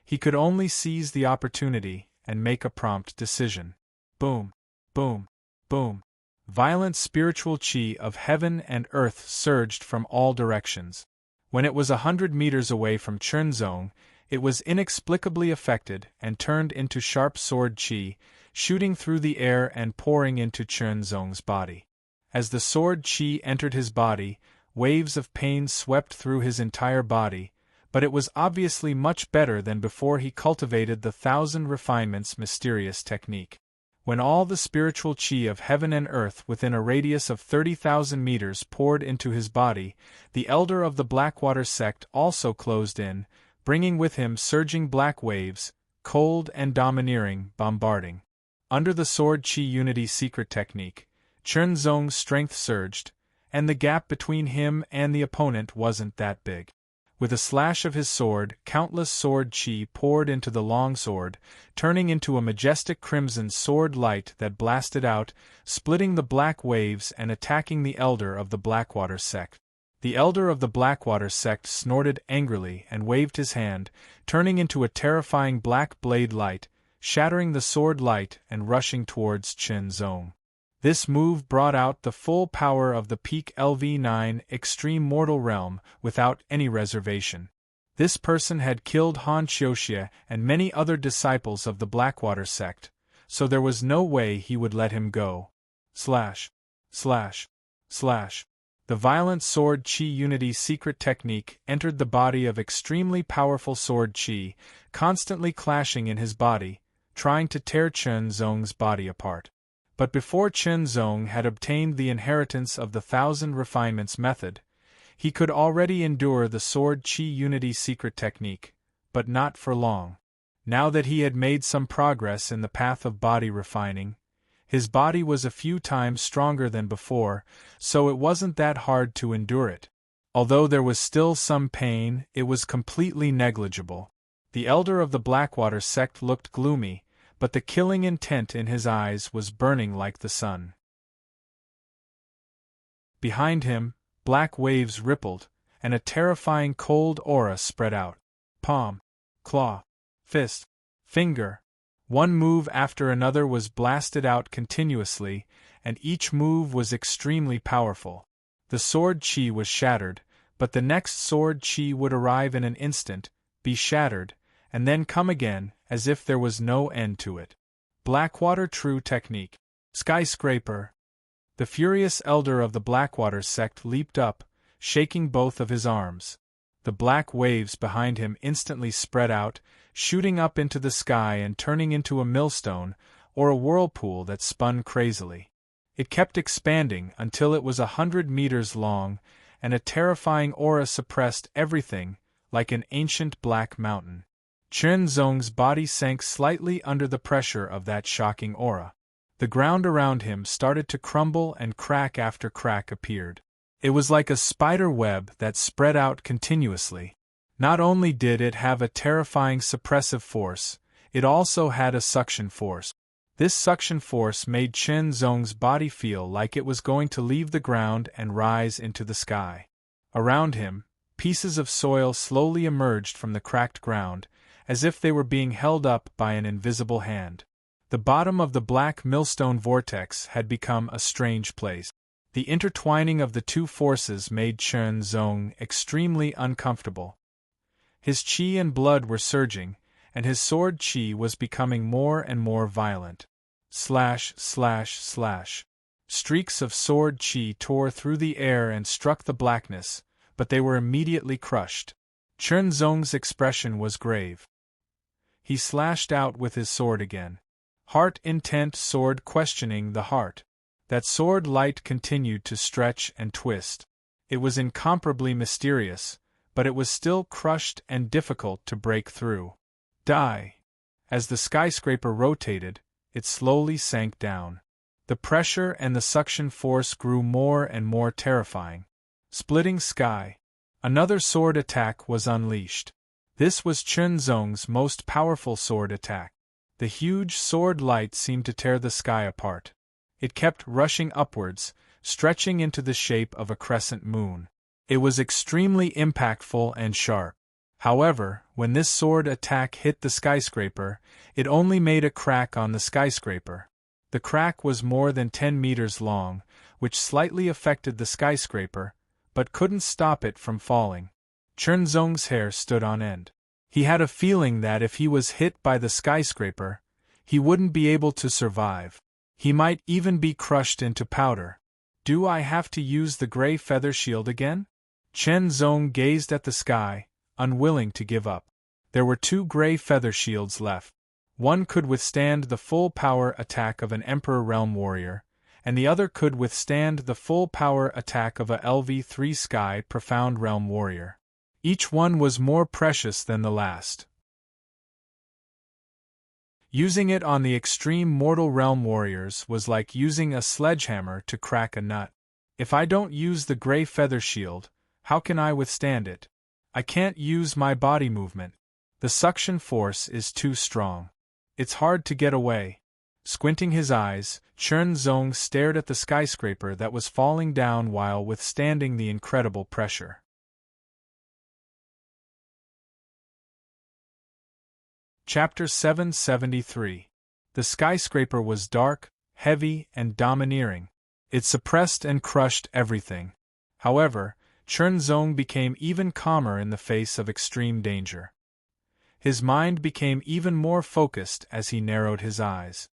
he could only seize the opportunity and make a prompt decision. Boom, boom, boom. Violent spiritual chi of heaven and earth surged from all directions. When it was 100 meters away from Chen Zong, it was inexplicably affected and turned into sharp sword chi, shooting through the air and pouring into Chen Zong's body. As the sword chi entered his body, waves of pain swept through his entire body, but it was obviously much better than before he cultivated the Thousand Refinements mysterious technique. When all the spiritual chi of heaven and earth within a radius of 30,000 meters poured into his body, the elder of the Blackwater sect also closed in, bringing with him surging black waves, cold and domineering, bombarding. Under the Sword Chi Unity secret technique, Chen Zong's strength surged, and the gap between him and the opponent wasn't that big. With a slash of his sword, countless sword chi poured into the long sword, turning into a majestic crimson sword light that blasted out, splitting the black waves and attacking the elder of the Blackwater sect. The elder of the Blackwater sect snorted angrily and waved his hand, turning into a terrifying black blade light, shattering the sword light and rushing towards Chen Zong. This move brought out the full power of the peak LV9 extreme mortal realm without any reservation. This person had killed Han Qiuxia and many other disciples of the Blackwater sect, so there was no way he would let him go. Slash. Slash. Slash. The violent Sword Chi Unity secret technique entered the body of extremely powerful Sword Chi, constantly clashing in his body, trying to tear Chen Zong's body apart. But before Chen Zong had obtained the inheritance of the Thousand Refinements method, he could already endure the Sword Chi Unity secret technique, but not for long. Now that he had made some progress in the path of body refining, his body was a few times stronger than before, so it wasn't that hard to endure it. Although there was still some pain, it was completely negligible. The elder of the Blackwater sect looked gloomy, but the killing intent in his eyes was burning like the sun. Behind him, black waves rippled, and a terrifying cold aura spread out. Palm, claw, fist, finger. One move after another was blasted out continuously, and each move was extremely powerful. The sword chi was shattered, but the next sword chi would arrive in an instant, be shattered, and then come again, as if there was no end to it. Blackwater True Technique. Skyscraper. The furious elder of the Blackwater sect leaped up, shaking both of his arms. The black waves behind him instantly spread out, shooting up into the sky and turning into a millstone, or a whirlpool that spun crazily. It kept expanding until it was 100 meters long, and a terrifying aura suppressed everything, like an ancient black mountain. Chen Zong's body sank slightly under the pressure of that shocking aura. The ground around him started to crumble and crack after crack appeared. It was like a spider web that spread out continuously. Not only did it have a terrifying suppressive force, it also had a suction force. This suction force made Chen Zong's body feel like it was going to leave the ground and rise into the sky. Around him, pieces of soil slowly emerged from the cracked ground, as if they were being held up by an invisible hand. The bottom of the black millstone vortex had become a strange place. The intertwining of the two forces made Chen Zong extremely uncomfortable. His qi and blood were surging, and his sword qi was becoming more and more violent. Slash, slash, slash. Streaks of sword qi tore through the air and struck the blackness, but they were immediately crushed. Chen Zong's expression was grave. He slashed out with his sword again. Heart intent sword questioning the heart. That sword light continued to stretch and twist. It was incomparably mysterious, but it was still crushed and difficult to break through. Die! As the skyscraper rotated, it slowly sank down. The pressure and the suction force grew more and more terrifying. Splitting sky. Another sword attack was unleashed. This was Chen Zong's most powerful sword attack. The huge sword light seemed to tear the sky apart. It kept rushing upwards, stretching into the shape of a crescent moon. It was extremely impactful and sharp. However, when this sword attack hit the skyscraper, it only made a crack on the skyscraper. The crack was more than 10 meters long, which slightly affected the skyscraper, but couldn't stop it from falling. Chen Zong's hair stood on end. He had a feeling that if he was hit by the skyscraper, he wouldn't be able to survive. He might even be crushed into powder. Do I have to use the gray feather shield again? Chen Zong gazed at the sky, unwilling to give up. There were 2 gray feather shields left. One could withstand the full power attack of an Emperor Realm Warrior, and the other could withstand the full power attack of a LV3 Sky Profound Realm Warrior. Each one was more precious than the last. Using it on the extreme mortal realm warriors was like using a sledgehammer to crack a nut. If I don't use the gray feather shield, how can I withstand it? I can't use my body movement. The suction force is too strong. It's hard to get away. Squinting his eyes, Chen Zong stared at the skyscraper that was falling down while withstanding the incredible pressure. Chapter 773. The skyscraper was dark, heavy, and domineering. It suppressed and crushed everything. However, Chen Zong became even calmer in the face of extreme danger. His mind became even more focused as he narrowed his eyes.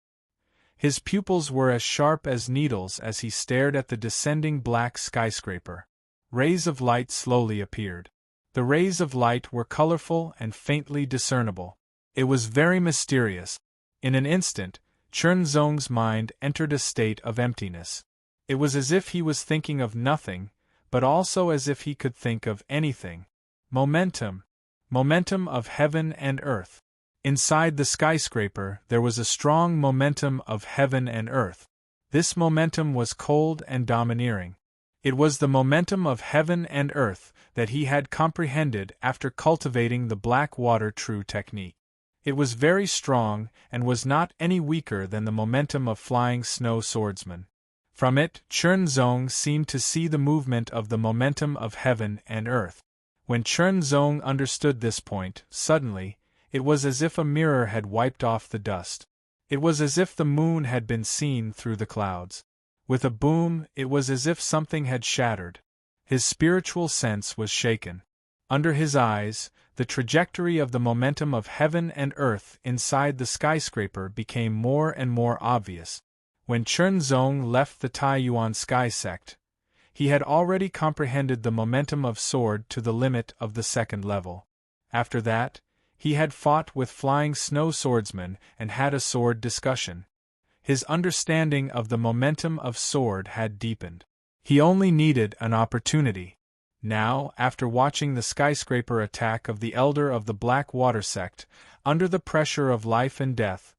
His pupils were as sharp as needles as he stared at the descending black skyscraper. Rays of light slowly appeared. The rays of light were colorful and faintly discernible. It was very mysterious. In an instant, Chen Zong's mind entered a state of emptiness. It was as if he was thinking of nothing, but also as if he could think of anything. Momentum. Momentum of heaven and earth. Inside the skyscraper there was a strong momentum of heaven and earth. This momentum was cold and domineering. It was the momentum of heaven and earth that he had comprehended after cultivating the black water true technique. It was very strong and was not any weaker than the momentum of flying snow swordsmen. From it, Chen Zong seemed to see the movement of the momentum of heaven and earth. When Chen Zong understood this point, suddenly, it was as if a mirror had wiped off the dust. It was as if the moon had been seen through the clouds. With a boom, it was as if something had shattered. His spiritual sense was shaken. Under his eyes, the trajectory of the momentum of heaven and earth inside the skyscraper became more and more obvious. When Chen Zong left the Taiyuan sky sect, he had already comprehended the momentum of sword to the limit of the second level. After that, he had fought with flying snow swordsmen and had a sword discussion. His understanding of the momentum of sword had deepened. He only needed an opportunity. Now, after watching the skyscraper attack of the Elder of the Black Water Sect, under the pressure of life and death,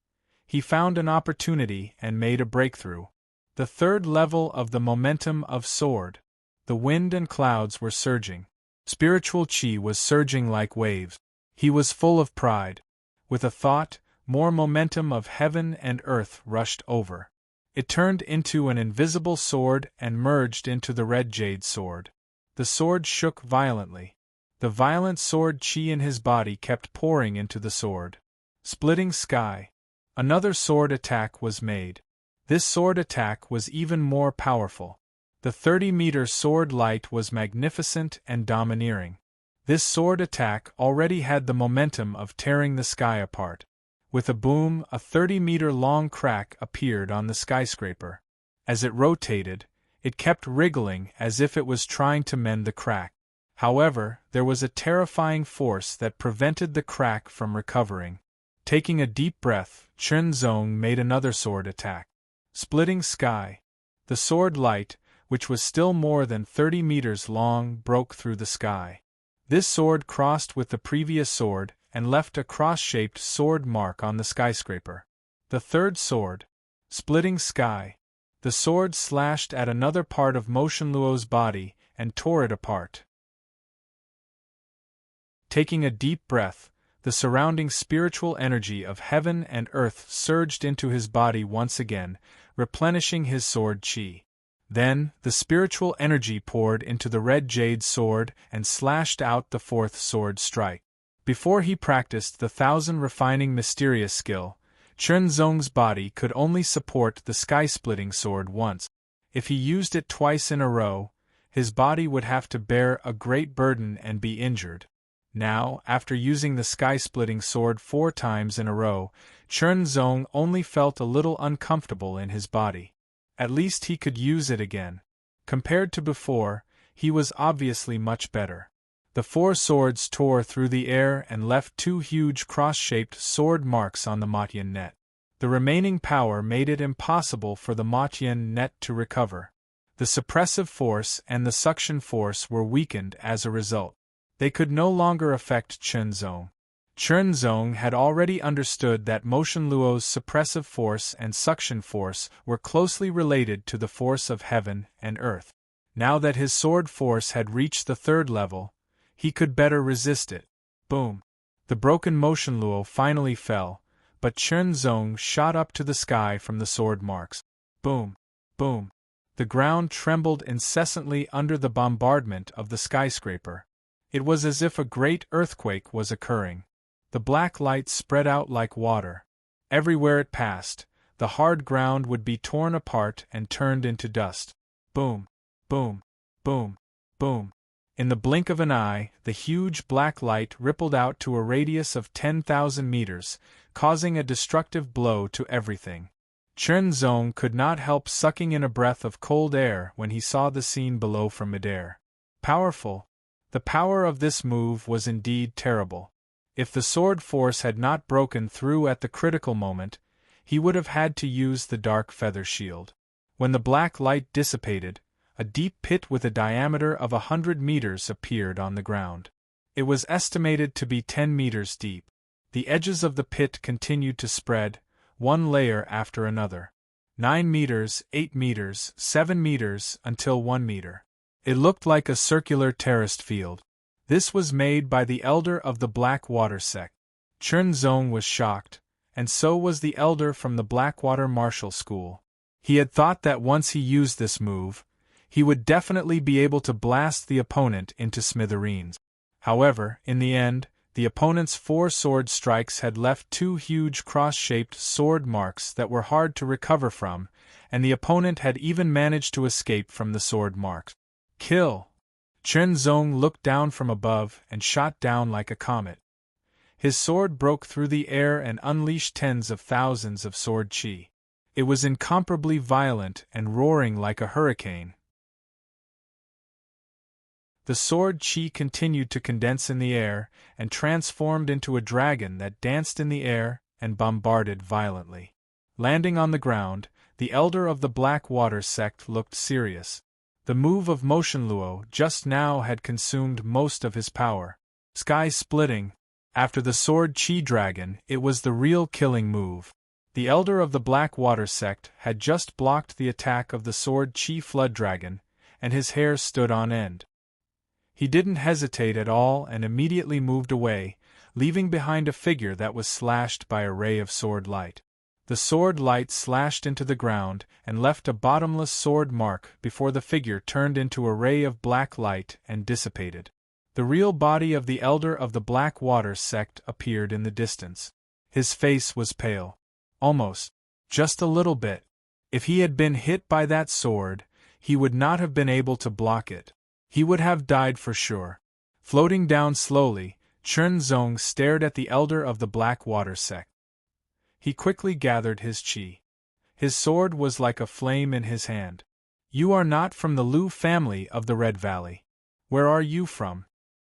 he found an opportunity and made a breakthrough. The third level of the momentum of sword. The wind and clouds were surging. Spiritual chi was surging like waves. He was full of pride. With a thought, more momentum of heaven and earth rushed over. It turned into an invisible sword and merged into the red jade sword. The sword shook violently. The violent sword chi in his body kept pouring into the sword. Splitting sky. Another sword attack was made. This sword attack was even more powerful. The 30-meter sword light was magnificent and domineering. This sword attack already had the momentum of tearing the sky apart. With a boom, a 30-meter-long crack appeared on the skyscraper. As it rotated, it kept wriggling as if it was trying to mend the crack. However, there was a terrifying force that prevented the crack from recovering. Taking a deep breath, Chen Zong made another sword attack. Splitting sky. The sword light, which was still more than 30 meters long, broke through the sky. This sword crossed with the previous sword and left a cross-shaped sword mark on the skyscraper. The third sword. Splitting sky. The sword slashed at another part of Motion Luo's body and tore it apart. Taking a deep breath, the surrounding spiritual energy of heaven and earth surged into his body once again, replenishing his sword chi. Then, the spiritual energy poured into the red jade sword and slashed out the fourth sword strike. Before he practiced the 1,000 refining mysterious skill, Chen Zong's body could only support the sky-splitting sword once. If he used it twice in a row, his body would have to bear a great burden and be injured. Now, after using the sky-splitting sword 4 times in a row, Chen Zong only felt a little uncomfortable in his body. At least he could use it again. Compared to before, he was obviously much better. The 4 swords tore through the air and left 2 huge cross-shaped sword marks on the Matian net. The remaining power made it impossible for the Matian net to recover. The suppressive force and the suction force were weakened as a result. They could no longer affect Chen Zong. Chen Zong had already understood that Motion Luo's suppressive force and suction force were closely related to the force of heaven and earth. Now that his sword force had reached the 3rd level, he could better resist it. Boom! The broken Motion Luo finally fell, but Chen Zong shot up to the sky from the sword marks. Boom! Boom! The ground trembled incessantly under the bombardment of the skyscraper. It was as if a great earthquake was occurring. The black light spread out like water. Everywhere it passed, the hard ground would be torn apart and turned into dust. Boom! Boom! Boom! Boom! In the blink of an eye, the huge black light rippled out to a radius of 10,000 meters, causing a destructive blow to everything. Chen Zong could not help sucking in a breath of cold air when he saw the scene below from midair. Powerful. The power of this move was indeed terrible. If the sword force had not broken through at the critical moment, he would have had to use the dark feather shield. When the black light dissipated, a deep pit with a diameter of 100 meters appeared on the ground. It was estimated to be 10 meters deep. The edges of the pit continued to spread, one layer after another. 9 meters, 8 meters, 7 meters, until 1 meter. It looked like a circular terraced field. This was made by the elder of the Blackwater sect. Chen Zong was shocked, and so was the elder from the Blackwater Martial School. He had thought that once he used this move, he would definitely be able to blast the opponent into smithereens. However, in the end, the opponent's 4 sword strikes had left 2 huge cross-shaped sword marks that were hard to recover from, and the opponent had even managed to escape from the sword marks. Kill! Chen Zong looked down from above and shot down like a comet. His sword broke through the air and unleashed tens of thousands of sword chi. It was incomparably violent and roaring like a hurricane. The sword chi continued to condense in the air and transformed into a dragon that danced in the air and bombarded violently. Landing on the ground, the elder of the Blackwater sect looked serious. The move of Motion Luo just now had consumed most of his power. Sky-splitting. After the sword chi dragon, it was the real killing move. The elder of the Blackwater sect had just blocked the attack of the sword chi flood dragon, and his hair stood on end. He didn't hesitate at all and immediately moved away, leaving behind a figure that was slashed by a ray of sword light. The sword light slashed into the ground and left a bottomless sword mark before the figure turned into a ray of black light and dissipated. The real body of the elder of the Black Water sect appeared in the distance. His face was pale. Almost. Just a little bit. If he had been hit by that sword, he would not have been able to block it. He would have died for sure. Floating down slowly, Chen Zong stared at the elder of the Black Water sect. He quickly gathered his qi. His sword was like a flame in his hand. You are not from the Lu family of the Red Valley. Where are you from?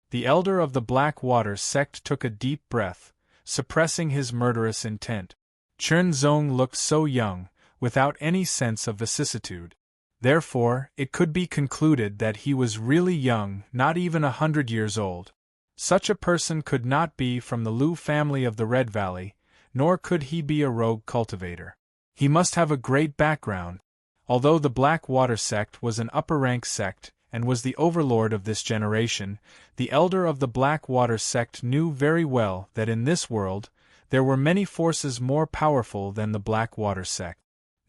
The elder of the Black Water sect took a deep breath, suppressing his murderous intent. Chen Zong looked so young, without any sense of vicissitude. Therefore, it could be concluded that he was really young, not even 100 years old. Such a person could not be from the Lu family of the Red Valley, nor could he be a rogue cultivator. He must have a great background. Although the Black Water sect was an upper-rank sect, and was the overlord of this generation, the elder of the Black Water sect knew very well that in this world, there were many forces more powerful than the Black Water sect.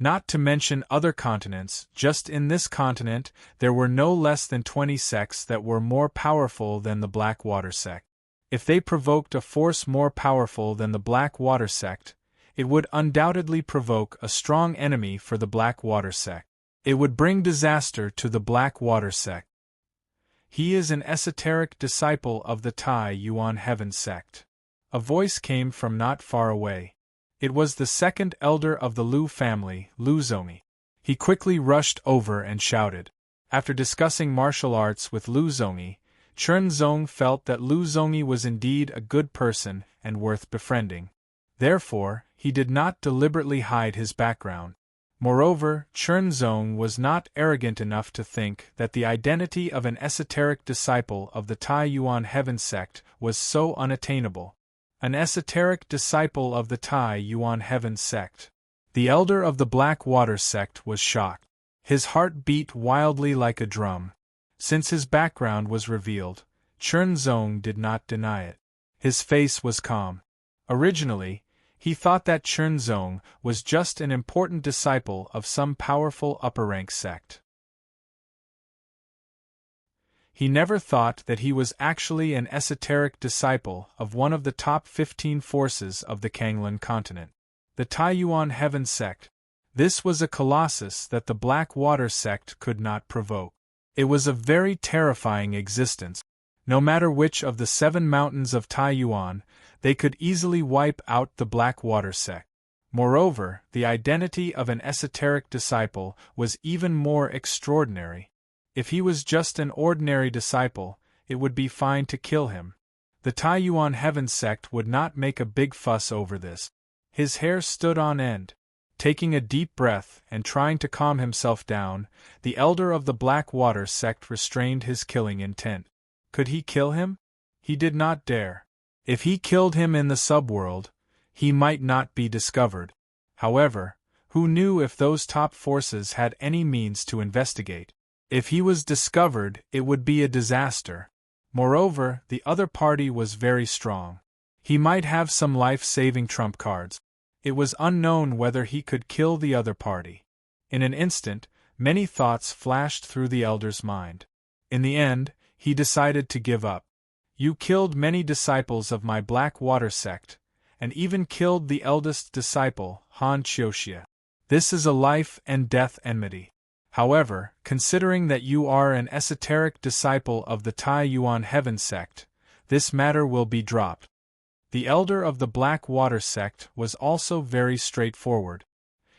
Not to mention other continents, just in this continent, there were no less than 20 sects that were more powerful than the Black Water sect. If they provoked a force more powerful than the Black Water sect, it would undoubtedly provoke a strong enemy for the Black Water sect. It would bring disaster to the Black Water sect. He is an esoteric disciple of the Tai Yuan Heaven sect. A voice came from not far away. It was the second elder of the Lu family, Lu Zongyi. He quickly rushed over and shouted. After discussing martial arts with Lu Zongyi, Chen Zong felt that Lu Zongyi was indeed a good person and worth befriending. Therefore, he did not deliberately hide his background. Moreover, Chen Zong was not arrogant enough to think that the identity of an esoteric disciple of the Tai Yuan Heaven sect was so unattainable. An esoteric disciple of the Tai Yuan Heaven sect. The elder of the Black Water sect was shocked. His heart beat wildly like a drum. Since his background was revealed, Chen Zong did not deny it. His face was calm. Originally, he thought that Chen Zong was just an important disciple of some powerful upper-rank sect. He never thought that he was actually an esoteric disciple of one of the top 15 forces of the Kanglan continent. The Tai Yuan Heaven sect. This was a colossus that the Black Water sect could not provoke. It was a very terrifying existence. No matter which of the 7 mountains of Tai Yuan, they could easily wipe out the Black Water sect. Moreover, the identity of an esoteric disciple was even more extraordinary. If he was just an ordinary disciple, it would be fine to kill him. The Tai Yuan Heaven sect would not make a big fuss over this. His hair stood on end. Taking a deep breath and trying to calm himself down, the elder of the Black Water sect restrained his killing intent. Could he kill him? He did not dare. If he killed him in the subworld, he might not be discovered. However, who knew if those top forces had any means to investigate? If he was discovered, it would be a disaster. Moreover, the other party was very strong. He might have some life-saving trump cards. It was unknown whether he could kill the other party. In an instant, many thoughts flashed through the elder's mind. In the end, he decided to give up. You killed many disciples of my Black Water sect, and even killed the eldest disciple, Han Qiuxia. This is a life-and-death enmity. However, considering that you are an esoteric disciple of the Tai Yuan Heaven sect, this matter will be dropped. The elder of the Black Water sect was also very straightforward.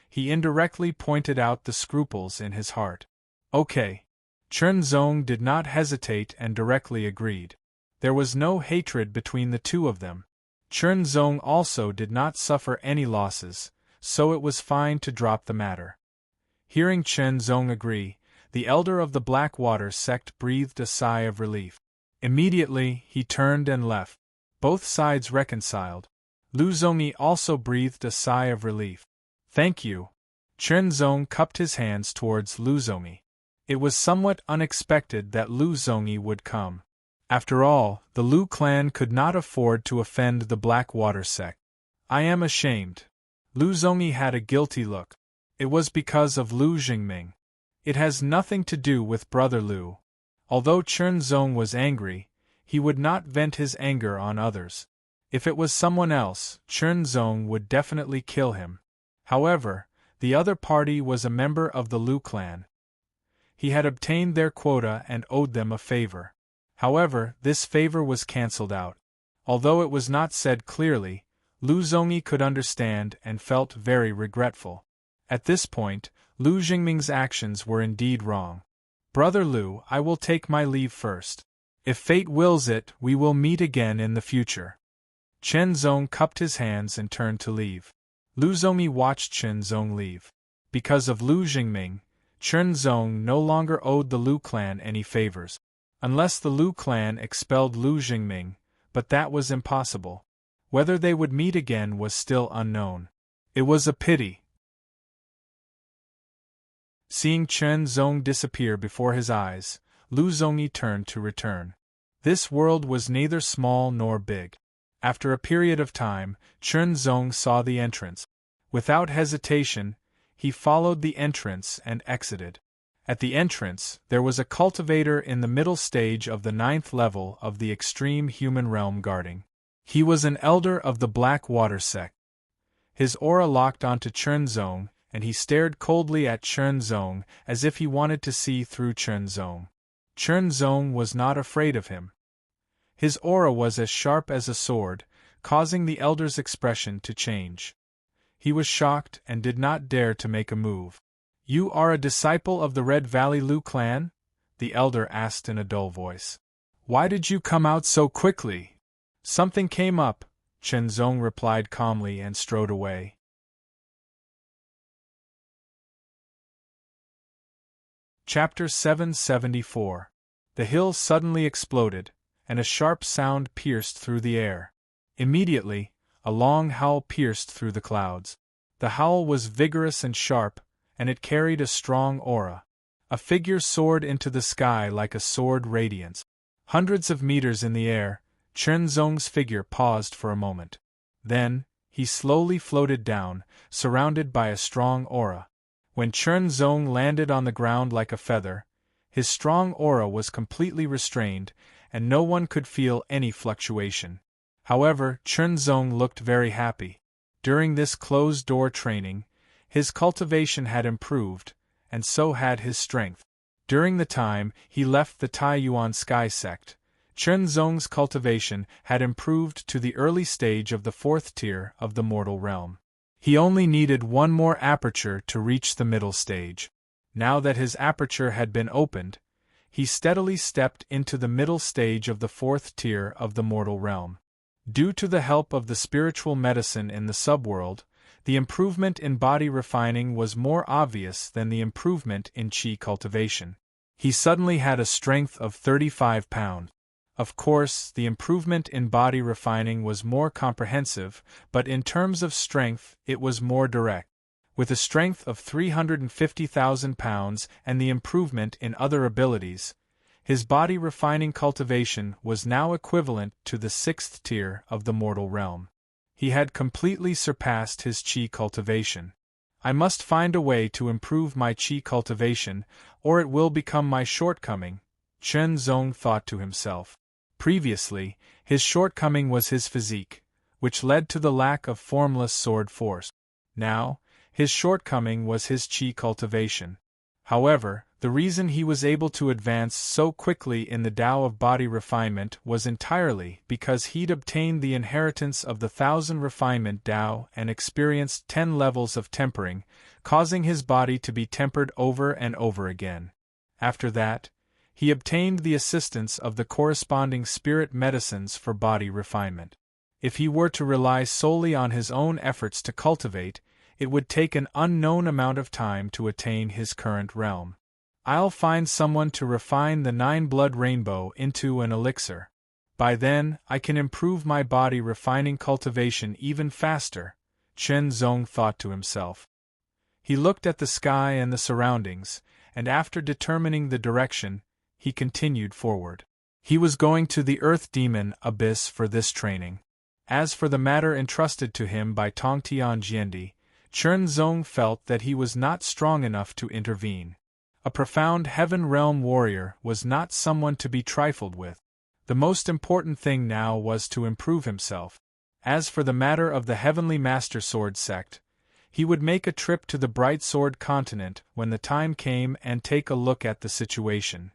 He indirectly pointed out the scruples in his heart. Okay. Chen Zong did not hesitate and directly agreed. There was no hatred between the two of them. Chen Zong also did not suffer any losses, so it was fine to drop the matter. Hearing Chen Zong agree, the elder of the Black Water sect breathed a sigh of relief. Immediately, he turned and left. Both sides reconciled. Lu Zongyi also breathed a sigh of relief. Thank you. Chen Zong cupped his hands towards Lu Zongyi. It was somewhat unexpected that Lu Zongyi would come. After all, the Lu clan could not afford to offend the Blackwater sect. I am ashamed. Lu Zongyi had a guilty look. It was because of Lu Jingming. It has nothing to do with Brother Lu. Although Chen Zong was angry, he would not vent his anger on others. If it was someone else, Chen Zong would definitely kill him. However, the other party was a member of the Lu clan. He had obtained their quota and owed them a favor. However, this favor was cancelled out. Although it was not said clearly, Lu Zongyi could understand and felt very regretful. At this point, Lu Jingming's actions were indeed wrong. Brother Lu, I will take my leave first. If fate wills it, we will meet again in the future. Chen Zong cupped his hands and turned to leave. Lu Zongyi watched Chen Zong leave. Because of Lu Jingming, Chen Zong no longer owed the Lu clan any favors. Unless the Lu clan expelled Lu Jingming, but that was impossible. Whether they would meet again was still unknown. It was a pity. Seeing Chen Zong disappear before his eyes, Lu Zongyi turned to return. This world was neither small nor big. After a period of time, Chen Zong saw the entrance. Without hesitation, he followed the entrance and exited. At the entrance, there was a cultivator in the middle stage of the 9th level of the extreme human realm guarding. He was an elder of the Blackwater sect. His aura locked onto Chen Zong, and he stared coldly at Chen Zong as if he wanted to see through Chen Zong. Chen Zong was not afraid of him. His aura was as sharp as a sword, causing the elder's expression to change. He was shocked and did not dare to make a move. You are a disciple of the Red Valley Lu clan? The elder asked in a dull voice. Why did you come out so quickly? Something came up, Chen Zong replied calmly and strode away. Chapter 774. The hill suddenly exploded, and a sharp sound pierced through the air. Immediately, a long howl pierced through the clouds. The howl was vigorous and sharp, and it carried a strong aura. A figure soared into the sky like a sword radiance. Hundreds of meters in the air, Chen Zong's figure paused for a moment. Then, he slowly floated down, surrounded by a strong aura. When Chen Zong landed on the ground like a feather, his strong aura was completely restrained, and no one could feel any fluctuation. However, Chen Zong looked very happy. During this closed-door training, his cultivation had improved, and so had his strength. During the time he left the Taiyuan Sky sect, Chen Zong's cultivation had improved to the early stage of the 4th tier of the mortal realm. He only needed one more aperture to reach the middle stage. Now that his aperture had been opened, he steadily stepped into the middle stage of the 4th tier of the mortal realm. Due to the help of the spiritual medicine in the subworld, the improvement in body refining was more obvious than the improvement in qi cultivation. He suddenly had a strength of 35 pounds. Of course, the improvement in body refining was more comprehensive, but in terms of strength, it was more direct. With a strength of 350,000 pounds and the improvement in other abilities, his body refining cultivation was now equivalent to the 6th tier of the mortal realm. He had completely surpassed his qi cultivation. I must find a way to improve my qi cultivation, or it will become my shortcoming, Chen Zong thought to himself. Previously, his shortcoming was his physique, which led to the lack of formless sword force. Now, his shortcoming was his qi cultivation. However, the reason he was able to advance so quickly in the Tao of body refinement was entirely because he'd obtained the inheritance of the 1000 refinement Tao and experienced 10 levels of tempering, causing his body to be tempered over and over again. After that, he obtained the assistance of the corresponding spirit medicines for body refinement. If he were to rely solely on his own efforts to cultivate, it would take an unknown amount of time to attain his current realm. I'll find someone to refine the 9-blood rainbow into an elixir. By then, I can improve my body refining cultivation even faster, Chen Zong thought to himself. He looked at the sky and the surroundings, and after determining the direction, he continued forward. He was going to the Earth Demon Abyss for this training. As for the matter entrusted to him by Tongtian Jiendi, Chen Zong felt that he was not strong enough to intervene. A profound Heaven Realm warrior was not someone to be trifled with. The most important thing now was to improve himself. As for the matter of the Heavenly Master Sword sect, he would make a trip to the Bright Sword continent when the time came and take a look at the situation.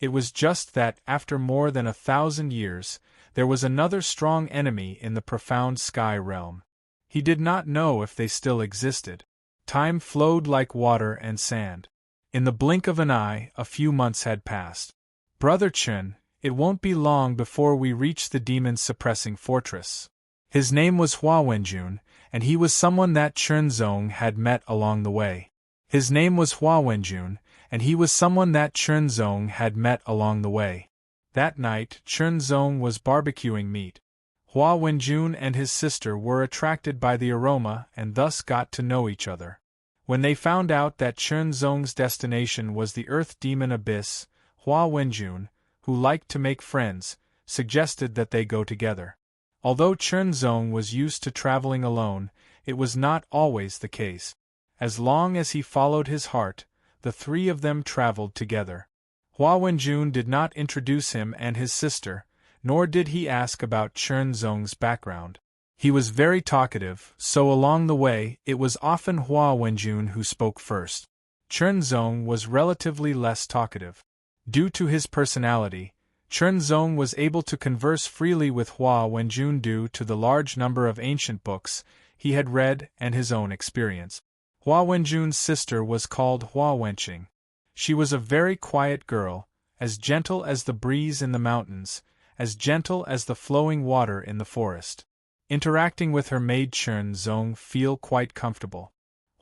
It was just that, after more than 1,000 years, there was another strong enemy in the profound sky realm. He did not know if they still existed. Time flowed like water and sand. In the blink of an eye, a few months had passed. Brother Chen, it won't be long before we reach the demon-suppressing fortress. His name was Hua Wenjun, and he was someone that Chen Zong had met along the way. His name was Hua Wenjun, and he was someone that Chen Zong had met along the way. That night, Chen Zong was barbecuing meat. Hua Wenjun and his sister were attracted by the aroma and thus got to know each other. When they found out that Chen Zong's destination was the Earth Demon Abyss, Hua Wenjun, who liked to make friends, suggested that they go together. Although Chen Zong was used to traveling alone, it was not always the case. As long as he followed his heart, the three of them traveled together. Hua Wenjun did not introduce him and his sister, nor did he ask about Chen Zong's background. He was very talkative, so along the way, it was often Hua Wenjun who spoke first. Chen Zong was relatively less talkative. Due to his personality, Chen Zong was able to converse freely with Hua Wenjun due to the large number of ancient books he had read and his own experience. Hua Wenjun's sister was called Hua Wenqing. She was a very quiet girl, as gentle as the breeze in the mountains, as gentle as the flowing water in the forest. Interacting with her made Chen Zong feel quite comfortable.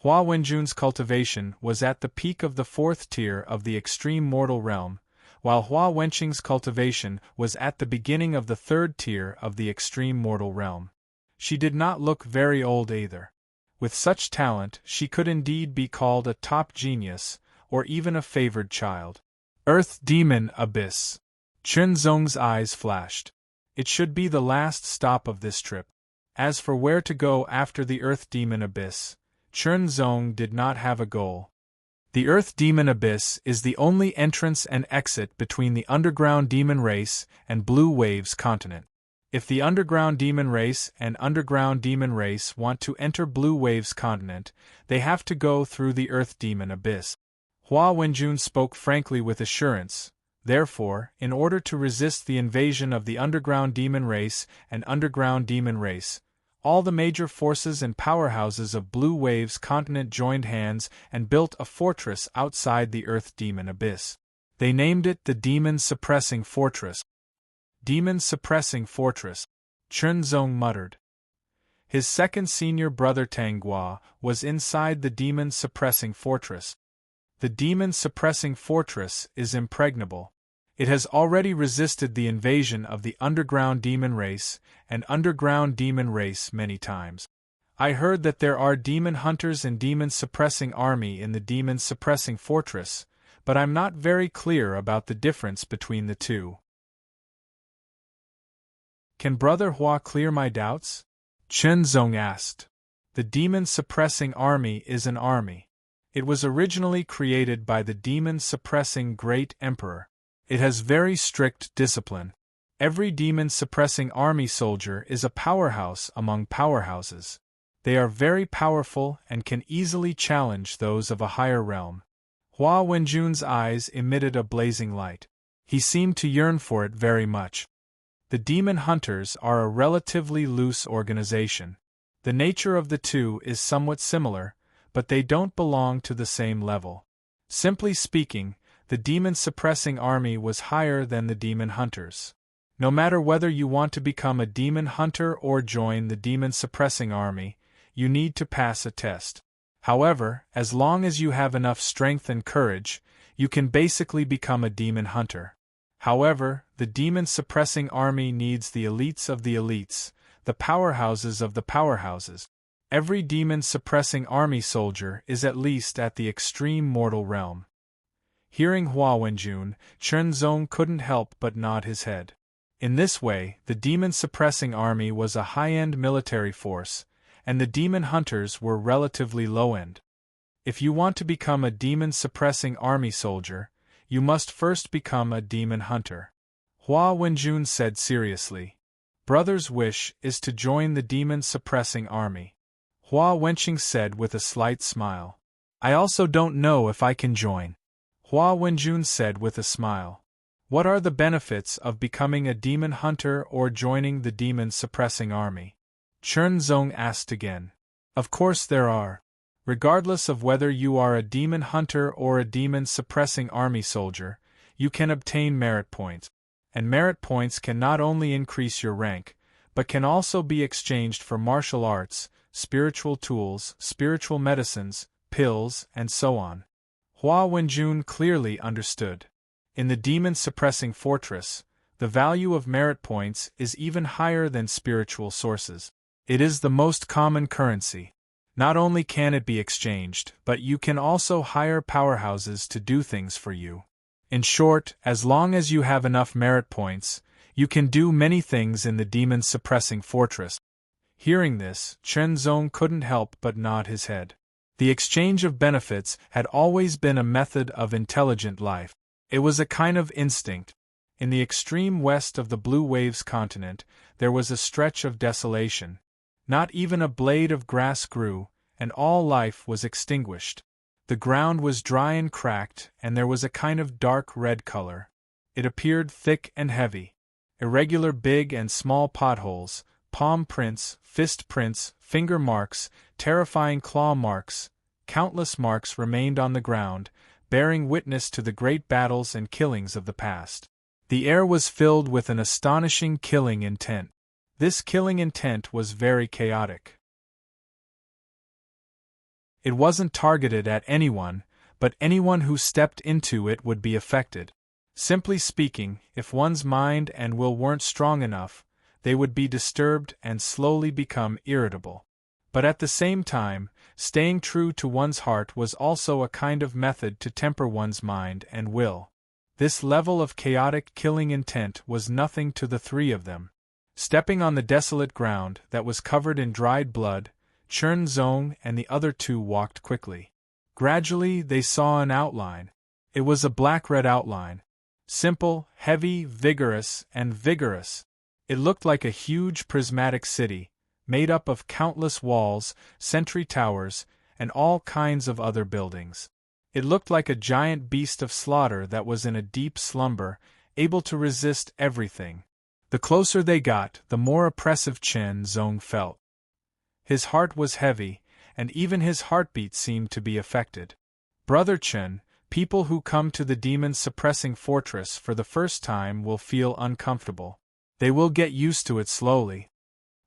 Hua Wenjun's cultivation was at the peak of the 4th tier of the extreme mortal realm, while Hua Wenqing's cultivation was at the beginning of the 3rd tier of the extreme mortal realm. She did not look very old either. With such talent, she could indeed be called a top genius, or even a favored child. Earth Demon Abyss. Chen Zong's eyes flashed. It should be the last stop of this trip. As for where to go after the Earth Demon Abyss, Chen Zong did not have a goal. The Earth Demon Abyss is the only entrance and exit between the underground demon race and Blue Waves continent. If the underground demon race and underground demon race want to enter Blue Waves continent, they have to go through the Earth Demon Abyss. Hua Wenjun spoke frankly with assurance. Therefore, in order to resist the invasion of the underground demon race and underground demon race, all the major forces and powerhouses of Blue Waves continent joined hands and built a fortress outside the Earth Demon Abyss. They named it the Demon Suppressing Fortress. Demon Suppressing Fortress, Chen Zong muttered. His second senior brother Tanghua was inside the Demon Suppressing Fortress. The Demon Suppressing Fortress is impregnable. It has already resisted the invasion of the underground demon race and underground demon race many times. I heard that there are demon hunters and demon suppressing army in the Demon Suppressing Fortress, but I'm not very clear about the difference between the two. Can Brother Hua clear my doubts? Chen Zong asked. The Demon Suppressing Army is an army. It was originally created by the Demon Suppressing Great Emperor. It has very strict discipline. Every Demon Suppressing Army soldier is a powerhouse among powerhouses. They are very powerful and can easily challenge those of a higher realm. Hua Wenjun's eyes emitted a blazing light. He seemed to yearn for it very much. The Demon Hunters are a relatively loose organization. The nature of the two is somewhat similar, but they don't belong to the same level. Simply speaking, the Demon Suppressing Army was higher than the Demon Hunters. No matter whether you want to become a Demon Hunter or join the Demon Suppressing Army, you need to pass a test. However, as long as you have enough strength and courage, you can basically become a Demon Hunter. However, the Demon Suppressing Army needs the elites of the elites, the powerhouses of the powerhouses. Every Demon Suppressing Army soldier is at least at the extreme mortal realm. Hearing Hua Wenjun, Chen Zong couldn't help but nod his head. In this way, the demon-suppressing army was a high-end military force, and the demon hunters were relatively low-end. If you want to become a demon-suppressing army soldier, you must first become a demon hunter. Hua Wenjun said seriously. Brother's wish is to join the demon-suppressing army. Hua Wenqing said with a slight smile. I also don't know if I can join. Hua Wenjun said with a smile. What are the benefits of becoming a demon hunter or joining the demon-suppressing army? Chen Zong asked again. Of course there are. Regardless of whether you are a demon hunter or a demon-suppressing army soldier, you can obtain merit points. And merit points can not only increase your rank, but can also be exchanged for martial arts, spiritual tools, spiritual medicines, pills, and so on. Hua Wenjun clearly understood. In the demon-suppressing fortress, the value of merit points is even higher than spiritual sources. It is the most common currency. Not only can it be exchanged, but you can also hire powerhouses to do things for you. In short, as long as you have enough merit points, you can do many things in the demon-suppressing fortress. Hearing this, Chen Zong couldn't help but nod his head. The exchange of benefits had always been a method of intelligent life. It was a kind of instinct. In the extreme west of the Blue Waves continent, there was a stretch of desolation. Not even a blade of grass grew, and all life was extinguished. The ground was dry and cracked, and there was a kind of dark red color. It appeared thick and heavy. Irregular big and small potholes, palm prints, fist prints, finger marks, terrifying claw marks, countless marks remained on the ground, bearing witness to the great battles and killings of the past. The air was filled with an astonishing killing intent. This killing intent was very chaotic. It wasn't targeted at anyone, but anyone who stepped into it would be affected. Simply speaking, if one's mind and will weren't strong enough, they would be disturbed and slowly become irritable. But at the same time, staying true to one's heart was also a kind of method to temper one's mind and will. This level of chaotic killing intent was nothing to the three of them. Stepping on the desolate ground that was covered in dried blood, Chen Zong and the other two walked quickly. Gradually they saw an outline. It was a black-red outline. Simple, heavy, vigorous, and vigorous. It looked like a huge prismatic city, made up of countless walls, sentry towers, and all kinds of other buildings. It looked like a giant beast of slaughter that was in a deep slumber, able to resist everything. The closer they got, the more oppressive Chen Zong felt. His heart was heavy, and even his heartbeat seemed to be affected. Brother Chen, people who come to the demon-suppressing fortress for the first time will feel uncomfortable. They will get used to it slowly.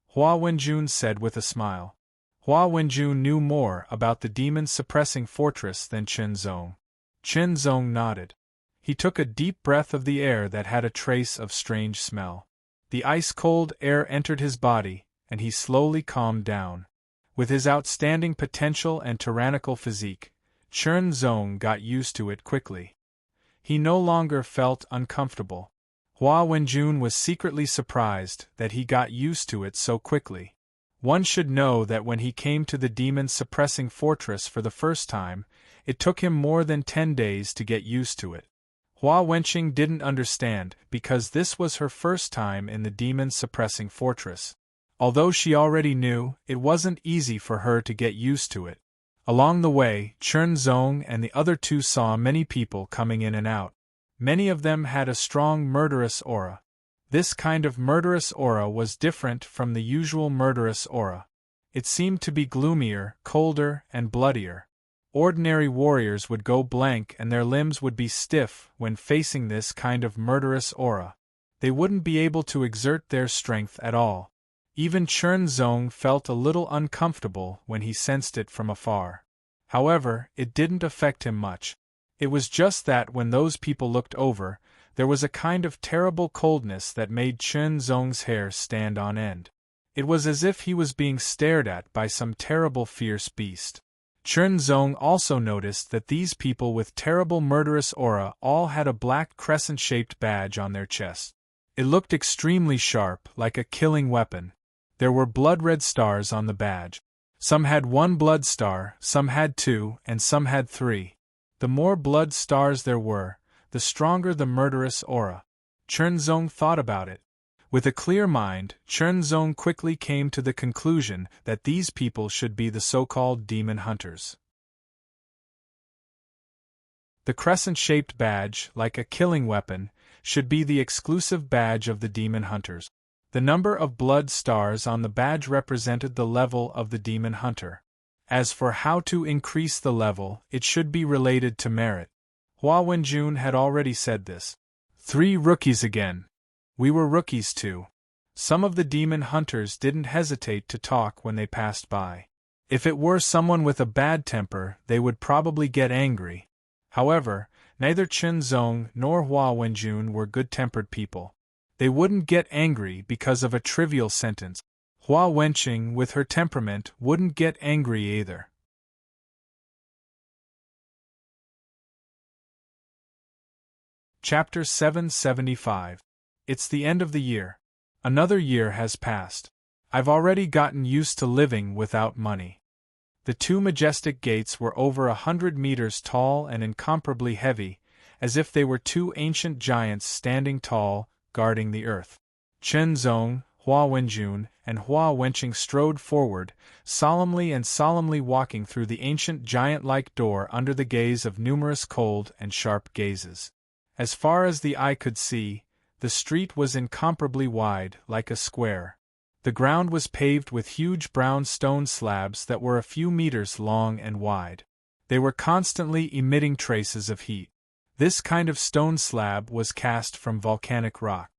Hua Wenjun said with a smile. Hua Wenjun knew more about the demon-suppressing fortress than Chen Zong. Chen Zong nodded. He took a deep breath of the air that had a trace of strange smell. The ice-cold air entered his body, and he slowly calmed down. With his outstanding potential and tyrannical physique, Chen Zong got used to it quickly. He no longer felt uncomfortable. Hua Wenjun was secretly surprised that he got used to it so quickly. One should know that when he came to the demon-suppressing fortress for the first time, it took him more than 10 days to get used to it. Hua Wenqing didn't understand because this was her first time in the demon-suppressing fortress. Although she already knew, it wasn't easy for her to get used to it. Along the way, Chen Zong and the other two saw many people coming in and out. Many of them had a strong murderous aura. This kind of murderous aura was different from the usual murderous aura. It seemed to be gloomier, colder, and bloodier. Ordinary warriors would go blank and their limbs would be stiff when facing this kind of murderous aura. They wouldn't be able to exert their strength at all. Even Chen Zong felt a little uncomfortable when he sensed it from afar. However, it didn't affect him much. It was just that when those people looked over, there was a kind of terrible coldness that made Chen Zong's hair stand on end. It was as if he was being stared at by some terrible fierce beast. Chen Zong also noticed that these people with terrible murderous aura all had a black crescent-shaped badge on their chest. It looked extremely sharp, like a killing weapon. There were blood-red stars on the badge. Some had 1 blood star, some had 2, and some had 3. The more blood stars there were, the stronger the murderous aura. Chen Zong thought about it. With a clear mind, Chen Zong quickly came to the conclusion that these people should be the so-called demon hunters. The crescent-shaped badge, like a killing weapon, should be the exclusive badge of the demon hunters. The number of blood stars on the badge represented the level of the demon hunter. As for how to increase the level, it should be related to merit. Hua Wenjun had already said this. 3 rookies again. We were rookies too. Some of the demon hunters didn't hesitate to talk when they passed by. If it were someone with a bad temper, they would probably get angry. However, neither Chen Zong nor Hua Wenjun were good-tempered people. They wouldn't get angry because of a trivial sentence. Hua Wenqing, with her temperament, wouldn't get angry either. Chapter 775. It's the end of the year. Another year has passed. I've already gotten used to living without money. The 2 majestic gates were over 100 meters tall and incomparably heavy, as if they were 2 ancient giants standing tall, guarding the earth. Chen Zong, Hua Wenjun, and Hua Wenqing strode forward, solemnly walking through the ancient giant-like door under the gaze of numerous cold and sharp gazes. As far as the eye could see, the street was incomparably wide, like a square. The ground was paved with huge brown stone slabs that were a few meters long and wide. They were constantly emitting traces of heat. This kind of stone slab was cast from volcanic rock.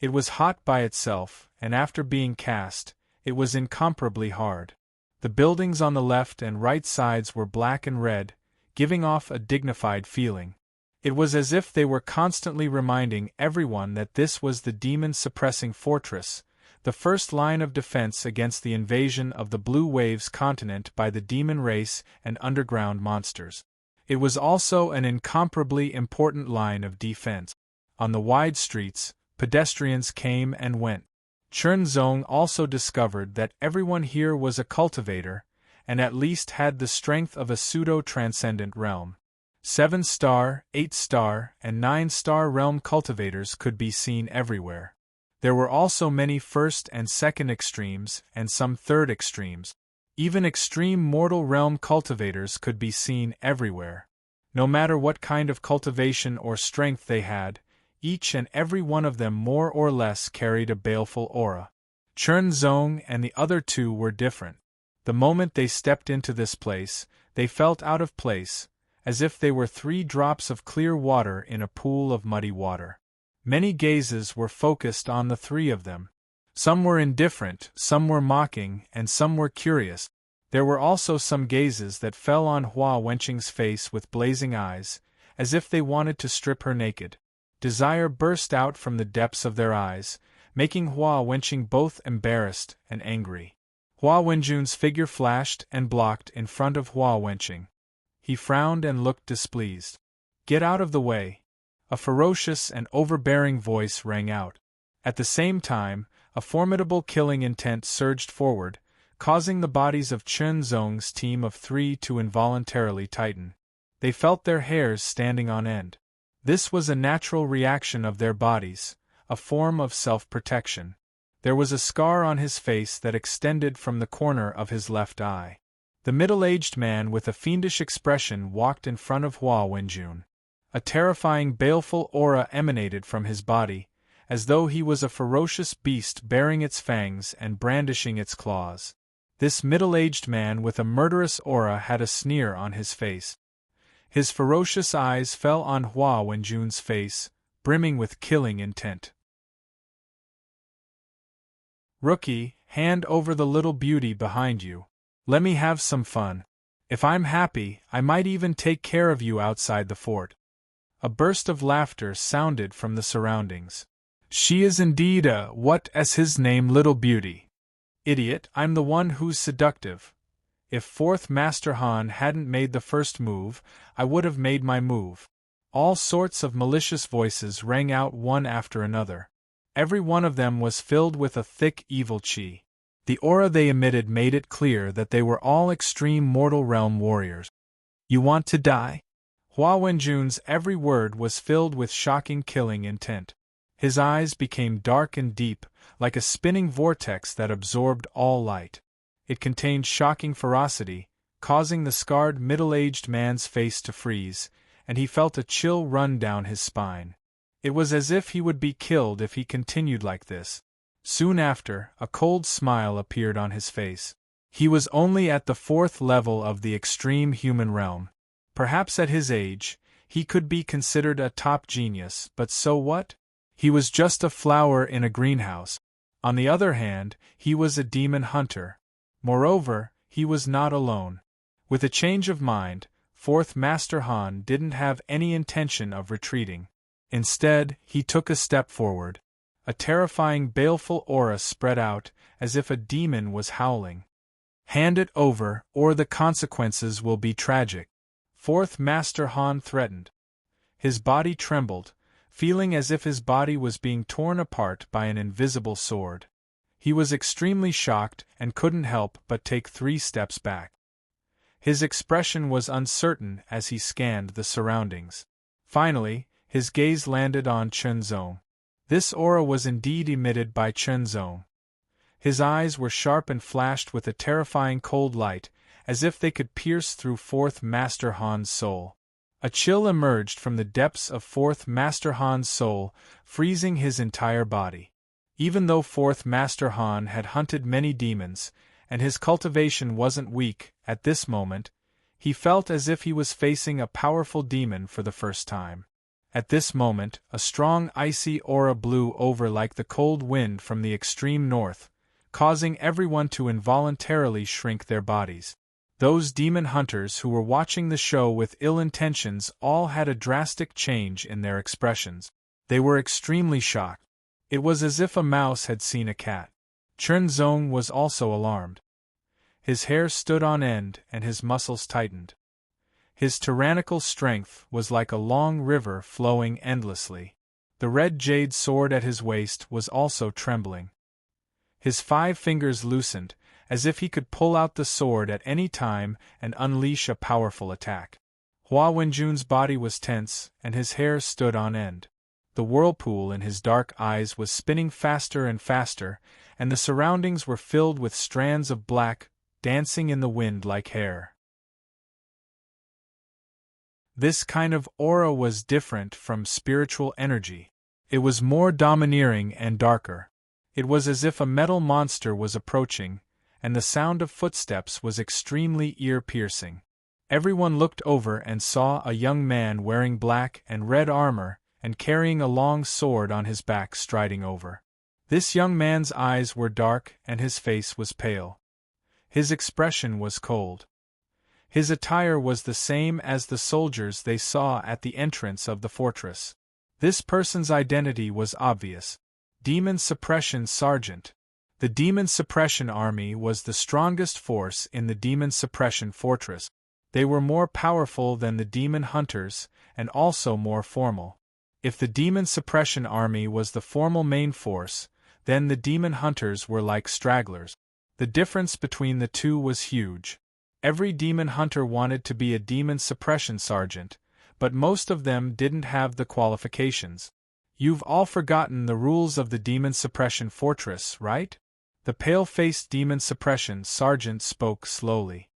It was hot by itself, and after being cast, it was incomparably hard. The buildings on the left and right sides were black and red, giving off a dignified feeling. It was as if they were constantly reminding everyone that this was the demon-suppressing fortress, the first line of defense against the invasion of the Blue Waves continent by the demon race and underground monsters. It was also an incomparably important line of defense. On the wide streets, pedestrians came and went. Chen Zong also discovered that everyone here was a cultivator, and at least had the strength of a pseudo-transcendent realm. 7-star, 8-star, and 9-star realm cultivators could be seen everywhere. There were also many 1st and 2nd extremes, and some 3rd extremes. Even extreme mortal realm cultivators could be seen everywhere. No matter what kind of cultivation or strength they had, each and every one of them more or less carried a baleful aura. Chen Zong and the other 2 were different. The moment they stepped into this place, they felt out of place, as if they were 3 drops of clear water in a pool of muddy water. Many gazes were focused on the 3 of them. Some were indifferent, some were mocking, and some were curious. There were also some gazes that fell on Hua Wenqing's face with blazing eyes, as if they wanted to strip her naked. Desire burst out from the depths of their eyes, making Hua Wenqing both embarrassed and angry. Hua Wenjun's figure flashed and blocked in front of Hua Wenqing. He frowned and looked displeased. "Get out of the way!" A ferocious and overbearing voice rang out. At the same time, a formidable killing intent surged forward, causing the bodies of Chen Zong's team of 3 to involuntarily tighten. They felt their hairs standing on end. This was a natural reaction of their bodies, a form of self-protection. There was a scar on his face that extended from the corner of his left eye. The middle-aged man with a fiendish expression walked in front of Hua Wenjun. A terrifying baleful aura emanated from his body, as though he was a ferocious beast baring its fangs and brandishing its claws. This middle-aged man with a murderous aura had a sneer on his face. His ferocious eyes fell on Hua Wenjun's face, brimming with killing intent. "Rookie, hand over the little beauty behind you. Let me have some fun. If I'm happy, I might even take care of you outside the fort." A burst of laughter sounded from the surroundings. "She is indeed what is his name, little beauty? Idiot, I'm the one who's seductive. If 4th Master Han hadn't made the first move, I would have made my move. All sorts of malicious voices rang out one after another. Every one of them was filled with a thick evil chi. The aura they emitted made it clear that they were all extreme mortal realm warriors. You want to die? Hua Wenjun's every word was filled with shocking killing intent. His eyes became dark and deep, like a spinning vortex that absorbed all light. It contained shocking ferocity, causing the scarred middle-aged man's face to freeze, and he felt a chill run down his spine. It was as if he would be killed if he continued like this. Soon after, a cold smile appeared on his face. He was only at the 4th level of the extreme human realm. Perhaps at his age, he could be considered a top genius, but so what? He was just a flower in a greenhouse. On the other hand, he was a demon hunter. Moreover, he was not alone. With a change of mind, 4th Master Han didn't have any intention of retreating. Instead, he took a step forward. A terrifying baleful aura spread out, as if a demon was howling. Hand it over, or the consequences will be tragic. 4th Master Han threatened. His body trembled, feeling as if his body was being torn apart by an invisible sword. He was extremely shocked and couldn't help but take 3 steps back. His expression was uncertain as he scanned the surroundings. Finally, his gaze landed on Chen Zong. This aura was indeed emitted by Chen Zong. His eyes were sharp and flashed with a terrifying cold light, as if they could pierce through 4th Master Han's soul. A chill emerged from the depths of 4th Master Han's soul, freezing his entire body. Even though 4th Master Han had hunted many demons, and his cultivation wasn't weak, at this moment, he felt as if he was facing a powerful demon for the first time. At this moment, a strong icy aura blew over like the cold wind from the extreme north, causing everyone to involuntarily shrink their bodies. Those demon hunters who were watching the show with ill intentions all had a drastic change in their expressions. They were extremely shocked. It was as if a mouse had seen a cat. Chen Zong was also alarmed. His hair stood on end and his muscles tightened. His tyrannical strength was like a long river flowing endlessly. The red jade sword at his waist was also trembling. His 5 fingers loosened, as if he could pull out the sword at any time and unleash a powerful attack. Hua Wenjun's body was tense, and his hair stood on end. The whirlpool in his dark eyes was spinning faster and faster, and the surroundings were filled with strands of black, dancing in the wind like hair. This kind of aura was different from spiritual energy. It was more domineering and darker. It was as if a metal monster was approaching, and the sound of footsteps was extremely ear-piercing. Everyone looked over and saw a young man wearing black and red armor and carrying a long sword on his back striding over. This young man's eyes were dark and his face was pale. His expression was cold. His attire was the same as the soldiers they saw at the entrance of the fortress. This person's identity was obvious. Demon Suppression Sergeant. The Demon Suppression Army was the strongest force in the Demon Suppression Fortress. They were more powerful than the Demon Hunters, and also more formal. If the Demon Suppression Army was the formal main force, then the Demon Hunters were like stragglers. The difference between the two was huge. Every Demon Hunter wanted to be a Demon Suppression Sergeant, but most of them didn't have the qualifications. You've all forgotten the rules of the Demon Suppression Fortress, right? The pale-faced Demon Suppression Sergeant spoke slowly.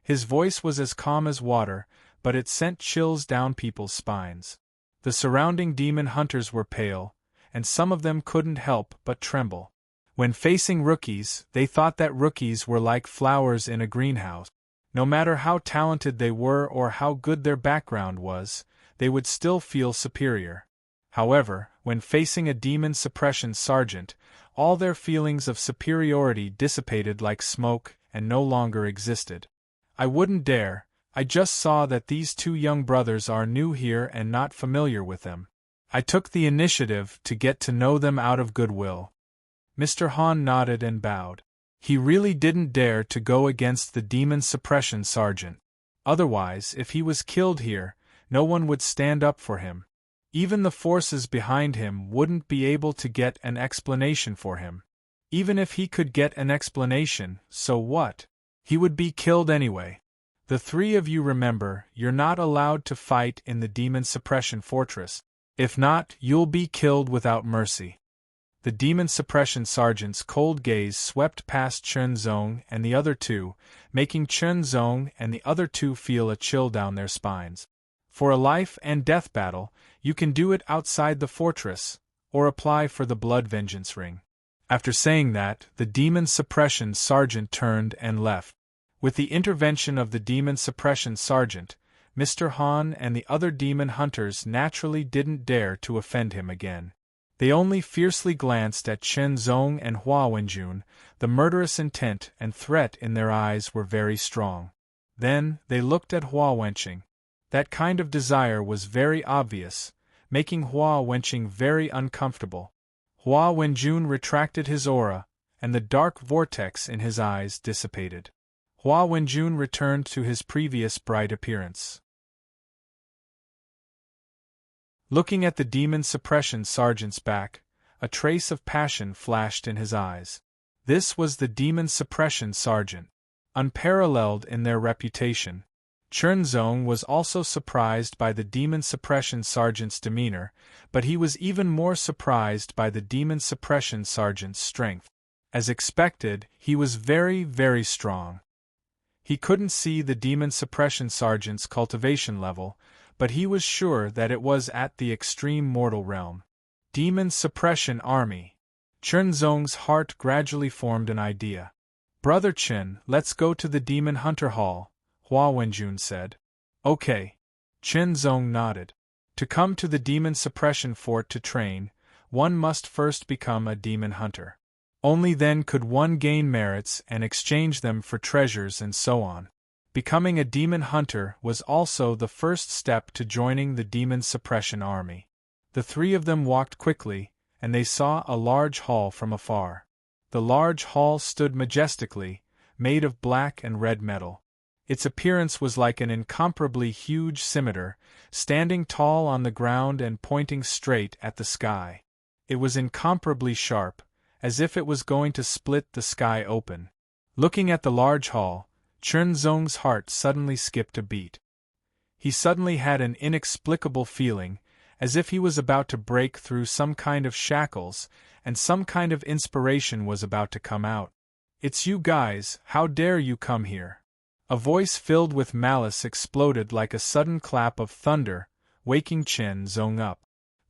His voice was as calm as water, but it sent chills down people's spines. The surrounding demon hunters were pale, and some of them couldn't help but tremble. When facing rookies, they thought that rookies were like flowers in a greenhouse. No matter how talented they were or how good their background was, they would still feel superior. However, when facing a demon suppression sergeant, all their feelings of superiority dissipated like smoke and no longer existed. I wouldn't dare. I just saw that these 2 young brothers are new here and not familiar with them. I took the initiative to get to know them out of goodwill. Mr. Han nodded and bowed. He really didn't dare to go against the demon suppression sergeant. Otherwise, if he was killed here, no one would stand up for him. Even the forces behind him wouldn't be able to get an explanation for him. Even if he could get an explanation, so what? He would be killed anyway. The three of you remember, you're not allowed to fight in the demon suppression fortress. If not, you'll be killed without mercy. The demon suppression sergeant's cold gaze swept past Chen Zong and the other two, making Chen Zong and the other two feel a chill down their spines. For a life and death battle, you can do it outside the fortress, or apply for the blood vengeance ring. After saying that, the demon suppression sergeant turned and left. With the intervention of the demon suppression sergeant, Mr. Han and the other demon hunters naturally didn't dare to offend him again. They only fiercely glanced at Chen Zong and Hua Wenjun. The murderous intent and threat in their eyes were very strong. Then, they looked at Hua Wenqing. That kind of desire was very obvious, making Hua Wenqing very uncomfortable. Hua Wenjun retracted his aura, and the dark vortex in his eyes dissipated. Hua Wenjun returned to his previous bright appearance. Looking at the demon suppression sergeant's back, a trace of passion flashed in his eyes. This was the demon suppression sergeant. Unparalleled in their reputation. Chen Zong was also surprised by the demon suppression sergeant's demeanor, but he was even more surprised by the demon suppression sergeant's strength. As expected, he was very, very strong. He couldn't see the demon suppression sergeant's cultivation level, but he was sure that it was at the extreme mortal realm. Demon Suppression Army. Chen Zong's heart gradually formed an idea. Brother Chen, let's go to the Demon Hunter Hall, Hua Wenjun said. Okay. Chen Zong nodded. To come to the Demon Suppression Fort to train, one must first become a demon hunter. Only then could one gain merits and exchange them for treasures and so on. Becoming a demon hunter was also the first step to joining the demon suppression army. The three of them walked quickly, and they saw a large hall from afar. The large hall stood majestically, made of black and red metal. Its appearance was like an incomparably huge scimitar, standing tall on the ground and pointing straight at the sky. It was incomparably sharp, as if it was going to split the sky open. Looking at the large hall, Chen Zong's heart suddenly skipped a beat. He suddenly had an inexplicable feeling, as if he was about to break through some kind of shackles, and some kind of inspiration was about to come out. It's you guys, how dare you come here? A voice filled with malice exploded like a sudden clap of thunder, waking Chen Zong up.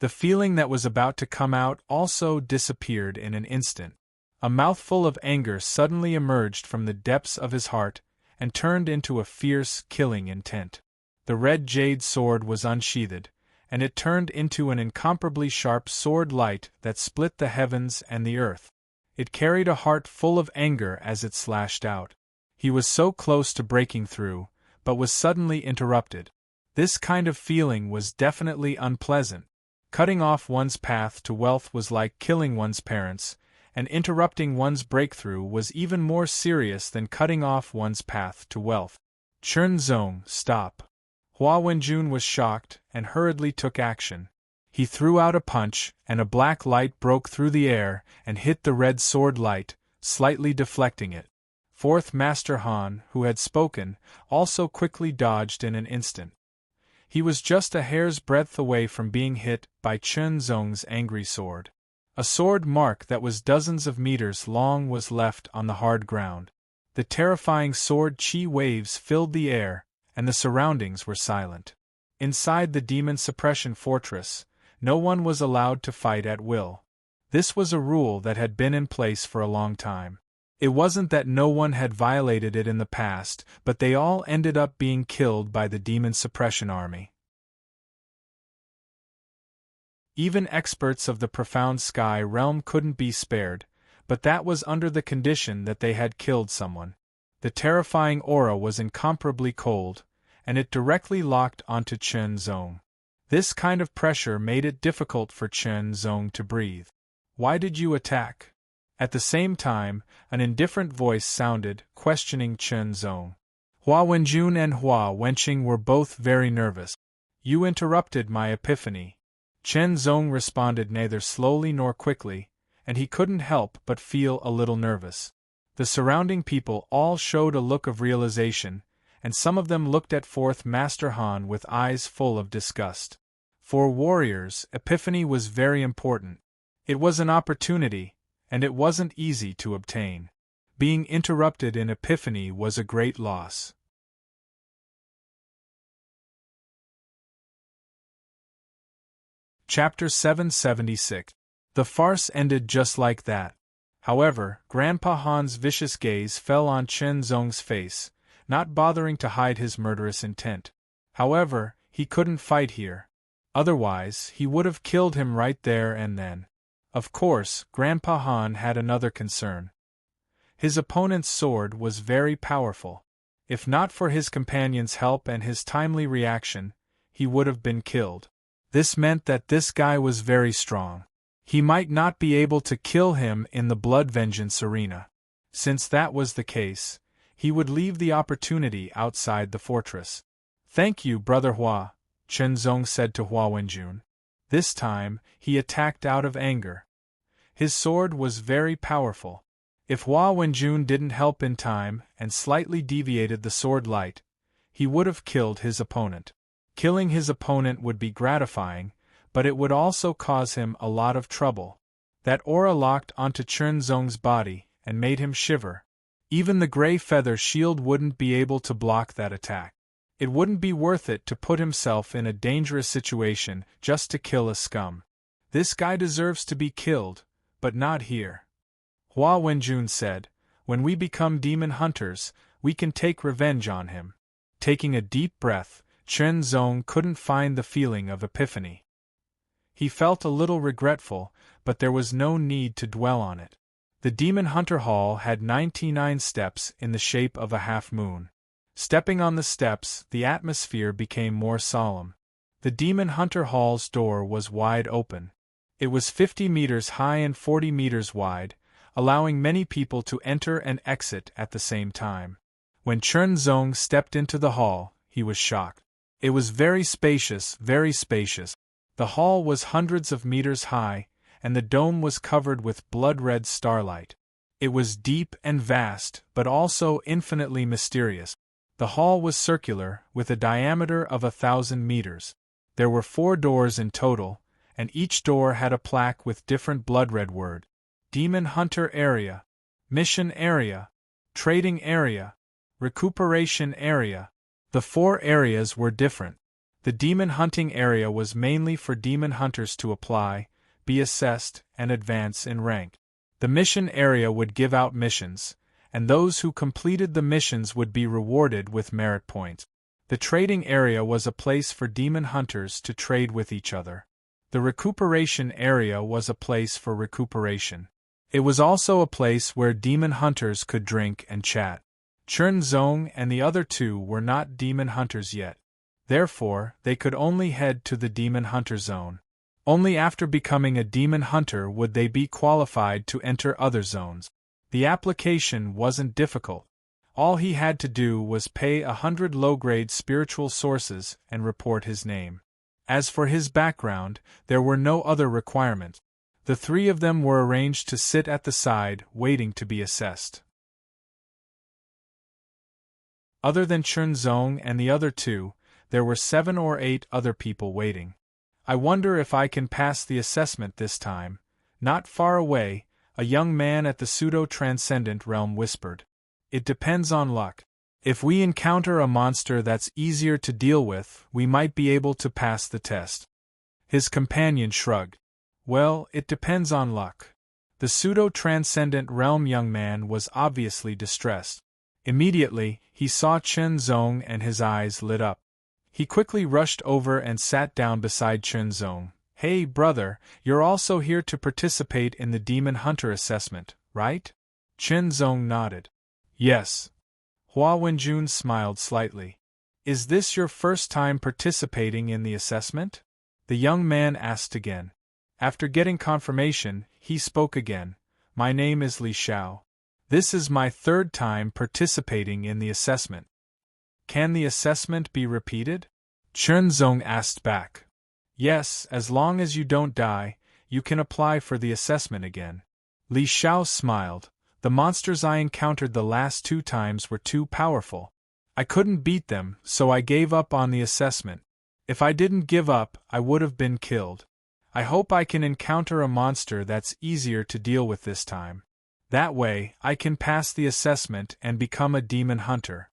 The feeling that was about to come out also disappeared in an instant. A mouthful of anger suddenly emerged from the depths of his heart, and turned into a fierce, killing intent. The red jade sword was unsheathed, and it turned into an incomparably sharp sword light that split the heavens and the earth. It carried a heart full of anger as it slashed out. He was so close to breaking through, but was suddenly interrupted. This kind of feeling was definitely unpleasant. Cutting off one's path to wealth was like killing one's parents, and interrupting one's breakthrough was even more serious than cutting off one's path to wealth. Chen Zong, stop. Hua Wenjun was shocked and hurriedly took action. He threw out a punch, and a black light broke through the air and hit the red sword light, slightly deflecting it. Fourth Master Han, who had spoken, also quickly dodged in an instant. He was just a hair's breadth away from being hit by Chen Zong's angry sword. A sword mark that was dozens of meters long was left on the hard ground. The terrifying sword chi waves filled the air, and the surroundings were silent. Inside the demon suppression fortress, no one was allowed to fight at will. This was a rule that had been in place for a long time. It wasn't that no one had violated it in the past, but they all ended up being killed by the demon suppression army. Even experts of the profound sky realm couldn't be spared, but that was under the condition that they had killed someone. The terrifying aura was incomparably cold, and it directly locked onto Chen Zong. This kind of pressure made it difficult for Chen Zong to breathe. Why did you attack? At the same time, an indifferent voice sounded, questioning Chen Zong. Hua Wenjun and Hua Wenqing were both very nervous. You interrupted my epiphany. Chen Zong responded neither slowly nor quickly, and he couldn't help but feel a little nervous. The surrounding people all showed a look of realization, and some of them looked at Fourth Master Han with eyes full of disgust. For warriors, epiphany was very important. It was an opportunity, and it wasn't easy to obtain. Being interrupted in epiphany was a great loss. Chapter 776. The farce ended just like that. However, Grandpa Han's vicious gaze fell on Chen Zong's face, not bothering to hide his murderous intent. However, he couldn't fight here. Otherwise, he would have killed him right there and then. Of course, Grandpa Han had another concern. His opponent's sword was very powerful. If not for his companion's help and his timely reaction, he would have been killed. This meant that this guy was very strong. He might not be able to kill him in the blood vengeance arena. Since that was the case, he would leave the opportunity outside the fortress. Thank you, Brother Hua, Chen Zong said to Hua Wenjun. This time, he attacked out of anger. His sword was very powerful. If Hua Wenjun didn't help in time and slightly deviated the sword light, he would have killed his opponent. Killing his opponent would be gratifying, but it would also cause him a lot of trouble. That aura locked onto Chen Zong's body and made him shiver. Even the gray feather shield wouldn't be able to block that attack. It wouldn't be worth it to put himself in a dangerous situation just to kill a scum. This guy deserves to be killed, but not here. Hua Wenjun said, when we become demon hunters, we can take revenge on him. Taking a deep breath, Chen Zong couldn't find the feeling of epiphany. He felt a little regretful, but there was no need to dwell on it. The Demon Hunter Hall had 99 steps in the shape of a half-moon. Stepping on the steps, the atmosphere became more solemn. The Demon Hunter Hall's door was wide open. It was 50 meters high and 40 meters wide, allowing many people to enter and exit at the same time. When Chen Zong stepped into the hall, he was shocked. It was very spacious, very spacious. The hall was hundreds of meters high, and the dome was covered with blood-red starlight. It was deep and vast, but also infinitely mysterious. The hall was circular, with a diameter of 1,000 meters. There were 4 doors in total, and each door had a plaque with different blood-red words. Demon Hunter Area, Mission Area, Trading Area, Recuperation Area. The 4 areas were different. The demon hunting area was mainly for demon hunters to apply, be assessed, and advance in rank. The mission area would give out missions, and those who completed the missions would be rewarded with merit points. The trading area was a place for demon hunters to trade with each other. The recuperation area was a place for recuperation. It was also a place where demon hunters could drink and chat. Chen Zong and the other 2 were not demon hunters yet. Therefore, they could only head to the Demon Hunter Zone. Only after becoming a demon hunter would they be qualified to enter other zones. The application wasn't difficult. All he had to do was pay 100 low-grade spiritual sources and report his name. As for his background, there were no other requirements. The 3 of them were arranged to sit at the side, waiting to be assessed. Other than Chen Zong and the other 2, there were 7 or 8 other people waiting. I wonder if I can pass the assessment this time. Not far away, a young man at the pseudo-transcendent realm whispered. It depends on luck. If we encounter a monster that's easier to deal with, we might be able to pass the test. His companion shrugged. Well, it depends on luck. The pseudo-transcendent realm young man was obviously distressed. Immediately, he saw Chen Zong and his eyes lit up. He quickly rushed over and sat down beside Chen Zong. Hey, brother, you're also here to participate in the Demon Hunter assessment, right? Chen Zong nodded. Yes. Hua Wenjun smiled slightly. Is this your first time participating in the assessment? The young man asked again. After getting confirmation, he spoke again. My name is Li Xiao. This is my third time participating in the assessment. Can the assessment be repeated? Chunzong asked back. Yes, as long as you don't die, you can apply for the assessment again. Li Xiao smiled. The monsters I encountered the last 2 times were too powerful. I couldn't beat them, so I gave up on the assessment. If I didn't give up, I would have been killed. I hope I can encounter a monster that's easier to deal with this time. That way, I can pass the assessment and become a demon hunter.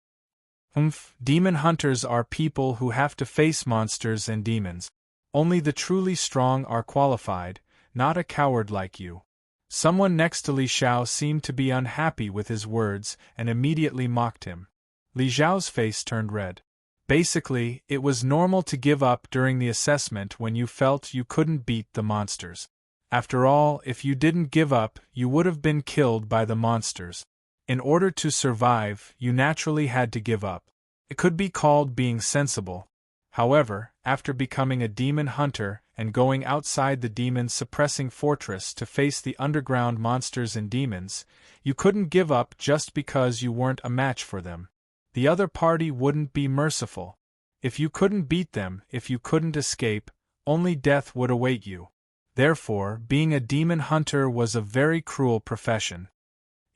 Demon hunters are people who have to face monsters and demons. Only the truly strong are qualified, not a coward like you. Someone next to Li Xiao seemed to be unhappy with his words and immediately mocked him. Li Xiao's face turned red. Basically, it was normal to give up during the assessment when you felt you couldn't beat the monsters. After all, if you didn't give up, you would have been killed by the monsters. In order to survive, you naturally had to give up. It could be called being sensible. However, after becoming a demon hunter and going outside the demon-suppressing fortress to face the underground monsters and demons, you couldn't give up just because you weren't a match for them. The other party wouldn't be merciful. If you couldn't beat them, if you couldn't escape, only death would await you. Therefore, being a demon hunter was a very cruel profession.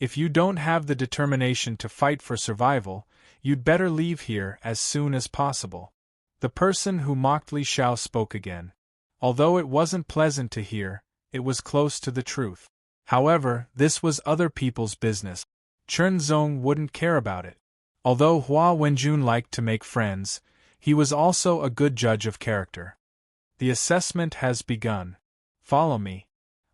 If you don't have the determination to fight for survival, you'd better leave here as soon as possible. The person who mocked Li Xiao spoke again. Although it wasn't pleasant to hear, it was close to the truth. However, this was other people's business. Chunzong wouldn't care about it. Although Hua Wenjun liked to make friends, he was also a good judge of character. The assessment has begun. Follow me.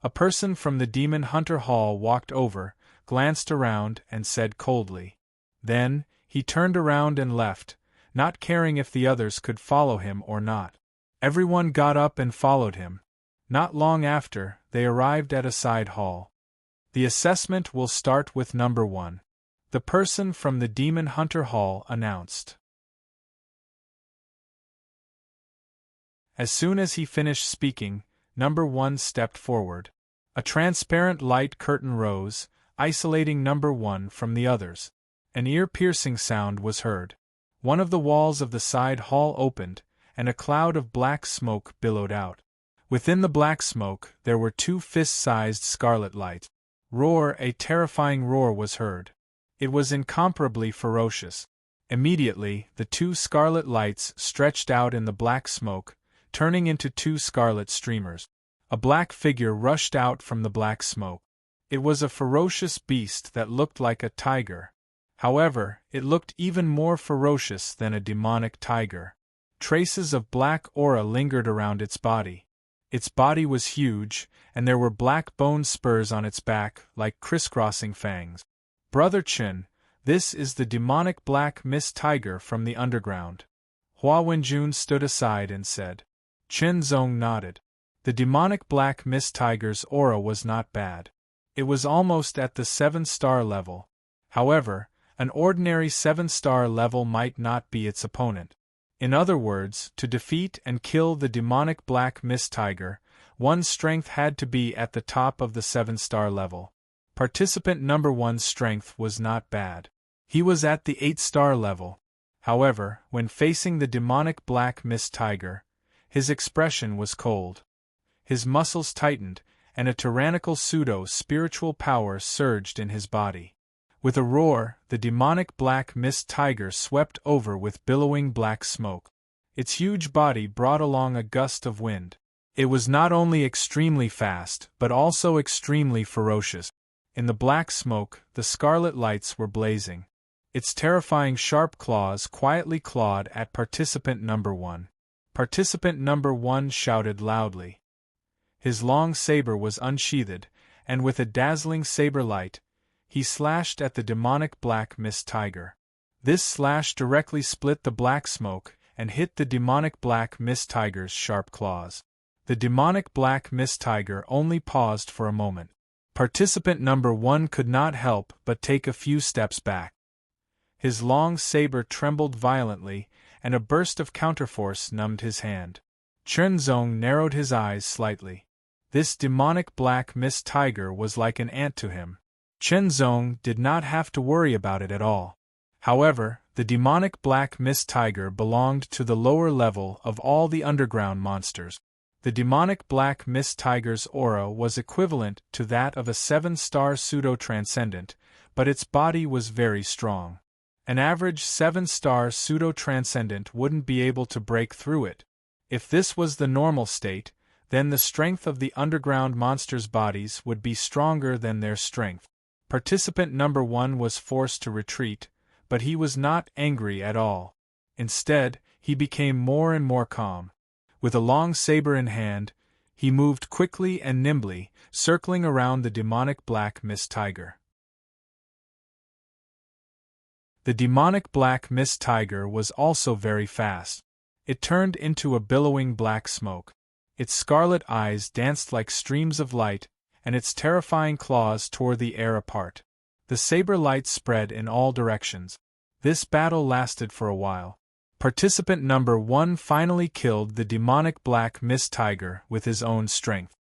A person from the Demon Hunter Hall walked over, glanced around, and said coldly. Then, he turned around and left, not caring if the others could follow him or not. Everyone got up and followed him. Not long after, they arrived at a side hall. The assessment will start with number 1. The person from the Demon Hunter Hall announced. As soon as he finished speaking, number 1 stepped forward. A transparent light curtain rose, isolating number 1 from the others. An ear-piercing sound was heard. One of the walls of the side hall opened, and a cloud of black smoke billowed out. Within the black smoke, there were 2 fist-sized scarlet lights. Roar! A terrifying roar was heard. It was incomparably ferocious. Immediately, the 2 scarlet lights stretched out in the black smoke, turning into 2 scarlet streamers. A black figure rushed out from the black smoke. It was a ferocious beast that looked like a tiger. However, it looked even more ferocious than a demonic tiger. Traces of black aura lingered around its body. Its body was huge, and there were black bone spurs on its back, like crisscrossing fangs. Brother Chen, this is the demonic black mist tiger from the underground. Hua Wenjun stood aside and said. Chen Zong nodded. The demonic black mist tiger's aura was not bad. It was almost at the 7-star level. However, an ordinary 7-star level might not be its opponent. In other words, to defeat and kill the demonic black mist tiger, one's strength had to be at the top of the 7-star level. Participant number 1's strength was not bad. He was at the 8-star level. However, when facing the demonic black mist tiger, his expression was cold. His muscles tightened, and a tyrannical pseudo-spiritual power surged in his body. With a roar, the demonic black mist tiger swept over with billowing black smoke. Its huge body brought along a gust of wind. It was not only extremely fast, but also extremely ferocious. In the black smoke, the scarlet lights were blazing. Its terrifying sharp claws quietly clawed at participant number 1. Participant number 1 shouted loudly. His long saber was unsheathed, and with a dazzling saber light, he slashed at the demonic black mist tiger. This slash directly split the black smoke and hit the demonic black mist tiger's sharp claws. The demonic black mist tiger only paused for a moment. Participant number 1 could not help but take a few steps back. His long saber trembled violently, and a burst of counterforce numbed his hand. Chunzong narrowed his eyes slightly. This demonic black mist tiger was like an ant to him. Chen Zong did not have to worry about it at all. However, the demonic black mist tiger belonged to the lower level of all the underground monsters. The demonic black mist tiger's aura was equivalent to that of a 7-star pseudo-transcendent, but its body was very strong. An average 7-star pseudo-transcendent wouldn't be able to break through it. If this was the normal state, then the strength of the underground monsters' bodies would be stronger than their strength. Participant number 1 was forced to retreat, but he was not angry at all. Instead, he became more and more calm. With a long saber in hand, he moved quickly and nimbly, circling around the demonic black mist tiger. The demonic black mist tiger was also very fast. It turned into a billowing black smoke. Its scarlet eyes danced like streams of light, and its terrifying claws tore the air apart. The saber light spread in all directions. This battle lasted for a while. Participant number 1 finally killed the demonic black mist tiger with his own strength.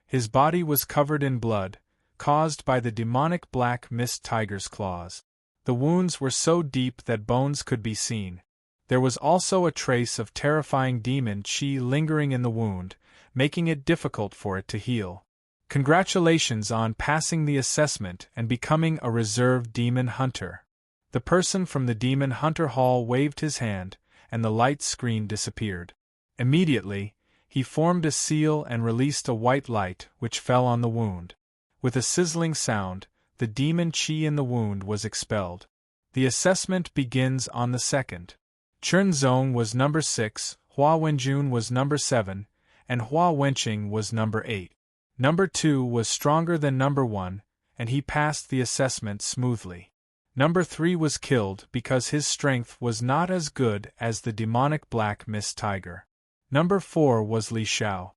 His body was covered in blood, caused by the demonic black mist tiger's claws. The wounds were so deep that bones could be seen. There was also a trace of terrifying demon qi lingering in the wound, making it difficult for it to heal. Congratulations on passing the assessment and becoming a reserve demon hunter. The person from the demon hunter hall waved his hand, and the light screen disappeared. Immediately, he formed a seal and released a white light which fell on the wound. With a sizzling sound, the demon qi in the wound was expelled. The assessment begins on the 2nd. Chen Zong was number 6, Hua Wenjun was number 7, and Hua Wenqing was number 8. Number 2 was stronger than number 1, and he passed the assessment smoothly. Number 3 was killed because his strength was not as good as the demonic black mist tiger. Number 4 was Li Xiao.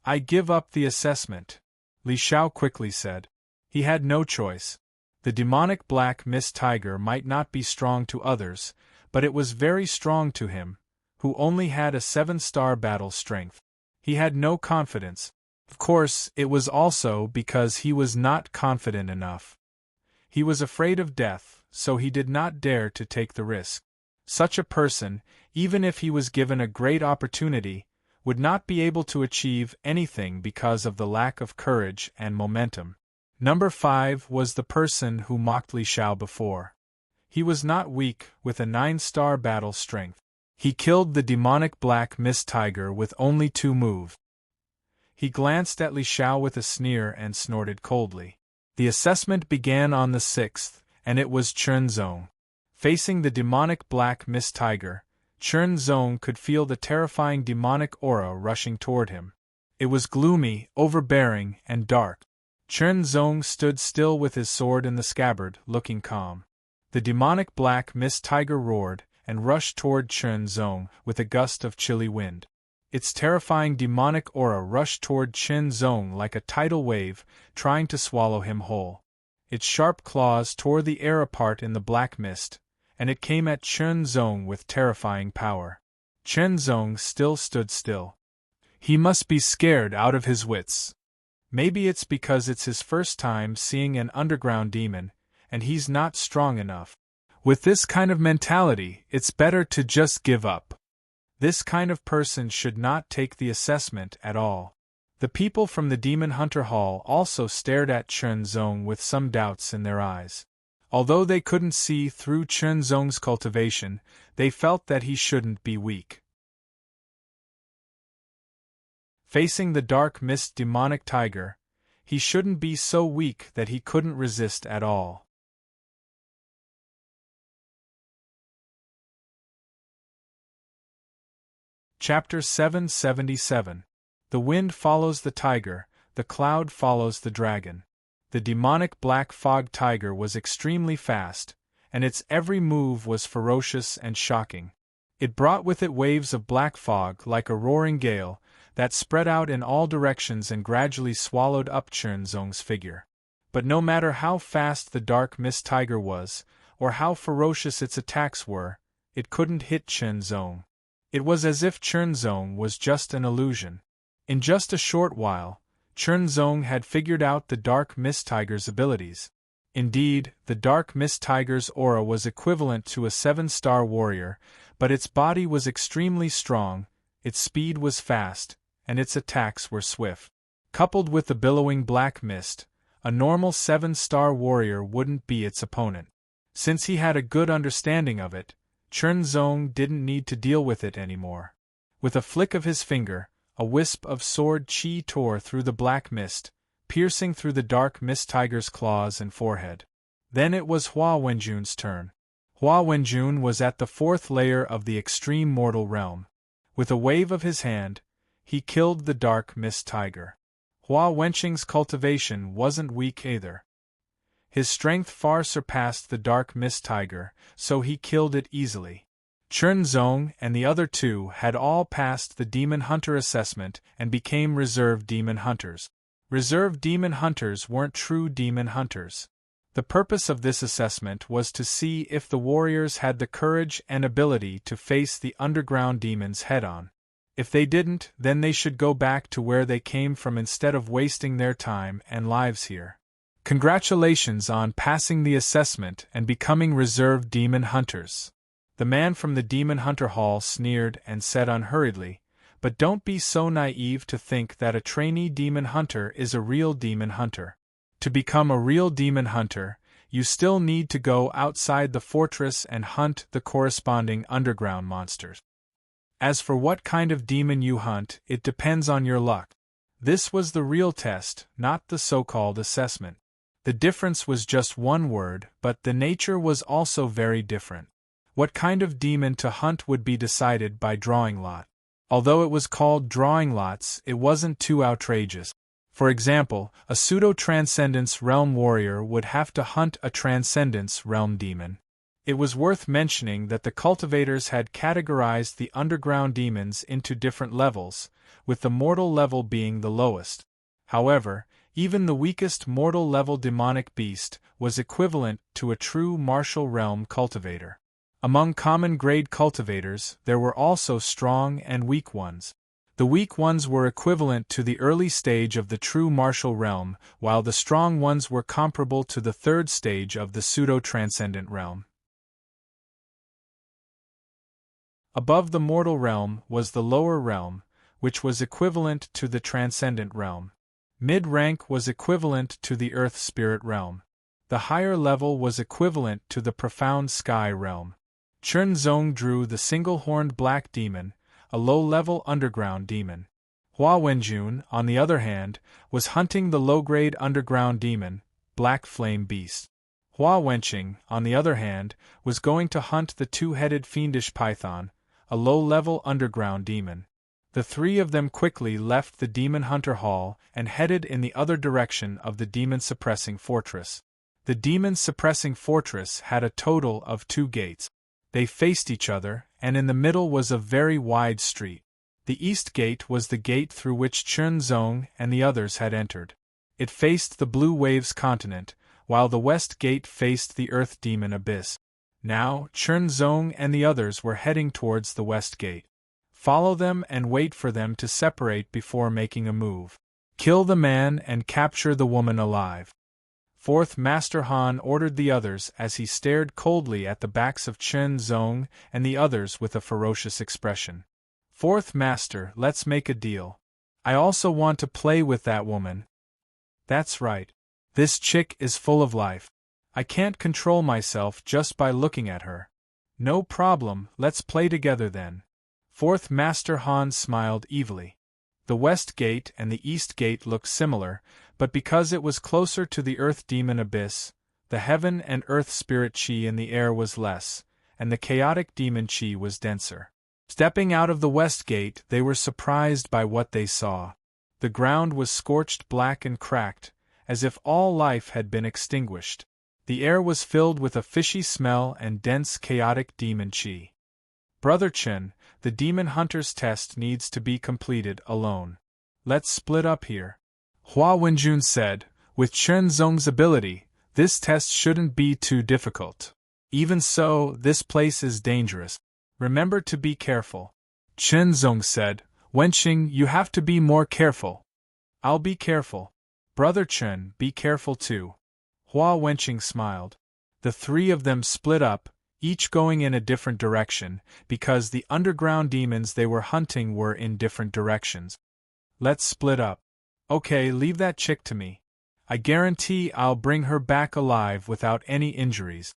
I give up the assessment, Li Xiao quickly said. He had no choice. The demonic black mist tiger might not be strong to others, but it was very strong to him, who only had a 7-star battle strength. He had no confidence. Of course, it was also because he was not confident enough. He was afraid of death, so he did not dare to take the risk. Such a person, even if he was given a great opportunity, would not be able to achieve anything because of the lack of courage and momentum. Number 5 was the person who mocked Li Xiao before. He was not weak, with a 9-star battle strength. He killed the demonic black mist tiger with only 2 moves. He glanced at Li Xiao with a sneer and snorted coldly. The assessment began on the 6th, and it was Chen Zong. Facing the demonic black mist tiger, Chen Zong could feel the terrifying demonic aura rushing toward him. It was gloomy, overbearing, and dark. Chen Zong stood still with his sword in the scabbard, looking calm. The demonic black mist tiger roared and rushed toward Chen Zong with a gust of chilly wind. Its terrifying demonic aura rushed toward Chen Zong like a tidal wave, trying to swallow him whole. Its sharp claws tore the air apart in the black mist, and it came at Chen Zong with terrifying power. Chen Zong still stood still. He must be scared out of his wits. Maybe it's because it's his first time seeing an underground demon, and he's not strong enough. With this kind of mentality, it's better to just give up. This kind of person should not take the assessment at all. The people from the Demon Hunter Hall also stared at Chen Zong with some doubts in their eyes. Although they couldn't see through Chen Zong's cultivation, they felt that he shouldn't be weak. Facing the dark mist demonic tiger, he shouldn't be so weak that he couldn't resist at all. Chapter 777. The wind follows the tiger, the cloud follows the dragon. The demonic black fog tiger was extremely fast, and its every move was ferocious and shocking. It brought with it waves of black fog like a roaring gale that spread out in all directions and gradually swallowed up Chen Zong's figure. But no matter how fast the dark mist tiger was, or how ferocious its attacks were, it couldn't hit Chen Zong. It was as if Chen Zong was just an illusion. In just a short while, Zong had figured out the Dark Mist Tiger's abilities. Indeed, the Dark Mist Tiger's aura was equivalent to a 7-star warrior, but its body was extremely strong, its speed was fast, and its attacks were swift. Coupled with the billowing black mist, a normal 7-star warrior wouldn't be its opponent. Since he had a good understanding of it, Zong didn't need to deal with it anymore. With a flick of his finger, a wisp of sword chi tore through the black mist, piercing through the Dark Mist Tiger's claws and forehead. Then it was Hua Wenjun's turn. Hua Wenjun was at the 4th layer of the extreme mortal realm. With a wave of his hand, he killed the Dark Mist Tiger. Hua Wenqing's cultivation wasn't weak either. His strength far surpassed the Dark Mist Tiger, so he killed it easily. Zong and the other two had all passed the Demon Hunter assessment and became reserve Demon Hunters. Reserve Demon Hunters weren't true Demon Hunters. The purpose of this assessment was to see if the warriors had the courage and ability to face the underground demons head-on. If they didn't, then they should go back to where they came from instead of wasting their time and lives here. Congratulations on passing the assessment and becoming reserve Demon Hunters. The man from the Demon Hunter Hall sneered and said unhurriedly, "But don't be so naive to think that a trainee Demon Hunter is a real Demon Hunter. To become a real Demon Hunter, you still need to go outside the fortress and hunt the corresponding underground monsters. As for what kind of demon you hunt, it depends on your luck." This was the real test, not the so-called assessment. The difference was just one word, but the nature was also very different. What kind of demon to hunt would be decided by drawing lot. Although it was called drawing lots, it wasn't too outrageous. For example, a pseudo-transcendence realm warrior would have to hunt a transcendence realm demon. It was worth mentioning that the cultivators had categorized the underground demons into different levels, with the mortal level being the lowest. However, even the weakest mortal level demonic beast was equivalent to a true martial realm cultivator. Among common grade cultivators, there were also strong and weak ones. The weak ones were equivalent to the early stage of the true martial realm, while the strong ones were comparable to the 3rd stage of the pseudo-transcendent realm. Above the mortal realm was the lower realm, which was equivalent to the transcendent realm. Mid-rank was equivalent to the earth spirit realm. The higher level was equivalent to the profound sky realm. Zong drew the single-horned black demon, a low-level underground demon. Hua Wenjun, on the other hand, was hunting the low-grade underground demon, Black Flame Beast. Hua Wenqing, on the other hand, was going to hunt the 2-headed fiendish python, a low-level underground demon. The three of them quickly left the Demon Hunter Hall and headed in the other direction of the demon-suppressing fortress. The demon-suppressing fortress had a total of 2 gates. They faced each other, and in the middle was a very wide street. The east gate was the gate through which Zong and the others had entered. It faced the Blue Waves continent, while the west gate faced the Earth Demon Abyss. Now, Zong and the others were heading towards the west gate. Follow them and wait for them to separate before making a move. Kill the man and capture the woman alive. 4th Master Han ordered the others as he stared coldly at the backs of Zong and the others with a ferocious expression. 4th Master, let's make a deal. I also want to play with that woman. That's right. This chick is full of life. I can't control myself just by looking at her. No problem, let's play together then. 4th Master Han smiled evilly. The west gate and the east gate looked similar, but because it was closer to the Earth Demon Abyss, the heaven and earth spirit chi in the air was less, and the chaotic demon chi was denser. Stepping out of the west gate, they were surprised by what they saw. The ground was scorched black and cracked, as if all life had been extinguished. The air was filled with a fishy smell and dense chaotic demon chi. Brother Chen, the Demon Hunter's test needs to be completed alone. Let's split up here. Hua Wenjun said, with Zong's ability, this test shouldn't be too difficult. Even so, this place is dangerous. Remember to be careful. Zong said, Wenqing, you have to be more careful. I'll be careful. Brother Chen, be careful too. Hua Wenqing smiled. The three of them split up, each going in a different direction, because the underground demons they were hunting were in different directions. Let's split up. Okay, leave that chick to me. I guarantee I'll bring her back alive without any injuries.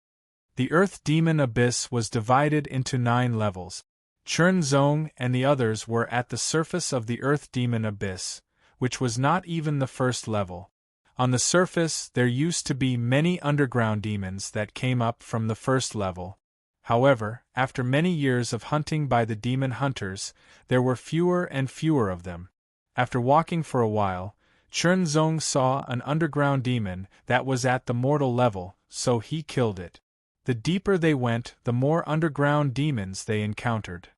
The Earth Demon Abyss was divided into 9 levels. Chen Zong and the others were at the surface of the Earth Demon Abyss, which was not even the first level. On the surface, there used to be many underground demons that came up from the first level. However, after many years of hunting by the demon hunters, there were fewer and fewer of them. After walking for a while, Chen Zong saw an underground demon that was at the mortal level, so he killed it. The deeper they went, the more underground demons they encountered.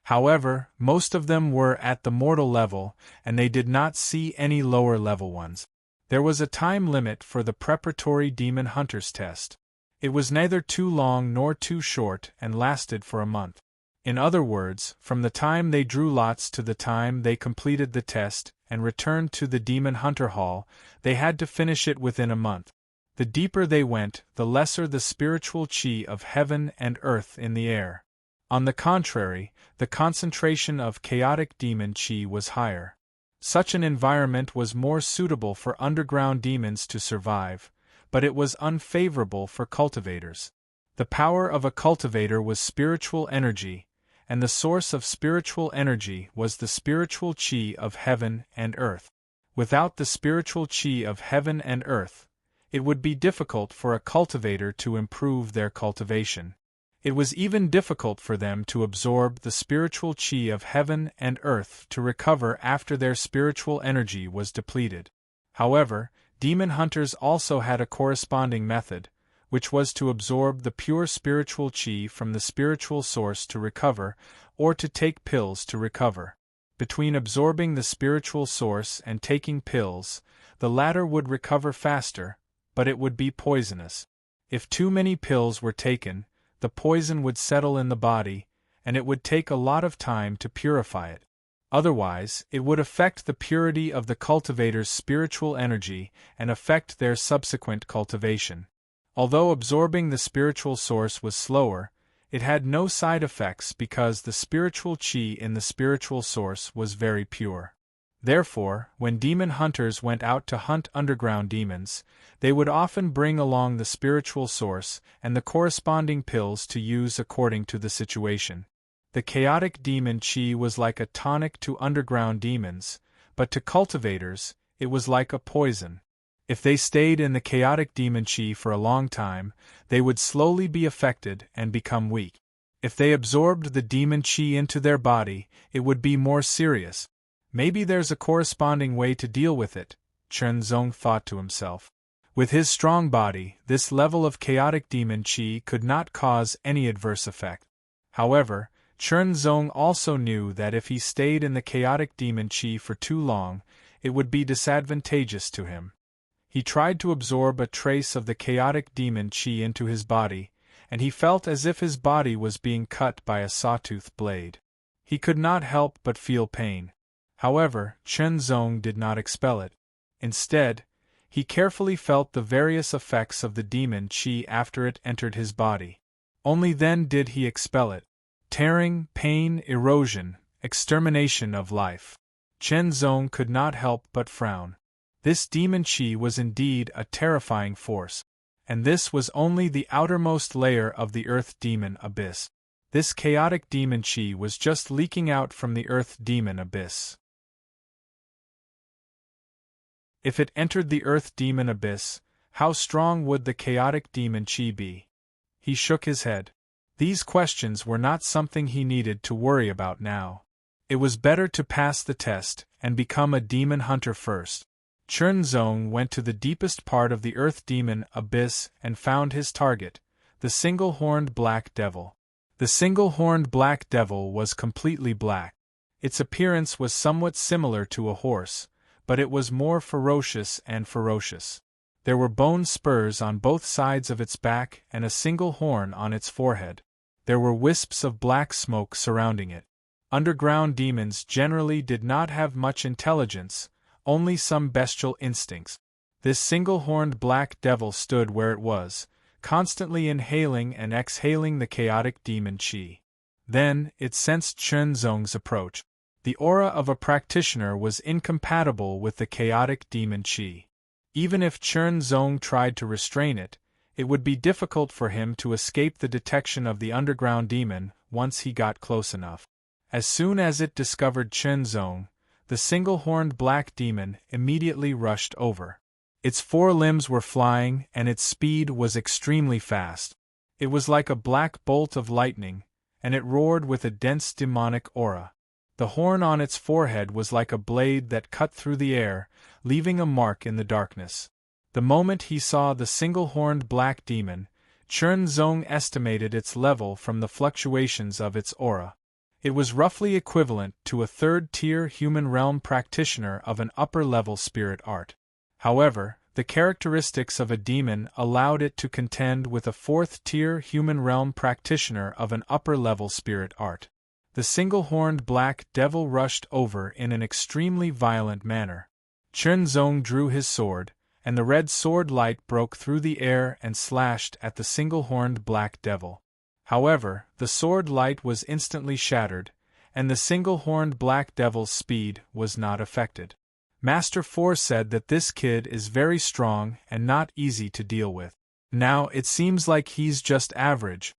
However, most of them were at the mortal level, and they did not see any lower level ones. There was a time limit for the preparatory demon hunters test. It was neither too long nor too short and lasted for a month. In other words, from the time they drew lots to the time they completed the test and returned to the demon hunter hall, they had to finish it within a month. The deeper they went, the lesser the spiritual chi of heaven and earth in the air. On the contrary, the concentration of chaotic demon chi was higher. Such an environment was more suitable for underground demons to survive, but it was unfavorable for cultivators. The power of a cultivator was spiritual energy, and the source of spiritual energy was the spiritual chi of heaven and earth. Without the spiritual chi of heaven and earth, it would be difficult for a cultivator to improve their cultivation. It was even difficult for them to absorb the spiritual chi of heaven and earth to recover after their spiritual energy was depleted. However, demon hunters also had a corresponding method, which was to absorb the pure spiritual chi from the spiritual source to recover, or to take pills to recover. Between absorbing the spiritual source and taking pills, the latter would recover faster, but it would be poisonous. If too many pills were taken, the poison would settle in the body, and it would take a lot of time to purify it. Otherwise, it would affect the purity of the cultivator's spiritual energy and affect their subsequent cultivation. Although absorbing the spiritual source was slower, it had no side effects because the spiritual chi in the spiritual source was very pure. Therefore, when demon hunters went out to hunt underground demons, they would often bring along the spiritual source and the corresponding pills to use according to the situation. The chaotic demon chi was like a tonic to underground demons, but to cultivators, it was like a poison. If they stayed in the chaotic demon chi for a long time, they would slowly be affected and become weak. If they absorbed the demon chi into their body, it would be more serious. Maybe there's a corresponding way to deal with it, Chen Zong thought to himself. With his strong body, this level of chaotic demon chi could not cause any adverse effect. However, Chen Zong also knew that if he stayed in the chaotic demon chi for too long, it would be disadvantageous to him. He tried to absorb a trace of the chaotic demon chi into his body, and he felt as if his body was being cut by a sawtooth blade. He could not help but feel pain. However, Chen Zong did not expel it. Instead, he carefully felt the various effects of the demon chi after it entered his body. Only then did he expel it. Tearing, pain, erosion, extermination of life. Chen Zong could not help but frown. This demon chi was indeed a terrifying force. And this was only the outermost layer of the Earth Demon Abyss. This chaotic demon chi was just leaking out from the Earth Demon Abyss. If it entered the Earth Demon Abyss, how strong would the chaotic demon chi be? He shook his head. These questions were not something he needed to worry about now. It was better to pass the test and become a demon hunter first. Chen Zong went to the deepest part of the Earth Demon Abyss and found his target, the single-horned black devil. The single-horned black devil was completely black. Its appearance was somewhat similar to a horse, but it was more ferocious and ferocious. There were bone spurs on both sides of its back and a single horn on its forehead. There were wisps of black smoke surrounding it. Underground demons generally did not have much intelligence, only some bestial instincts. This single-horned black devil stood where it was, constantly inhaling and exhaling the chaotic demon chi. Then, it sensed Chunzong's approach. The aura of a practitioner was incompatible with the chaotic demon chi. Even if Chunzong tried to restrain it, it would be difficult for him to escape the detection of the underground demon once he got close enough. As soon as it discovered Chunzong, the single-horned black demon immediately rushed over. Its four limbs were flying and its speed was extremely fast. It was like a black bolt of lightning, and it roared with a dense demonic aura. The horn on its forehead was like a blade that cut through the air, leaving a mark in the darkness. The moment he saw the single-horned black demon, Chunzong estimated its level from the fluctuations of its aura. It was roughly equivalent to a third-tier human realm practitioner of an upper-level spirit art. However, the characteristics of a demon allowed it to contend with a fourth-tier human realm practitioner of an upper-level spirit art. The single-horned black devil rushed over in an extremely violent manner. Chunzong drew his sword, and the red sword light broke through the air and slashed at the single-horned black devil. However, the sword light was instantly shattered, and the single-horned black devil's speed was not affected. Master Four said that this kid is very strong and not easy to deal with. Now it seems like he's just average.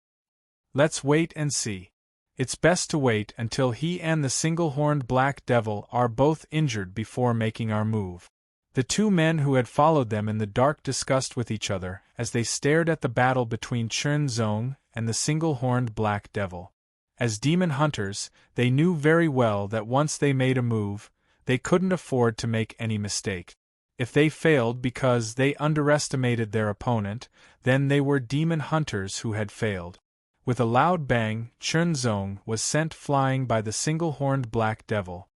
Let's wait and see. It's best to wait until he and the single-horned black devil are both injured before making our move. The two men who had followed them in the dark discussed with each other as they stared at the battle between Chunzong and the single-horned black devil. As demon hunters, they knew very well that once they made a move, they couldn't afford to make any mistake. If they failed because they underestimated their opponent, then they were demon hunters who had failed. With a loud bang, Chunzong was sent flying by the single-horned black devil.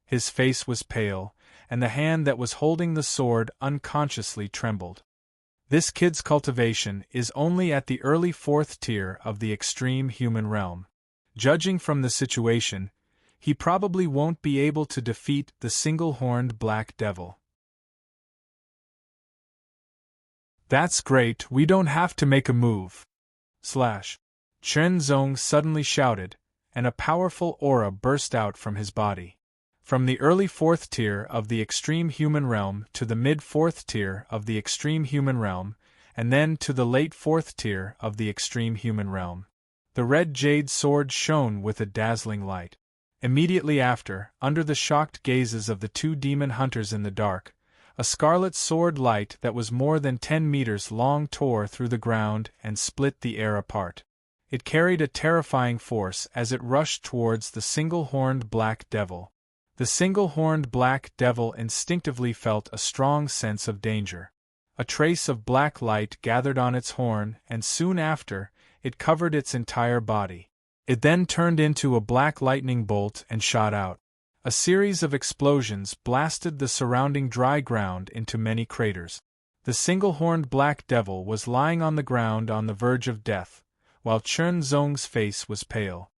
His face was pale, and the hand that was holding the sword unconsciously trembled. This kid's cultivation is only at the early fourth tier of the extreme human realm. Judging from the situation, he probably won't be able to defeat the single-horned black devil. That's great, we don't have to make a move. Chunzong suddenly shouted, and a powerful aura burst out from his body. From the early fourth tier of the extreme human realm to the mid-fourth tier of the extreme human realm, and then to the late fourth tier of the extreme human realm. The red jade sword shone with a dazzling light. Immediately after, under the shocked gazes of the two demon hunters in the dark, a scarlet sword light that was more than 10 meters long tore through the ground and split the air apart. It carried a terrifying force as it rushed towards the single-horned black devil. The single-horned black devil instinctively felt a strong sense of danger. A trace of black light gathered on its horn, and soon after, it covered its entire body. It then turned into a black lightning bolt and shot out. A series of explosions blasted the surrounding dry ground into many craters. The single-horned black devil was lying on the ground on the verge of death, while Chunzong's face was pale.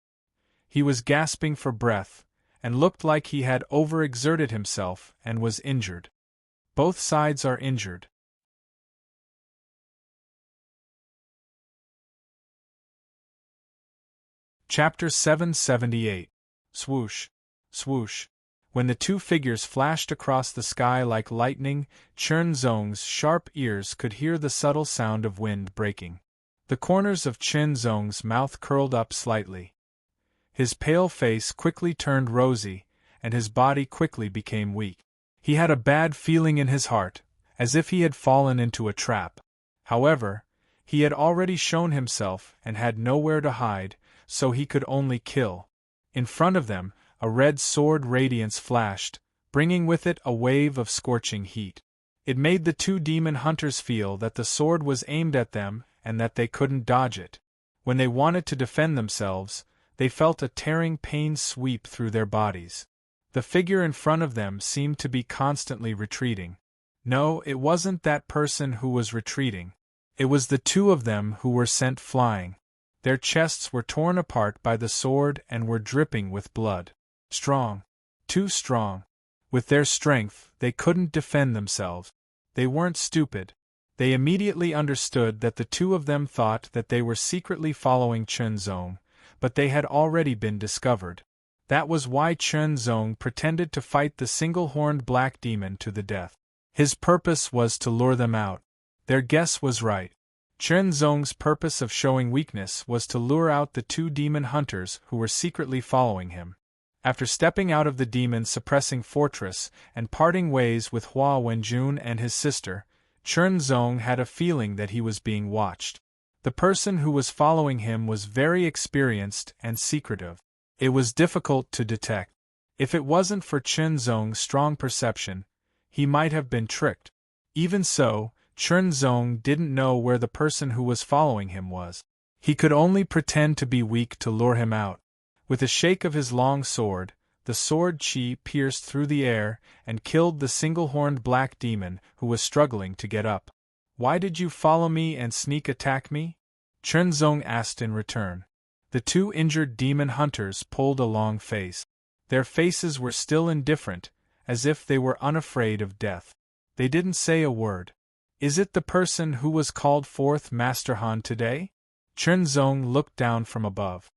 He was gasping for breath, and looked like he had overexerted himself and was injured. Both sides are injured. Chapter 778. Swoosh, swoosh. When the two figures flashed across the sky like lightning, Chunzong's sharp ears could hear the subtle sound of wind breaking. The corners of Chunzong's mouth curled up slightly. His pale face quickly turned rosy, and his body quickly became weak. He had a bad feeling in his heart, as if he had fallen into a trap. However, he had already shown himself and had nowhere to hide, so he could only kill. In front of them, a red sword radiance flashed, bringing with it a wave of scorching heat. It made the two demon hunters feel that the sword was aimed at them and that they couldn't dodge it. When they wanted to defend themselves, they felt a tearing pain sweep through their bodies. The figure in front of them seemed to be constantly retreating. No, it wasn't that person who was retreating. It was the two of them who were sent flying. Their chests were torn apart by the sword and were dripping with blood. Strong. Too strong. With their strength, they couldn't defend themselves. They weren't stupid. They immediately understood that the two of them thought that they were secretly following Chunzong, but they had already been discovered. That was why Chunzong pretended to fight the single-horned black demon to the death. His purpose was to lure them out. Their guess was right. Chunzong's purpose of showing weakness was to lure out the two demon hunters who were secretly following him. After stepping out of the demon-suppressing fortress and parting ways with Hua Wenjun and his sister, Chunzong had a feeling that he was being watched. The person who was following him was very experienced and secretive. It was difficult to detect. If it wasn't for Chunzong's strong perception, he might have been tricked. Even so, Chunzong didn't know where the person who was following him was. He could only pretend to be weak to lure him out. With a shake of his long sword, the sword chi pierced through the air and killed the single-horned black demon who was struggling to get up. "Why did you follow me and sneak attack me?" Chunzong asked in return. The two injured demon hunters pulled a long face. Their faces were still indifferent, as if they were unafraid of death. They didn't say a word. "Is it the person who was called Fourth Master Han today?" Chunzong looked down from above.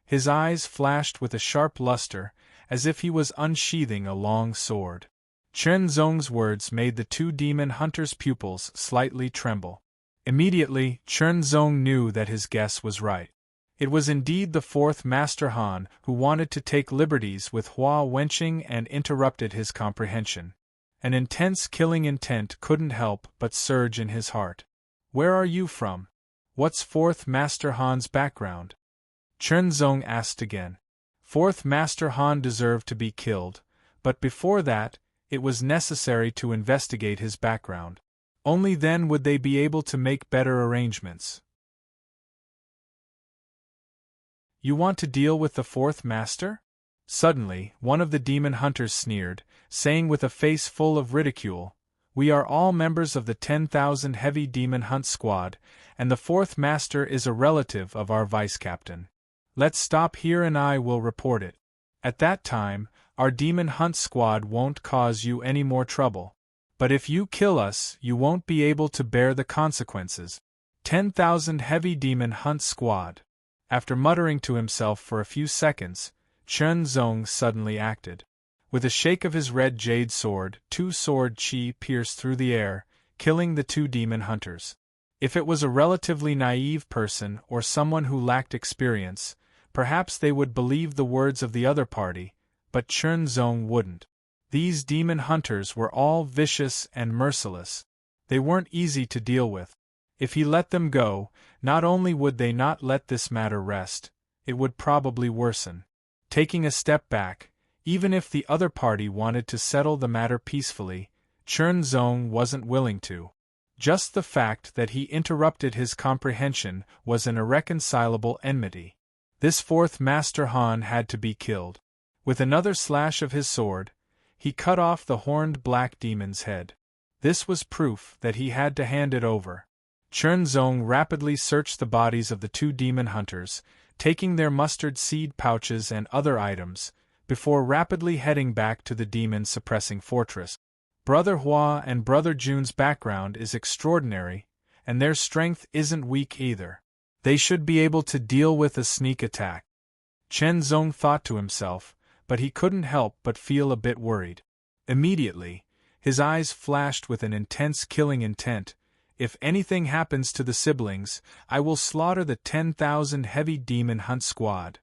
His eyes flashed with a sharp luster, as if he was unsheathing a long sword. Chunzong's words made the two demon hunters' pupils slightly tremble. Immediately, Chunzong knew that his guess was right. It was indeed the Fourth Master Han who wanted to take liberties with Hua Wenqing and interrupted his comprehension. An intense killing intent couldn't help but surge in his heart. "Where are you from? What's Fourth Master Han's background?" Chunzong asked again. Fourth Master Han deserved to be killed, but before that, it was necessary to investigate his background. Only then would they be able to make better arrangements. "You want to deal with the Fourth Master?" Suddenly, one of the demon hunters sneered, saying with a face full of ridicule, "We are all members of the 10,000 Heavy Demon Hunt Squad, and the Fourth Master is a relative of our vice-captain. Let's stop here and I will report it. At that time, our Demon Hunt Squad won't cause you any more trouble. But if you kill us, you won't be able to bear the consequences." 10,000 Heavy Demon Hunt Squad. After muttering to himself for a few seconds, Chunzong suddenly acted. With a shake of his red jade sword, two sword chi pierced through the air, killing the two demon hunters. If it was a relatively naive person or someone who lacked experience, perhaps they would believe the words of the other party, but Chunzong wouldn't. These demon hunters were all vicious and merciless. They weren't easy to deal with. If he let them go, not only would they not let this matter rest, it would probably worsen. Taking a step back, even if the other party wanted to settle the matter peacefully, Chunzong wasn't willing to. Just the fact that he interrupted his comprehension was an irreconcilable enmity. This Fourth Master Han had to be killed. With another slash of his sword, he cut off the horned black demon's head. This was proof that he had to hand it over. Chunzong rapidly searched the bodies of the two demon hunters, taking their mustard seed pouches and other items, before rapidly heading back to the demon-suppressing fortress. Brother Hua and Brother Jun's background is extraordinary, and their strength isn't weak either. They should be able to deal with a sneak attack. Chunzong thought to himself, but he couldn't help but feel a bit worried. Immediately, his eyes flashed with an intense killing intent. "If anything happens to the siblings, I will slaughter the 10,000 Heavy Demon Hunt Squad."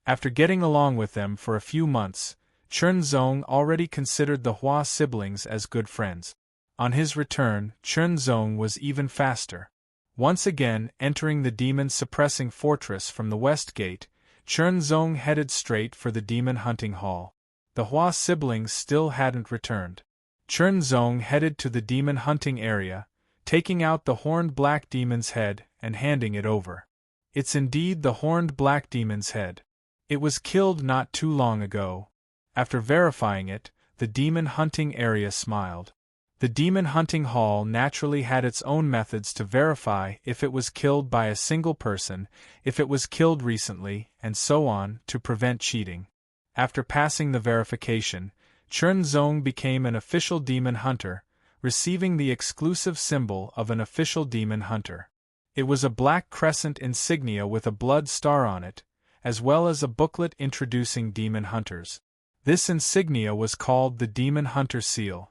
After getting along with them for a few months, Chunzong already considered the Hua siblings as good friends. On his return, Chunzong was even faster. Once again entering the demon-suppressing fortress from the west gate, Chunzong headed straight for the demon hunting hall. The Hua siblings still hadn't returned. Chunzong headed to the demon hunting area, taking out the horned black demon's head and handing it over. "It's indeed the horned black demon's head. It was killed not too long ago." After verifying it, the demon hunting area smiled. The demon hunting hall naturally had its own methods to verify if it was killed by a single person, if it was killed recently, and so on, to prevent cheating. After passing the verification, Chen Zong became an official demon hunter, receiving the exclusive symbol of an official demon hunter. It was a black crescent insignia with a blood star on it, as well as a booklet introducing demon hunters. This insignia was called the Demon Hunter Seal.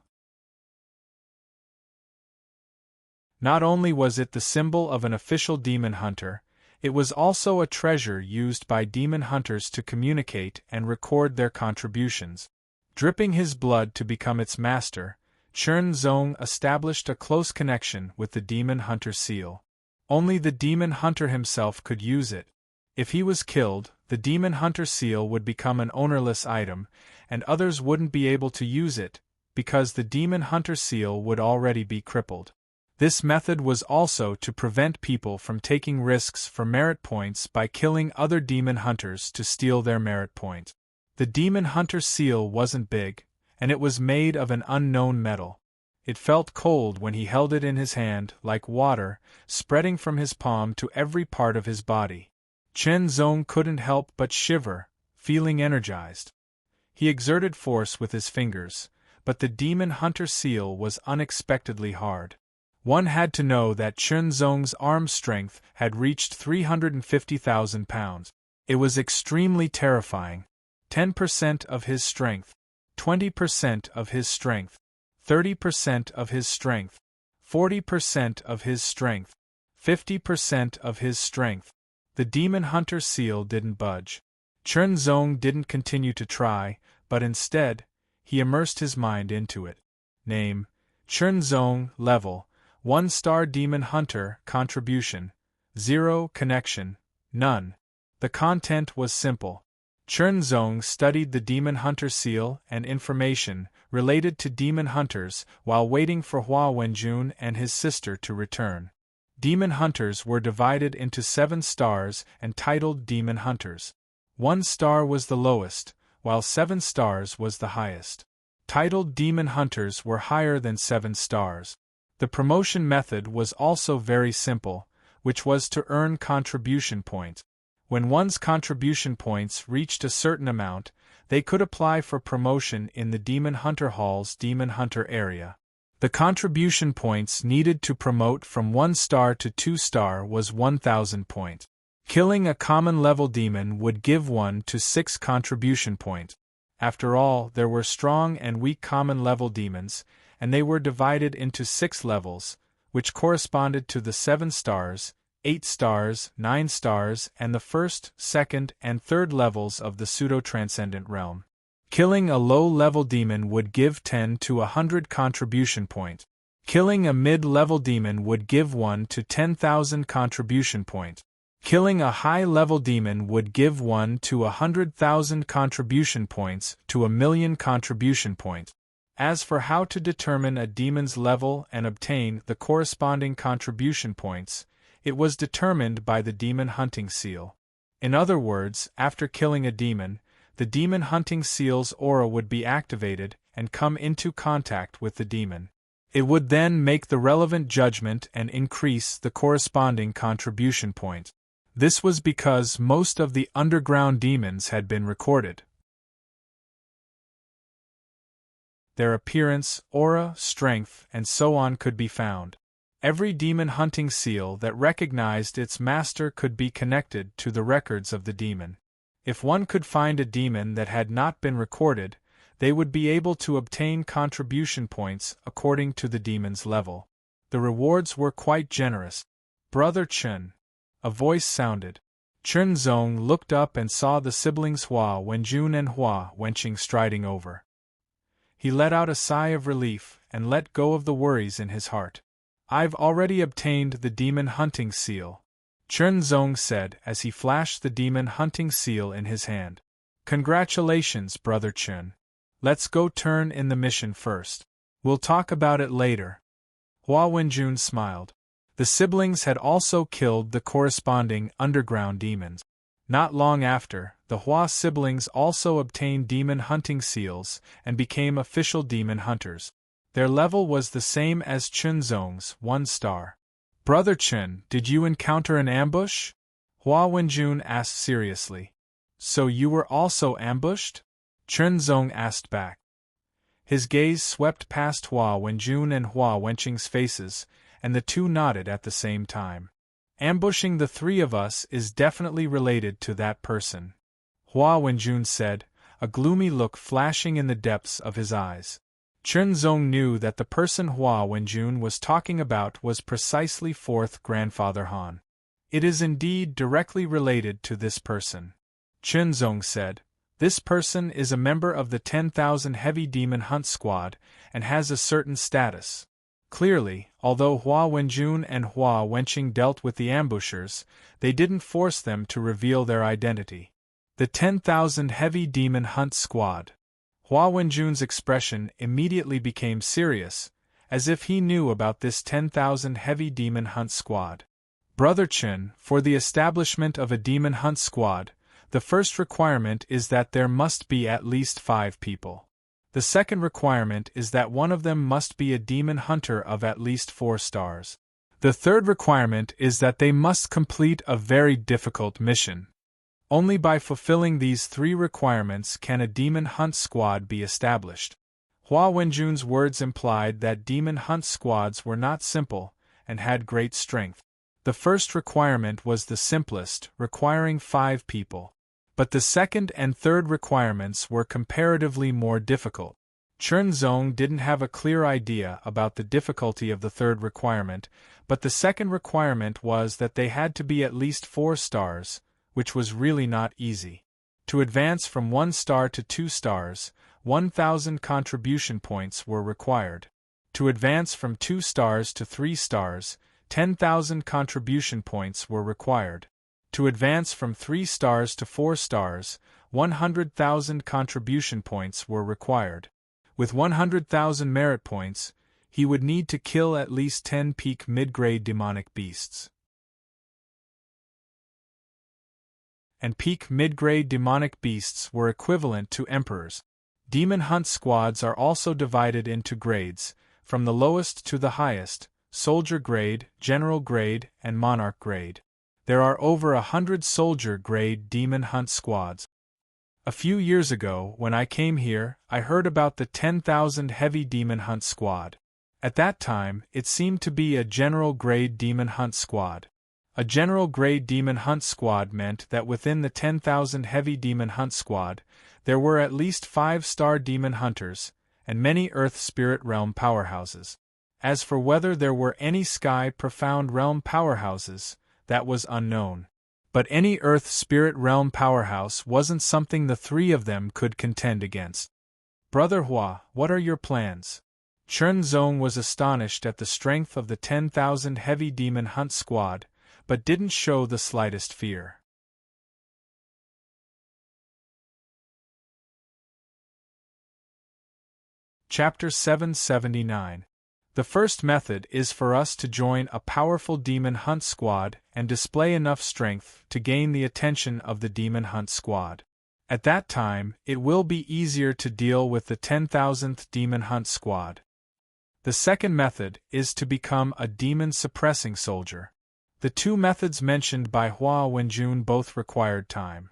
Not only was it the symbol of an official demon hunter, it was also a treasure used by demon hunters to communicate and record their contributions. Dripping his blood to become its master, Chen Zong established a close connection with the Demon Hunter Seal. Only the Demon Hunter himself could use it. If he was killed, the Demon Hunter Seal would become an ownerless item, and others wouldn't be able to use it, because the Demon Hunter Seal would already be crippled. This method was also to prevent people from taking risks for merit points by killing other demon hunters to steal their merit points. The Demon Hunter Seal wasn't big, and it was made of an unknown metal. It felt cold when he held it in his hand, like water, spreading from his palm to every part of his body. Chen Zong couldn't help but shiver, feeling energized. He exerted force with his fingers, but the Demon Hunter Seal was unexpectedly hard. One had to know that Chen Zong's arm strength had reached 350,000 pounds. It was extremely terrifying. 10% of his strength, 20% of his strength, 30% of his strength, 40% of his strength, 50% of his strength. The Demon Hunter Seal didn't budge. Chen Zong didn't continue to try, but instead, he immersed his mind into it. Name: Chen Zong. Level: 1-star Demon Hunter. Contribution: 0. Connection: none. The content was simple. Chen Zong studied the Demon Hunter Seal and information related to demon hunters while waiting for Hua Wenjun and his sister to return. Demon hunters were divided into 7 stars and titled Demon Hunters. 1 star was the lowest, while 7 stars was the highest. Titled Demon Hunters were higher than 7 stars. The promotion method was also very simple, which was to earn contribution points. When one's contribution points reached a certain amount, they could apply for promotion in the Demon Hunter Hall's Demon Hunter area. The contribution points needed to promote from 1 star to 2 star was 1,000 points. Killing a common level demon would give 1 to 6 contribution points. After all, there were strong and weak common level demons, and they were divided into 6 levels, which corresponded to the 7 stars, 8 stars, 9 stars, and the 1st, 2nd, and 3rd levels of the pseudo-transcendent realm. Killing a low-level demon would give 10 to 100 contribution points. Killing a mid-level demon would give 1 to 10,000 contribution points. Killing a high-level demon would give 1 to 100,000 contribution points to 1,000,000 contribution points. As for how to determine a demon's level and obtain the corresponding contribution points, it was determined by the Demon Hunting Seal. In other words, after killing a demon, the Demon Hunting Seal's aura would be activated and come into contact with the demon. It would then make the relevant judgment and increase the corresponding contribution point. This was because most of the underground demons had been recorded. Their appearance, aura, strength, and so on could be found. Every demon hunting seal that recognized its master could be connected to the records of the demon. If one could find a demon that had not been recorded, they would be able to obtain contribution points according to the demon's level. The rewards were quite generous. Brother Chen. A voice sounded. Chen Zong looked up and saw the siblings Hua Wenjun and Hua Wenqing striding over. He let out a sigh of relief and let go of the worries in his heart. I've already obtained the Demon Hunting Seal, Chen Zong said as he flashed the Demon Hunting Seal in his hand. Congratulations, Brother Chen. Let's go turn in the mission first. We'll talk about it later. Hua Wenjun smiled. The siblings had also killed the corresponding underground demons. Not long after, the Hua siblings also obtained demon hunting seals and became official demon hunters. Their level was the same as Chunzong's, 1 star. Brother Chun, did you encounter an ambush? Hua Wenjun asked seriously. So you were also ambushed? Chunzong asked back. His gaze swept past Hua Wenjun and Hua Wenqing's faces, and the two nodded at the same time. Ambushing the three of us is definitely related to that person, Hua Wenjun said, a gloomy look flashing in the depths of his eyes. Chunzong knew that the person Hua Wenjun was talking about was precisely 4th Grandfather Han. It is indeed directly related to this person. Chunzong said, this person is a member of the 10,000 Heavy Demon Hunt Squad and has a certain status. Clearly, although Hua Wenjun and Hua Wenqing dealt with the ambushers, they didn't force them to reveal their identity. The 10,000 Heavy Demon Hunt Squad. Hua Wenjun's expression immediately became serious, as if he knew about this 10,000 Heavy Demon Hunt Squad. Brother Chen, for the establishment of a Demon Hunt Squad, the first requirement is that there must be at least 5 people. The second requirement is that one of them must be a demon hunter of at least 4 stars. The third requirement is that they must complete a very difficult mission. Only by fulfilling these 3 requirements can a demon hunt squad be established. Hua Wenjun's words implied that demon hunt squads were not simple and had great strength. The first requirement was the simplest, requiring 5 people. But the second and third requirements were comparatively more difficult. Chunzong didn't have a clear idea about the difficulty of the third requirement, but the second requirement was that they had to be at least 4 stars, which was really not easy. To advance from 1 star to 2 stars, 1,000 contribution points were required. To advance from 2 stars to 3 stars, 10,000 contribution points were required. To advance from 3 stars to 4 stars, 100,000 contribution points were required. With 100,000 merit points, he would need to kill at least 10 peak mid-grade demonic beasts. And peak mid-grade demonic beasts were equivalent to emperors. Demon hunt squads are also divided into grades, from the lowest to the highest, soldier grade, general grade, and monarch grade. There are over 100 soldier-grade demon hunt squads. A few years ago, when I came here, I heard about the 10,000 Heavy Demon Hunt Squad. At that time, it seemed to be a general-grade demon hunt squad. A general-grade demon hunt squad meant that within the 10,000 Heavy Demon Hunt Squad, there were at least 5-star demon hunters, and many Earth Spirit Realm powerhouses. As for whether there were any Sky Profound Realm powerhouses, that was unknown. But any Earth Spirit Realm powerhouse wasn't something the 3 of them could contend against. Brother Hua, what are your plans? Chunzong was astonished at the strength of the 10,000 Heavy Demon Hunt Squad, but didn't show the slightest fear. Chapter 779. The first method is for us to join a powerful demon hunt squad and display enough strength to gain the attention of the demon hunt squad. At that time, it will be easier to deal with the 10,000th demon hunt squad. The second method is to become a demon suppressing soldier. The 2 methods mentioned by Hua Wenjun both required time.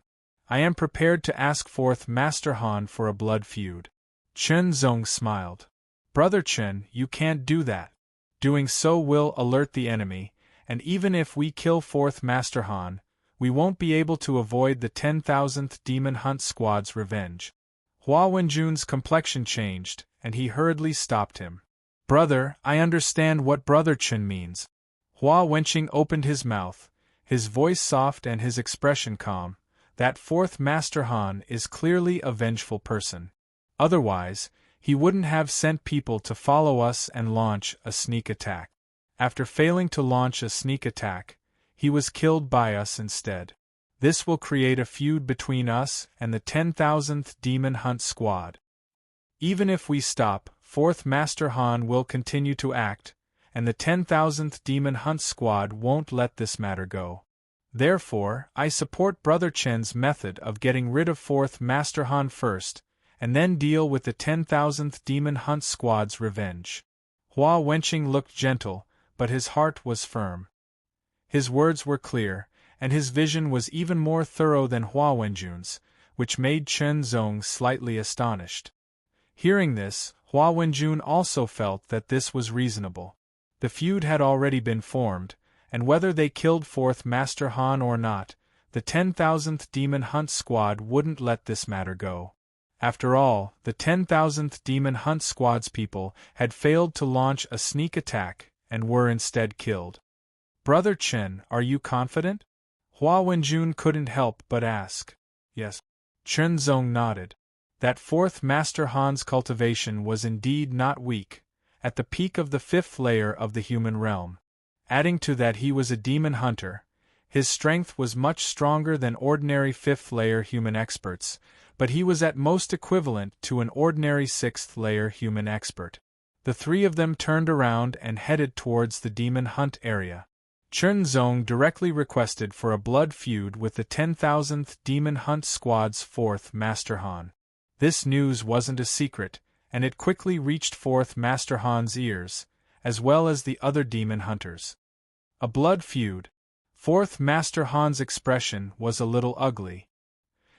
I am prepared to ask 4th Master Han for a blood feud. Chunzong smiled. Brother Chen, you can't do that. Doing so will alert the enemy, and even if we kill 4th Master Han, we won't be able to avoid the 10,000th Demon Hunt Squad's revenge. Hua Wenjun's complexion changed, and he hurriedly stopped him. Brother, I understand what Brother Chen means. Hua Wenqing opened his mouth, his voice soft and his expression calm. That 4th Master Han is clearly a vengeful person. Otherwise, he wouldn't have sent people to follow us and launch a sneak attack. After failing to launch a sneak attack, he was killed by us instead. This will create a feud between us and the 10,000th Demon Hunt Squad. Even if we stop, 4th Master Han will continue to act, and the 10,000th Demon Hunt Squad won't let this matter go. Therefore, I support Brother Chen's method of getting rid of 4th Master Han first, and then deal with the 10,000th Demon Hunt Squad's revenge. Hua Wenqing looked gentle, but his heart was firm. His words were clear, and his vision was even more thorough than Hua Wenjun's, which made Chen Zong slightly astonished. Hearing this, Hua Wenjun also felt that this was reasonable. The feud had already been formed, and whether they killed 4th Master Han or not, the 10,000th Demon Hunt Squad wouldn't let this matter go. After all, the 10,000th Demon Hunt Squad's people had failed to launch a sneak attack and were instead killed. "Brother Chen, are you confident?" Hua Wenjun couldn't help but ask. "Yes." Chen Zong nodded. That 4th Master Han's cultivation was indeed not weak, at the peak of the 5th layer of the human realm. Adding to that he was a demon hunter, his strength was much stronger than ordinary 5th layer human experts, but he was at most equivalent to an ordinary 6th layer human expert. The three of them turned around and headed towards the demon hunt area. Chen Zong directly requested for a blood feud with the 10,000th Demon Hunt Squad's 4th Master Han. This news wasn't a secret, and it quickly reached 4th Master Han's ears, as well as the other demon hunters. A blood feud. 4th Master Han's expression was a little ugly.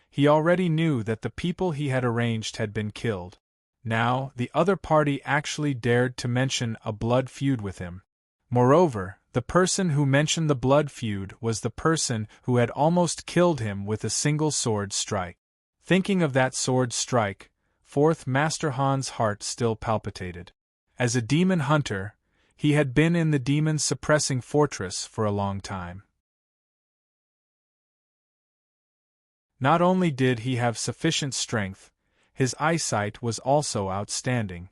He already knew that the people he had arranged had been killed. Now, the other party actually dared to mention a blood feud with him. Moreover, the person who mentioned the blood feud was the person who had almost killed him with a single sword strike. Thinking of that sword strike, 4th Master Han's heart still palpitated. As a demon hunter, he had been in the demon-suppressing fortress for a long time. Not only did he have sufficient strength, his eyesight was also outstanding.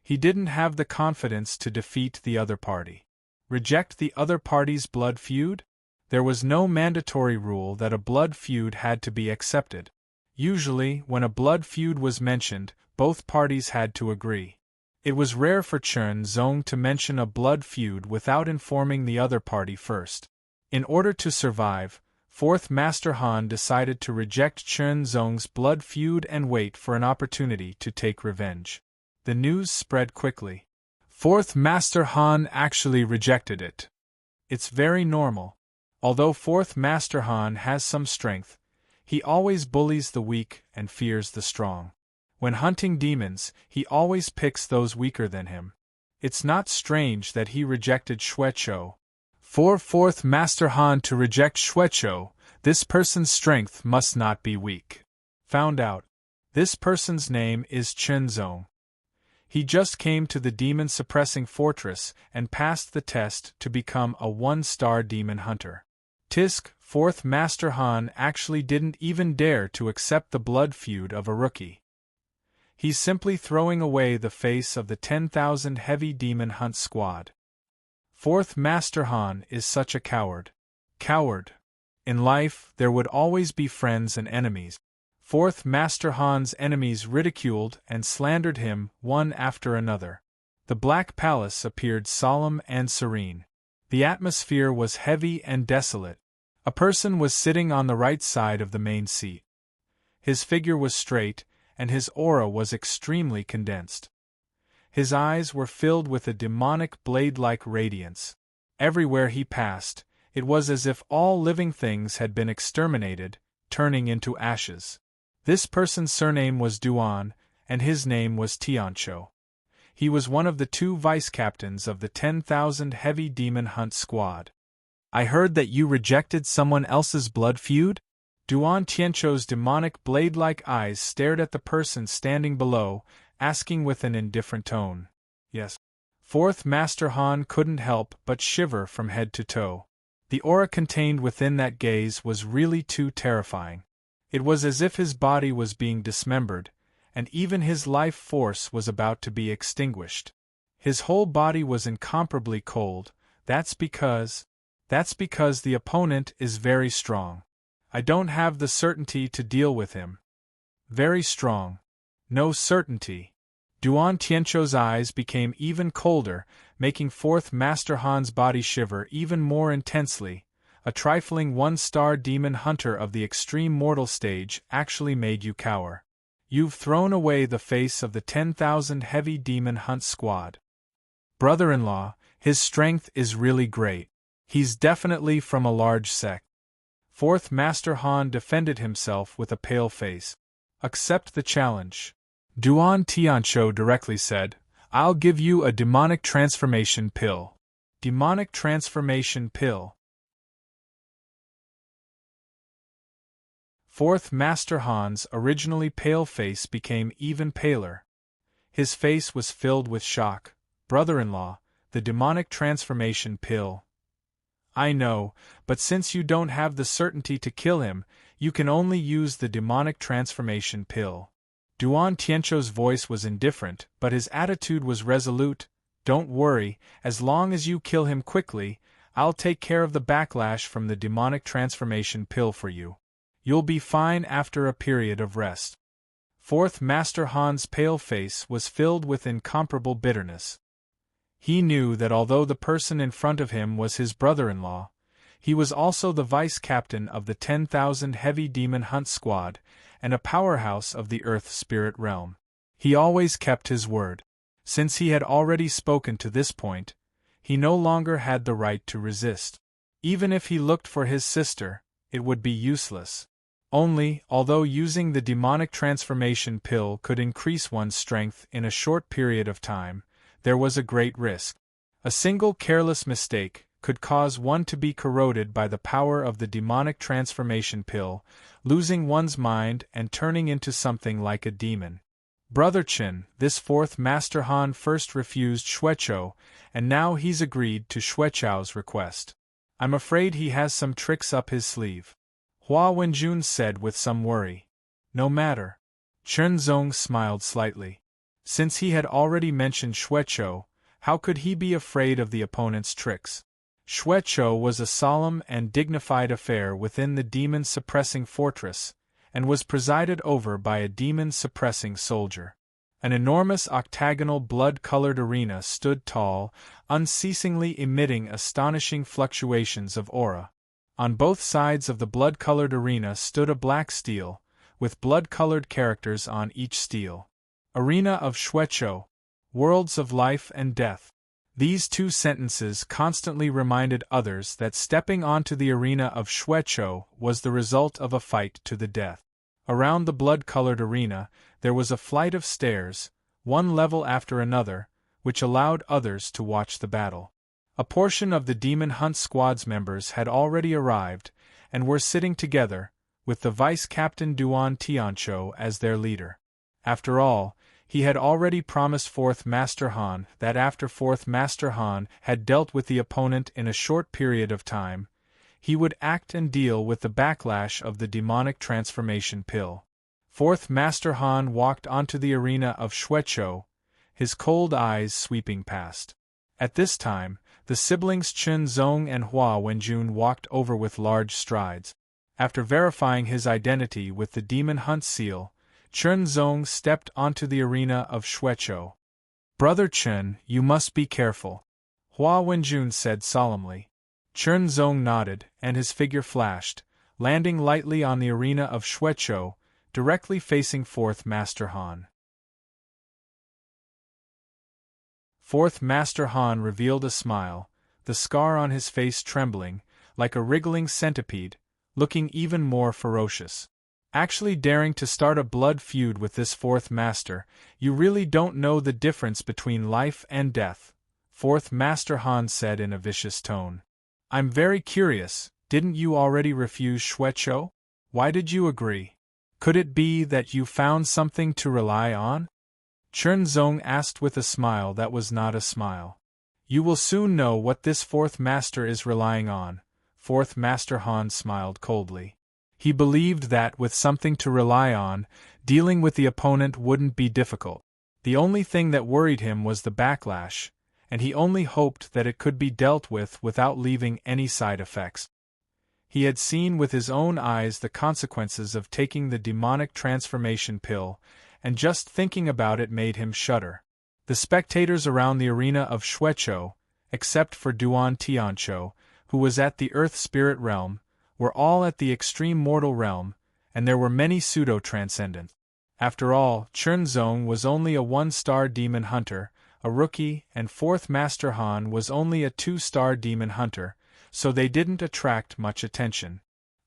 He didn't have the confidence to defeat the other party. Reject the other party's blood feud? There was no mandatory rule that a blood feud had to be accepted. Usually, when a blood feud was mentioned, both parties had to agree. It was rare for Chen Zong to mention a blood feud without informing the other party first. In order to survive, 4th Master Han decided to reject Chen Zong's blood feud and wait for an opportunity to take revenge. The news spread quickly. 4th Master Han actually rejected it. It's very normal. Although 4th Master Han has some strength, he always bullies the weak and fears the strong. When hunting demons, he always picks those weaker than him. It's not strange that he rejected Xueqiu. For 4th Master Han to reject Xueqiu, this person's strength must not be weak. Found out. This person's name is Chen Zong. He just came to the demon-suppressing fortress and passed the test to become a 1-star demon hunter. Tisk, 4th Master Han actually didn't even dare to accept the blood feud of a rookie. He's simply throwing away the face of the 10,000 heavy demon hunt squad. 4th Master Han is such a coward. Coward. In life, there would always be friends and enemies. 4th Master Han's enemies ridiculed and slandered him one after another. The Black Palace appeared solemn and serene. The atmosphere was heavy and desolate. A person was sitting on the right side of the main seat. His figure was straight, and his aura was extremely condensed. His eyes were filled with a demonic blade-like radiance. Everywhere he passed, it was as if all living things had been exterminated, turning into ashes. This person's surname was Duan, and his name was Tianqiu. He was one of the 2 vice-captains of the 10,000 heavy demon hunt squad. "I heard that you rejected someone else's blood feud?" Duan Tianqiu's demonic blade-like eyes stared at the person standing below, asking with an indifferent tone. "Yes." 4th Master Han couldn't help but shiver from head to toe. The aura contained within that gaze was really too terrifying. It was as if his body was being dismembered, and even his life force was about to be extinguished. His whole body was incomparably cold. That's because the opponent is very strong. I don't have the certainty to deal with him. Very strong. No certainty. Duan Tianqiu's eyes became even colder, making 4th Master Han's body shiver even more intensely. A trifling 1-star demon hunter of the extreme mortal stage actually made you cower. You've thrown away the face of the 10,000 heavy demon hunt squad. Brother-in-law, his strength is really great. He's definitely from a large sect. Fourth Master Han defended himself with a pale face. Accept the challenge. Duan Tianqiu directly said, I'll give you a demonic transformation pill. Demonic transformation pill. Fourth Master Han's originally pale face became even paler. His face was filled with shock. Brother-in-law, the demonic transformation pill. I know, but since you don't have the certainty to kill him, you can only use the demonic transformation pill. Duan Tianqiu's voice was indifferent, but his attitude was resolute. Don't worry, as long as you kill him quickly, I'll take care of the backlash from the demonic transformation pill for you. You'll be fine after a period of rest. Fourth Master Han's pale face was filled with incomparable bitterness. He knew that although the person in front of him was his brother-in-law, he was also the vice-captain of the 10,000 heavy demon hunt squad and a powerhouse of the earth spirit realm. He always kept his word. Since he had already spoken to this point, he no longer had the right to resist. Even if he looked for his sister, it would be useless. Only, although using the demonic transformation pill could increase one's strength in a short period of time, there was a great risk. A single careless mistake could cause one to be corroded by the power of the demonic transformation pill, losing one's mind and turning into something like a demon. Brother Qin, this fourth Master Han first refused Xueqiu, and now he's agreed to Xueqiu's request. I'm afraid he has some tricks up his sleeve. Hua Wenjun said with some worry. No matter. Chen Zong smiled slightly. Since he had already mentioned Xueqiu, how could he be afraid of the opponent's tricks? Xueqiu was a solemn and dignified affair within the demon-suppressing fortress, and was presided over by a demon-suppressing soldier. An enormous octagonal blood-colored arena stood tall, unceasingly emitting astonishing fluctuations of aura. On both sides of the blood-colored arena stood a black stele, with blood-colored characters on each stele. Arena of Xueqiu, Worlds of Life and Death. These two sentences constantly reminded others that stepping onto the arena of Xueqiu was the result of a fight to the death. Around the blood-colored arena, there was a flight of stairs, one level after another, which allowed others to watch the battle. A portion of the Demon Hunt Squad's members had already arrived, and were sitting together, with the Vice-Captain Duan Tianqiu as their leader. After all, he had already promised Fourth Master Han that after Fourth Master Han had dealt with the opponent in a short period of time, he would act and deal with the backlash of the demonic transformation pill. Fourth Master Han walked onto the arena of Xueqiu, his cold eyes sweeping past. At this time, the siblings Chen Zong and Hua Wenjun walked over with large strides. After verifying his identity with the Demon Hunt seal, Chen Zong stepped onto the arena of Xueqiu. Brother Chen, you must be careful, Hua Wenjun said solemnly. Chen Zong nodded, and his figure flashed, landing lightly on the arena of Xueqiu, directly facing Fourth Master Han. Fourth Master Han revealed a smile, the scar on his face trembling, like a wriggling centipede, looking even more ferocious. Actually daring to start a blood feud with this Fourth Master, you really don't know the difference between life and death, Fourth Master Han said in a vicious tone. I'm very curious, didn't you already refuse Xueqiu? Why did you agree? Could it be that you found something to rely on? Chen Zong asked with a smile that was not a smile. You will soon know what this Fourth Master is relying on, Fourth Master Han smiled coldly. He believed that with something to rely on, dealing with the opponent wouldn't be difficult. The only thing that worried him was the backlash, and he only hoped that it could be dealt with without leaving any side effects. He had seen with his own eyes the consequences of taking the demonic transformation pill, and just thinking about it made him shudder. The spectators around the arena of Xueqiu, except for Duan Tianqiu, who was at the Earth Spirit Realm, were all at the extreme mortal realm, and there were many pseudo-transcendents. After all, Chunzong was only a 1-star demon hunter, a rookie, and 4th Master Han was only a 2-star demon hunter, so they didn't attract much attention.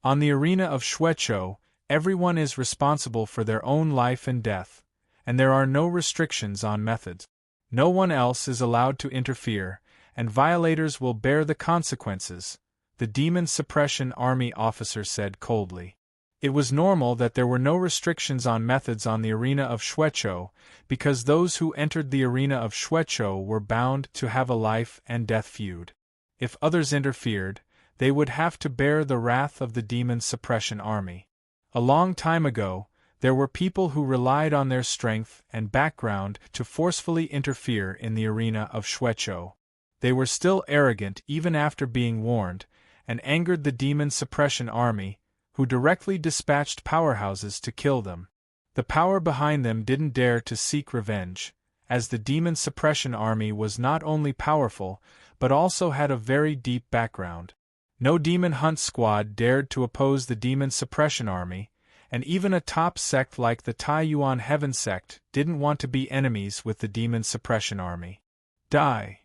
On the arena of Shueqiu, everyone is responsible for their own life and death, and there are no restrictions on methods. No one else is allowed to interfere, and violators will bear the consequences, the Demon Suppression Army officer said coldly. It was normal that there were no restrictions on methods on the arena of Shueqiu, because those who entered the arena of Shueqiu were bound to have a life and death feud. If others interfered, they would have to bear the wrath of the Demon Suppression Army. A long time ago, there were people who relied on their strength and background to forcefully interfere in the arena of Shueqiu. They were still arrogant even after being warned, and angered the Demon Suppression Army, who directly dispatched powerhouses to kill them. The power behind them didn't dare to seek revenge, as the Demon Suppression Army was not only powerful, but also had a very deep background. No Demon Hunt Squad dared to oppose the Demon Suppression Army, and even a top sect like the Taiyuan Heaven Sect didn't want to be enemies with the Demon Suppression Army. Die!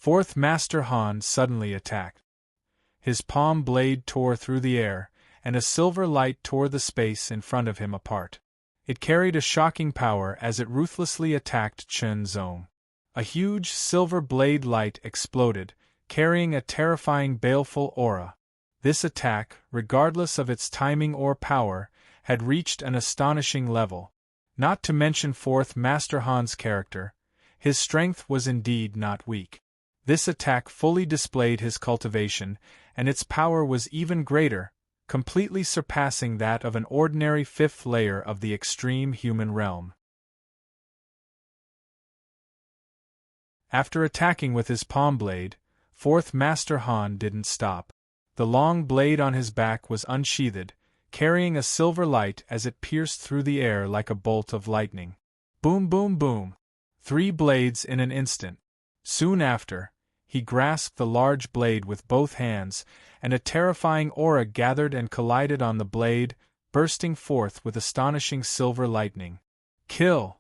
4th Master Han suddenly attacked. His palm blade tore through the air, and a silver light tore the space in front of him apart. It carried a shocking power as it ruthlessly attacked Chunzong. A huge silver blade light exploded, carrying a terrifying baleful aura. This attack, regardless of its timing or power, had reached an astonishing level. Not to mention 4th Master Han's character, his strength was indeed not weak. This attack fully displayed his cultivation, and its power was even greater, completely surpassing that of an ordinary 5th layer of the extreme human realm. After attacking with his palm blade, 4th Master Han didn't stop. The long blade on his back was unsheathed, carrying a silver light as it pierced through the air like a bolt of lightning. Boom, boom, boom. 3 blades in an instant. Soon after, he grasped the large blade with both hands, and a terrifying aura gathered and collided on the blade, bursting forth with astonishing silver lightning. Kill!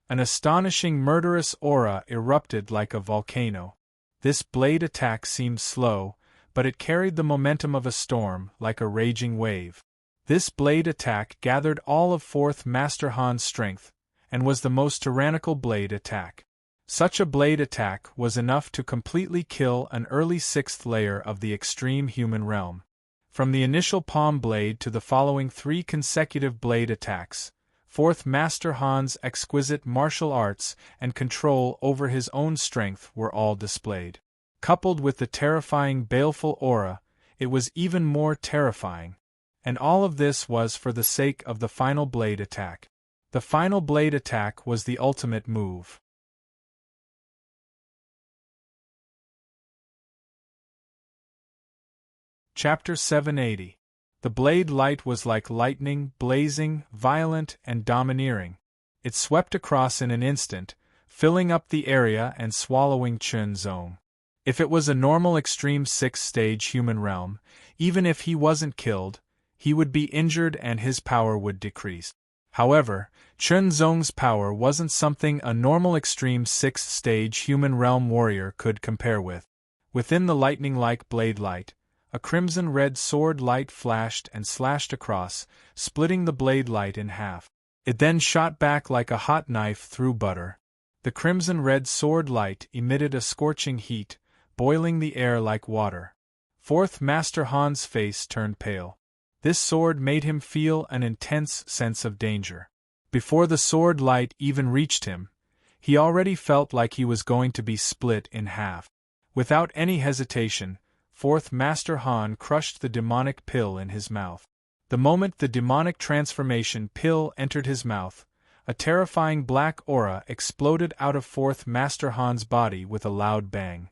An astonishing murderous aura erupted like a volcano. This blade attack seemed slow, but it carried the momentum of a storm, like a raging wave. This blade attack gathered all of 4th Master Han's strength, and was the most tyrannical blade attack. Such a blade attack was enough to completely kill an early 6th layer of the extreme human realm. From the initial palm blade to the following 3 consecutive blade attacks, 4th Master Han's exquisite martial arts and control over his own strength were all displayed. Coupled with the terrifying baleful aura, it was even more terrifying. And all of this was for the sake of the final blade attack. The final blade attack was the ultimate move. Chapter 780. The blade light was like lightning, blazing, violent, and domineering. It swept across in an instant, filling up the area and swallowing Chunzong. If it was a normal extreme 6th-stage human realm, even if he wasn't killed, he would be injured and his power would decrease. However, Chunzong's power wasn't something a normal extreme 6th-stage human realm warrior could compare with. Within the lightning-like blade light, a crimson-red sword light flashed and slashed across, splitting the blade light in half. It then shot back like a hot knife through butter. The crimson-red sword light emitted a scorching heat, boiling the air like water. 4th Master Han's face turned pale. This sword made him feel an intense sense of danger. Before the sword light even reached him, he already felt like he was going to be split in half. Without any hesitation, 4th Master Han crushed the demonic pill in his mouth. The moment the demonic transformation pill entered his mouth, a terrifying black aura exploded out of 4th Master Han's body with a loud bang.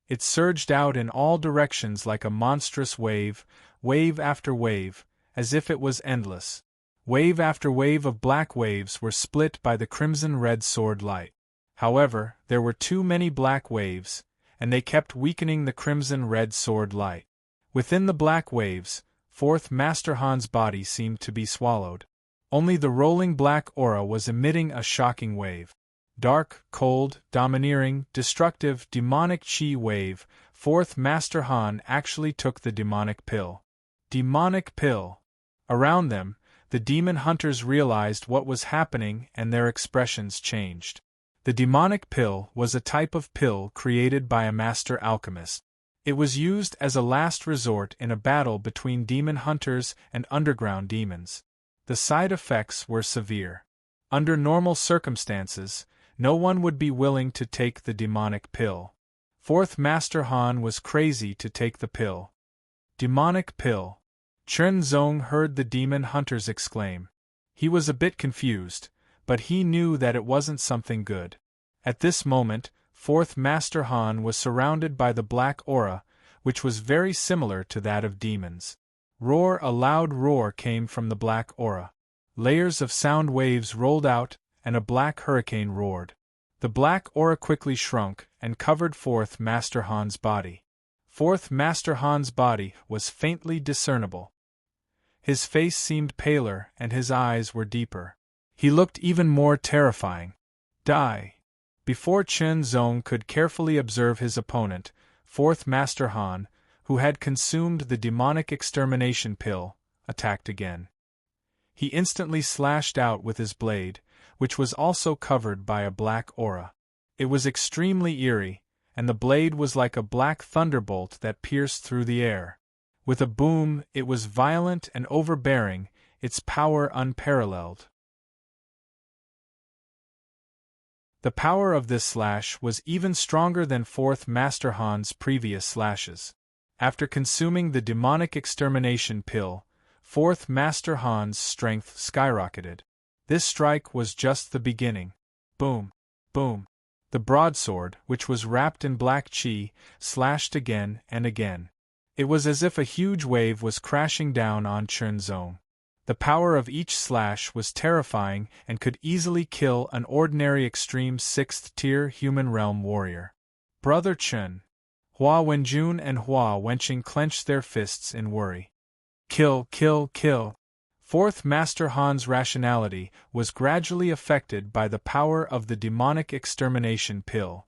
It surged out in all directions like a monstrous wave, wave after wave, as if it was endless. Wave after wave of black waves were split by the crimson-red sword light. However, there were too many black waves, and they kept weakening the crimson-red sword light. Within the black waves, 4th Master Han's body seemed to be swallowed. Only the rolling black aura was emitting a shocking wave. Dark, cold, domineering, destructive, demonic chi wave. Fourth Master Han actually took the demonic pill. Demonic pill. Around them, the demon hunters realized what was happening and their expressions changed. The demonic pill was a type of pill created by a master alchemist. It was used as a last resort in a battle between demon hunters and underground demons. The side effects were severe. Under normal circumstances, no one would be willing to take the demonic pill. Fourth Master Han was crazy to take the pill. Demonic pill. Chen Zong heard the demon hunters exclaim. He was a bit confused, but he knew that it wasn't something good. At this moment, Fourth Master Han was surrounded by the black aura, which was very similar to that of demons. A loud roar came from the black aura. Layers of sound waves rolled out, and a black hurricane roared. The black aura quickly shrunk and covered Fourth Master Han's body. Fourth Master Han's body was faintly discernible. His face seemed paler and his eyes were deeper. He looked even more terrifying. Die! Before Chen Zong could carefully observe his opponent, Fourth Master Han, who had consumed the demonic extermination pill, attacked again. He instantly slashed out with his blade, which was also covered by a black aura. It was extremely eerie, and the blade was like a black thunderbolt that pierced through the air. With a boom, it was violent and overbearing, its power unparalleled. The power of this slash was even stronger than Fourth Master Han's previous slashes. After consuming the demonic extermination pill, Fourth Master Han's strength skyrocketed. This strike was just the beginning. Boom! Boom! The broadsword, which was wrapped in black chi, slashed again and again. It was as if a huge wave was crashing down on Chen Zong. The power of each slash was terrifying and could easily kill an ordinary extreme 6th-tier human realm warrior. Brother Chen. Hua Wenjun and Hua Wenqing clenched their fists in worry. Kill, kill, kill. Fourth Master Han's rationality was gradually affected by the power of the demonic extermination pill.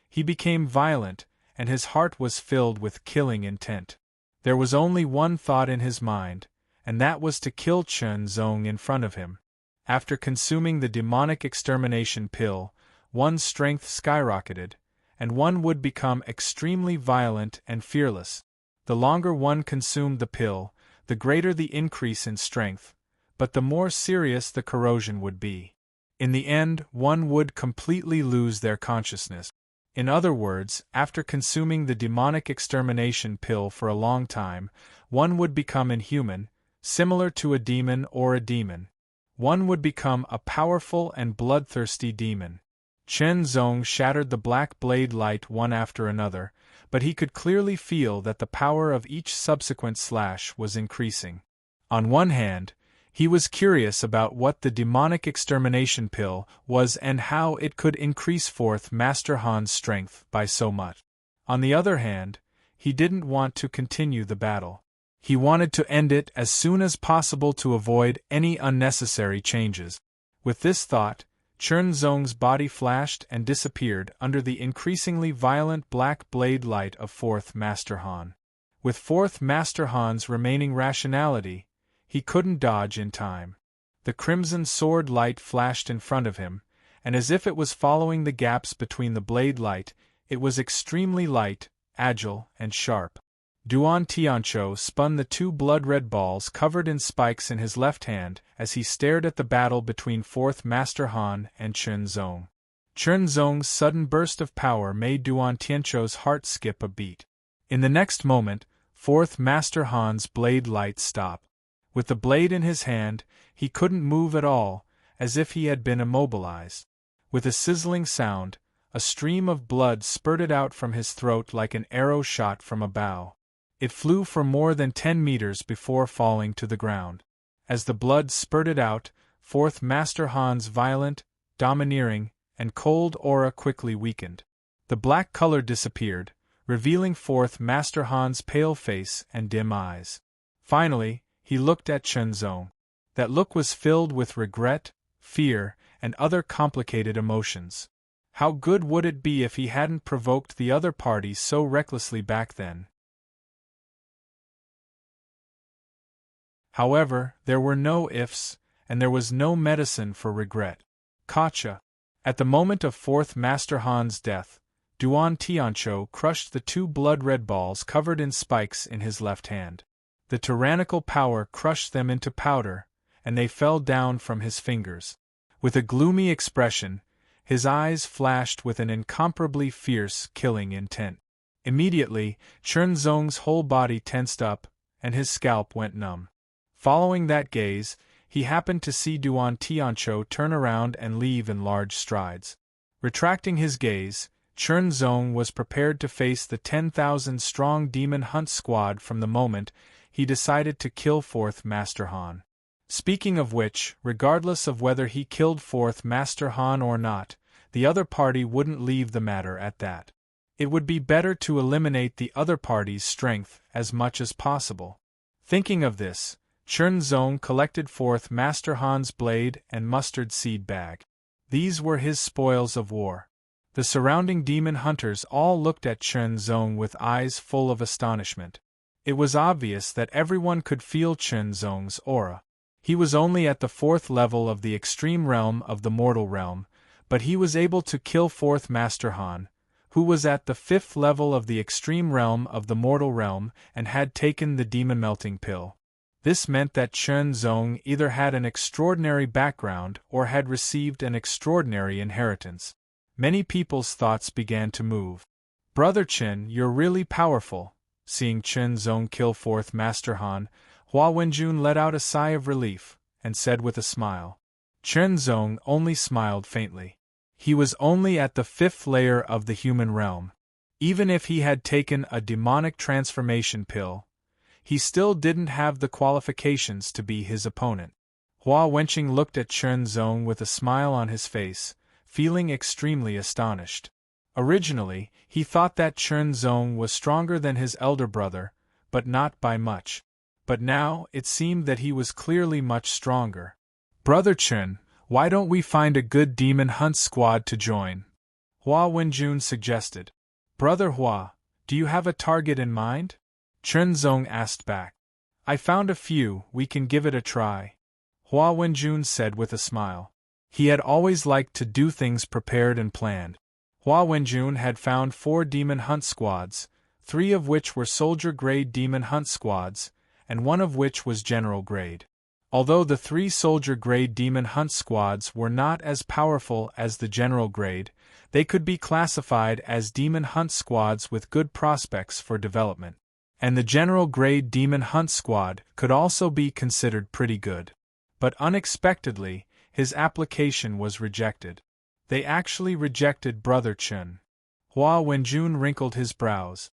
He became violent, and his heart was filled with killing intent. There was only one thought in his mind, and that was to kill Chen Zong in front of him. After consuming the demonic extermination pill, one's strength skyrocketed, and one would become extremely violent and fearless. The longer one consumed the pill, the greater the increase in strength, but the more serious the corrosion would be. In the end, one would completely lose their consciousness. In other words, after consuming the demonic extermination pill for a long time, one would become inhuman, similar to a demon or a demon. One would become a powerful and bloodthirsty demon. Chen Zong shattered the black blade light one after another, but he could clearly feel that the power of each subsequent slash was increasing. On one hand, he was curious about what the demonic extermination pill was and how it could increase Fourth Master Han's strength by so much. On the other hand, he didn't want to continue the battle. He wanted to end it as soon as possible to avoid any unnecessary changes. With this thought, Chen Zong's body flashed and disappeared under the increasingly violent black blade light of Fourth Master Han. With Fourth Master Han's remaining rationality, he couldn't dodge in time. The crimson sword light flashed in front of him, and as if it was following the gaps between the blade light, it was extremely light, agile, and sharp. Duan Tianqiu spun the two blood-red balls covered in spikes in his left hand as he stared at the battle between Fourth Master Han and Chen Zong. Chen Zong's sudden burst of power made Duan Tianqiu's heart skip a beat. In the next moment, Fourth Master Han's blade light stopped. With the blade in his hand, he couldn't move at all, as if he had been immobilized. With a sizzling sound, a stream of blood spurted out from his throat like an arrow shot from a bow. It flew for more than 10 meters before falling to the ground. As the blood spurted out, Fourth Master Han's violent, domineering, and cold aura quickly weakened. The black color disappeared, revealing Fourth Master Han's pale face and dim eyes. Finally, he looked at Chen Zong. That look was filled with regret, fear, and other complicated emotions. How good would it be if he hadn't provoked the other party so recklessly back then? However, there were no ifs, and there was no medicine for regret. Gotcha. At the moment of fourth Master Han's death, Duan Tiancho crushed the two blood-red balls covered in spikes in his left hand. The tyrannical power crushed them into powder, and they fell down from his fingers. With a gloomy expression, his eyes flashed with an incomparably fierce, killing intent. Immediately, Chen Zong's whole body tensed up, and his scalp went numb. Following that gaze, he happened to see Duan Tiancho turn around and leave in large strides. Retracting his gaze, Chen Zong was prepared to face the 10,000-strong demon hunt squad from the moment he decided to kill fourth Master Han. Speaking of which, regardless of whether he killed fourth Master Han or not, the other party wouldn't leave the matter at that. It would be better to eliminate the other party's strength as much as possible. Thinking of this, Chen Zong collected fourth Master Han's blade and mustard seed bag. These were his spoils of war. The surrounding demon hunters all looked at Chen Zong with eyes full of astonishment. It was obvious that everyone could feel Chen Zong's aura. He was only at the fourth level of the extreme realm of the mortal realm, but he was able to kill fourth Master Han, who was at the fifth level of the extreme realm of the mortal realm and had taken the demon melting pill. This meant that Chen Zong either had an extraordinary background or had received an extraordinary inheritance. Many people's thoughts began to move. "Brother Chen, you're really powerful." Seeing Chen Zong kill fourth Master Han, Hua Wenjun let out a sigh of relief, and said with a smile. Chen Zong only smiled faintly. He was only at the fifth layer of the human realm. Even if he had taken a demonic transformation pill, he still didn't have the qualifications to be his opponent. Hua Wenqing looked at Chen Zong with a smile on his face, feeling extremely astonished. Originally, he thought that Chen Zong was stronger than his elder brother, but not by much. But now, it seemed that he was clearly much stronger. "Brother Chen, why don't we find a good demon hunt squad to join?" Hua Wenjun suggested. "Brother Hua, do you have a target in mind?" Chen Zong asked back. "I found a few, we can give it a try," Hua Wenjun said with a smile. He had always liked to do things prepared and planned. Hua Wenjun had found 4 demon hunt squads, 3 of which were soldier-grade demon hunt squads, and 1 of which was general-grade. Although the 3 soldier-grade demon hunt squads were not as powerful as the general-grade, they could be classified as demon hunt squads with good prospects for development. And the general-grade demon hunt squad could also be considered pretty good. But unexpectedly, his application was rejected. They actually rejected Brother Chen. Hua Wenjun wrinkled his brows.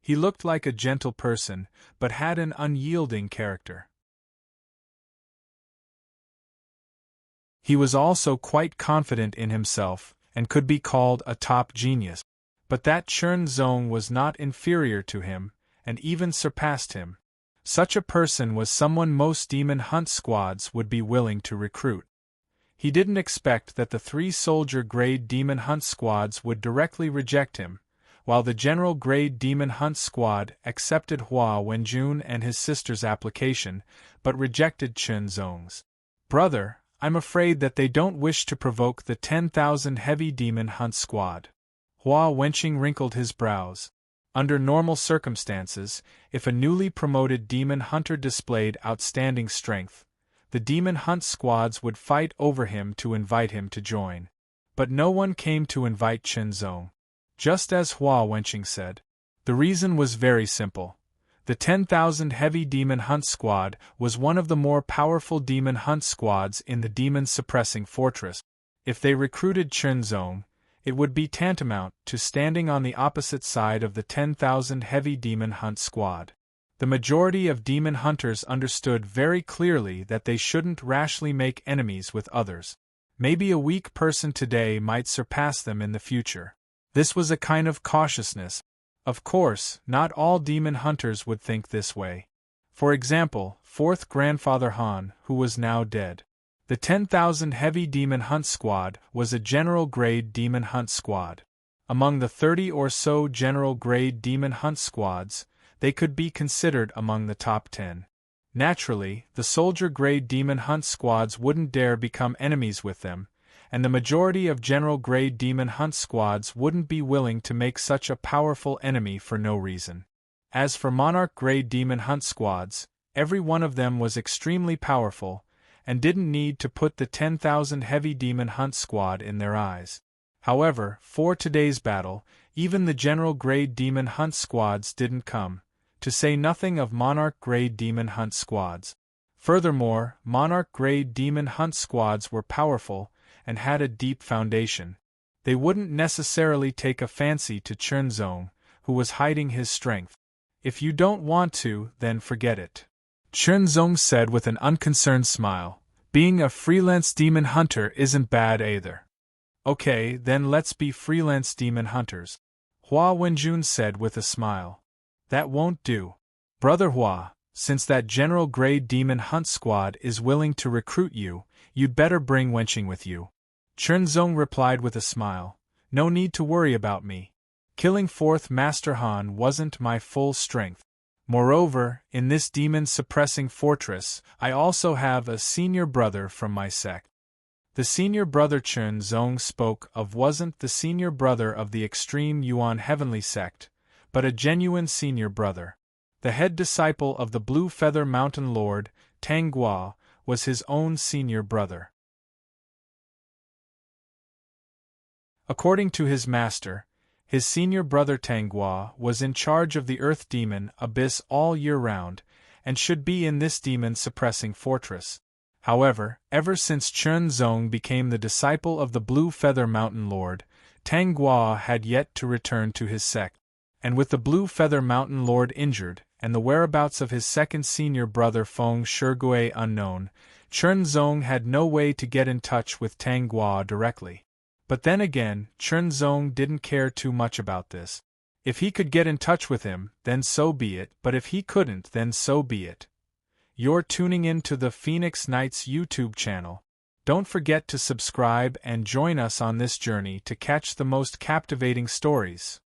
He looked like a gentle person, but had an unyielding character. He was also quite confident in himself, and could be called a top genius. But that Chen Zong was not inferior to him, and even surpassed him. Such a person was someone most demon hunt squads would be willing to recruit. He didn't expect that the 3 soldier-grade demon hunt squads would directly reject him, while the general-grade demon hunt squad accepted Hua Wenjun and his sister's application, but rejected Chen Zong's. "Brother, I'm afraid that they don't wish to provoke the 10,000 heavy demon hunt squad." Hua Wenqing wrinkled his brows. Under normal circumstances, if a newly promoted demon hunter displayed outstanding strength, the demon hunt squads would fight over him to invite him to join. But no one came to invite Chen Zong. Just as Hua Wenqing said. The reason was very simple. The 10,000 heavy demon hunt squad was one of the more powerful demon hunt squads in the demon-suppressing fortress. If they recruited Chen Zong, it would be tantamount to standing on the opposite side of the 10,000 heavy demon hunt squad. The majority of demon hunters understood very clearly that they shouldn't rashly make enemies with others. Maybe a weak person today might surpass them in the future. This was a kind of cautiousness. Of course, not all demon hunters would think this way. For example, 4th Grandfather Han, who was now dead. The 10,000 Heavy Demon Hunt Squad was a general-grade demon hunt squad. Among the 30 or so general-grade demon hunt squads, they could be considered among the top 10. Naturally, the soldier-grade demon hunt squads wouldn't dare become enemies with them, and the majority of general-grade demon hunt squads wouldn't be willing to make such a powerful enemy for no reason. As for monarch-grade demon hunt squads, every one of them was extremely powerful, and didn't need to put the 10,000 Heavy Demon Hunt Squad in their eyes. However, for today's battle, even the general-grade demon hunt squads didn't come, to say nothing of monarch-grade demon hunt squads. Furthermore, monarch-grade demon hunt squads were powerful and had a deep foundation. They wouldn't necessarily take a fancy to Chunzong, who was hiding his strength. If you don't want to, then forget it, Chunzong said with an unconcerned smile. Being a freelance demon hunter isn't bad either. Okay, then let's be freelance demon hunters, Hua Wenjun said with a smile. That won't do. Brother Hua, since that general-grade demon hunt squad is willing to recruit you, you'd better bring Wenqing with you. Chunzong replied with a smile. No need to worry about me. Killing 4th Master Han wasn't my full strength. Moreover, in this demon-suppressing fortress, I also have a senior brother from my sect. The senior brother Chunzong spoke of wasn't the senior brother of the extreme Yuan Heavenly sect, but a genuine senior brother. The head disciple of the Blue Feather Mountain Lord, Tang Guo, was his own senior brother. According to his master, his senior brother Tang Guo was in charge of the Earth Demon Abyss all year round, and should be in this demon-suppressing fortress. However, ever since Chunzong became the disciple of the Blue Feather Mountain Lord, Tang Guo had yet to return to his sect. And with the Blue Feather Mountain Lord injured, and the whereabouts of his second senior brother Feng Shigui unknown, Chunzong had no way to get in touch with Tang Guo directly. But then again, Chunzong didn't care too much about this. If he could get in touch with him, then so be it, but if he couldn't, then so be it. You're tuning in to the Phoenix Knights YouTube channel. Don't forget to subscribe and join us on this journey to catch the most captivating stories.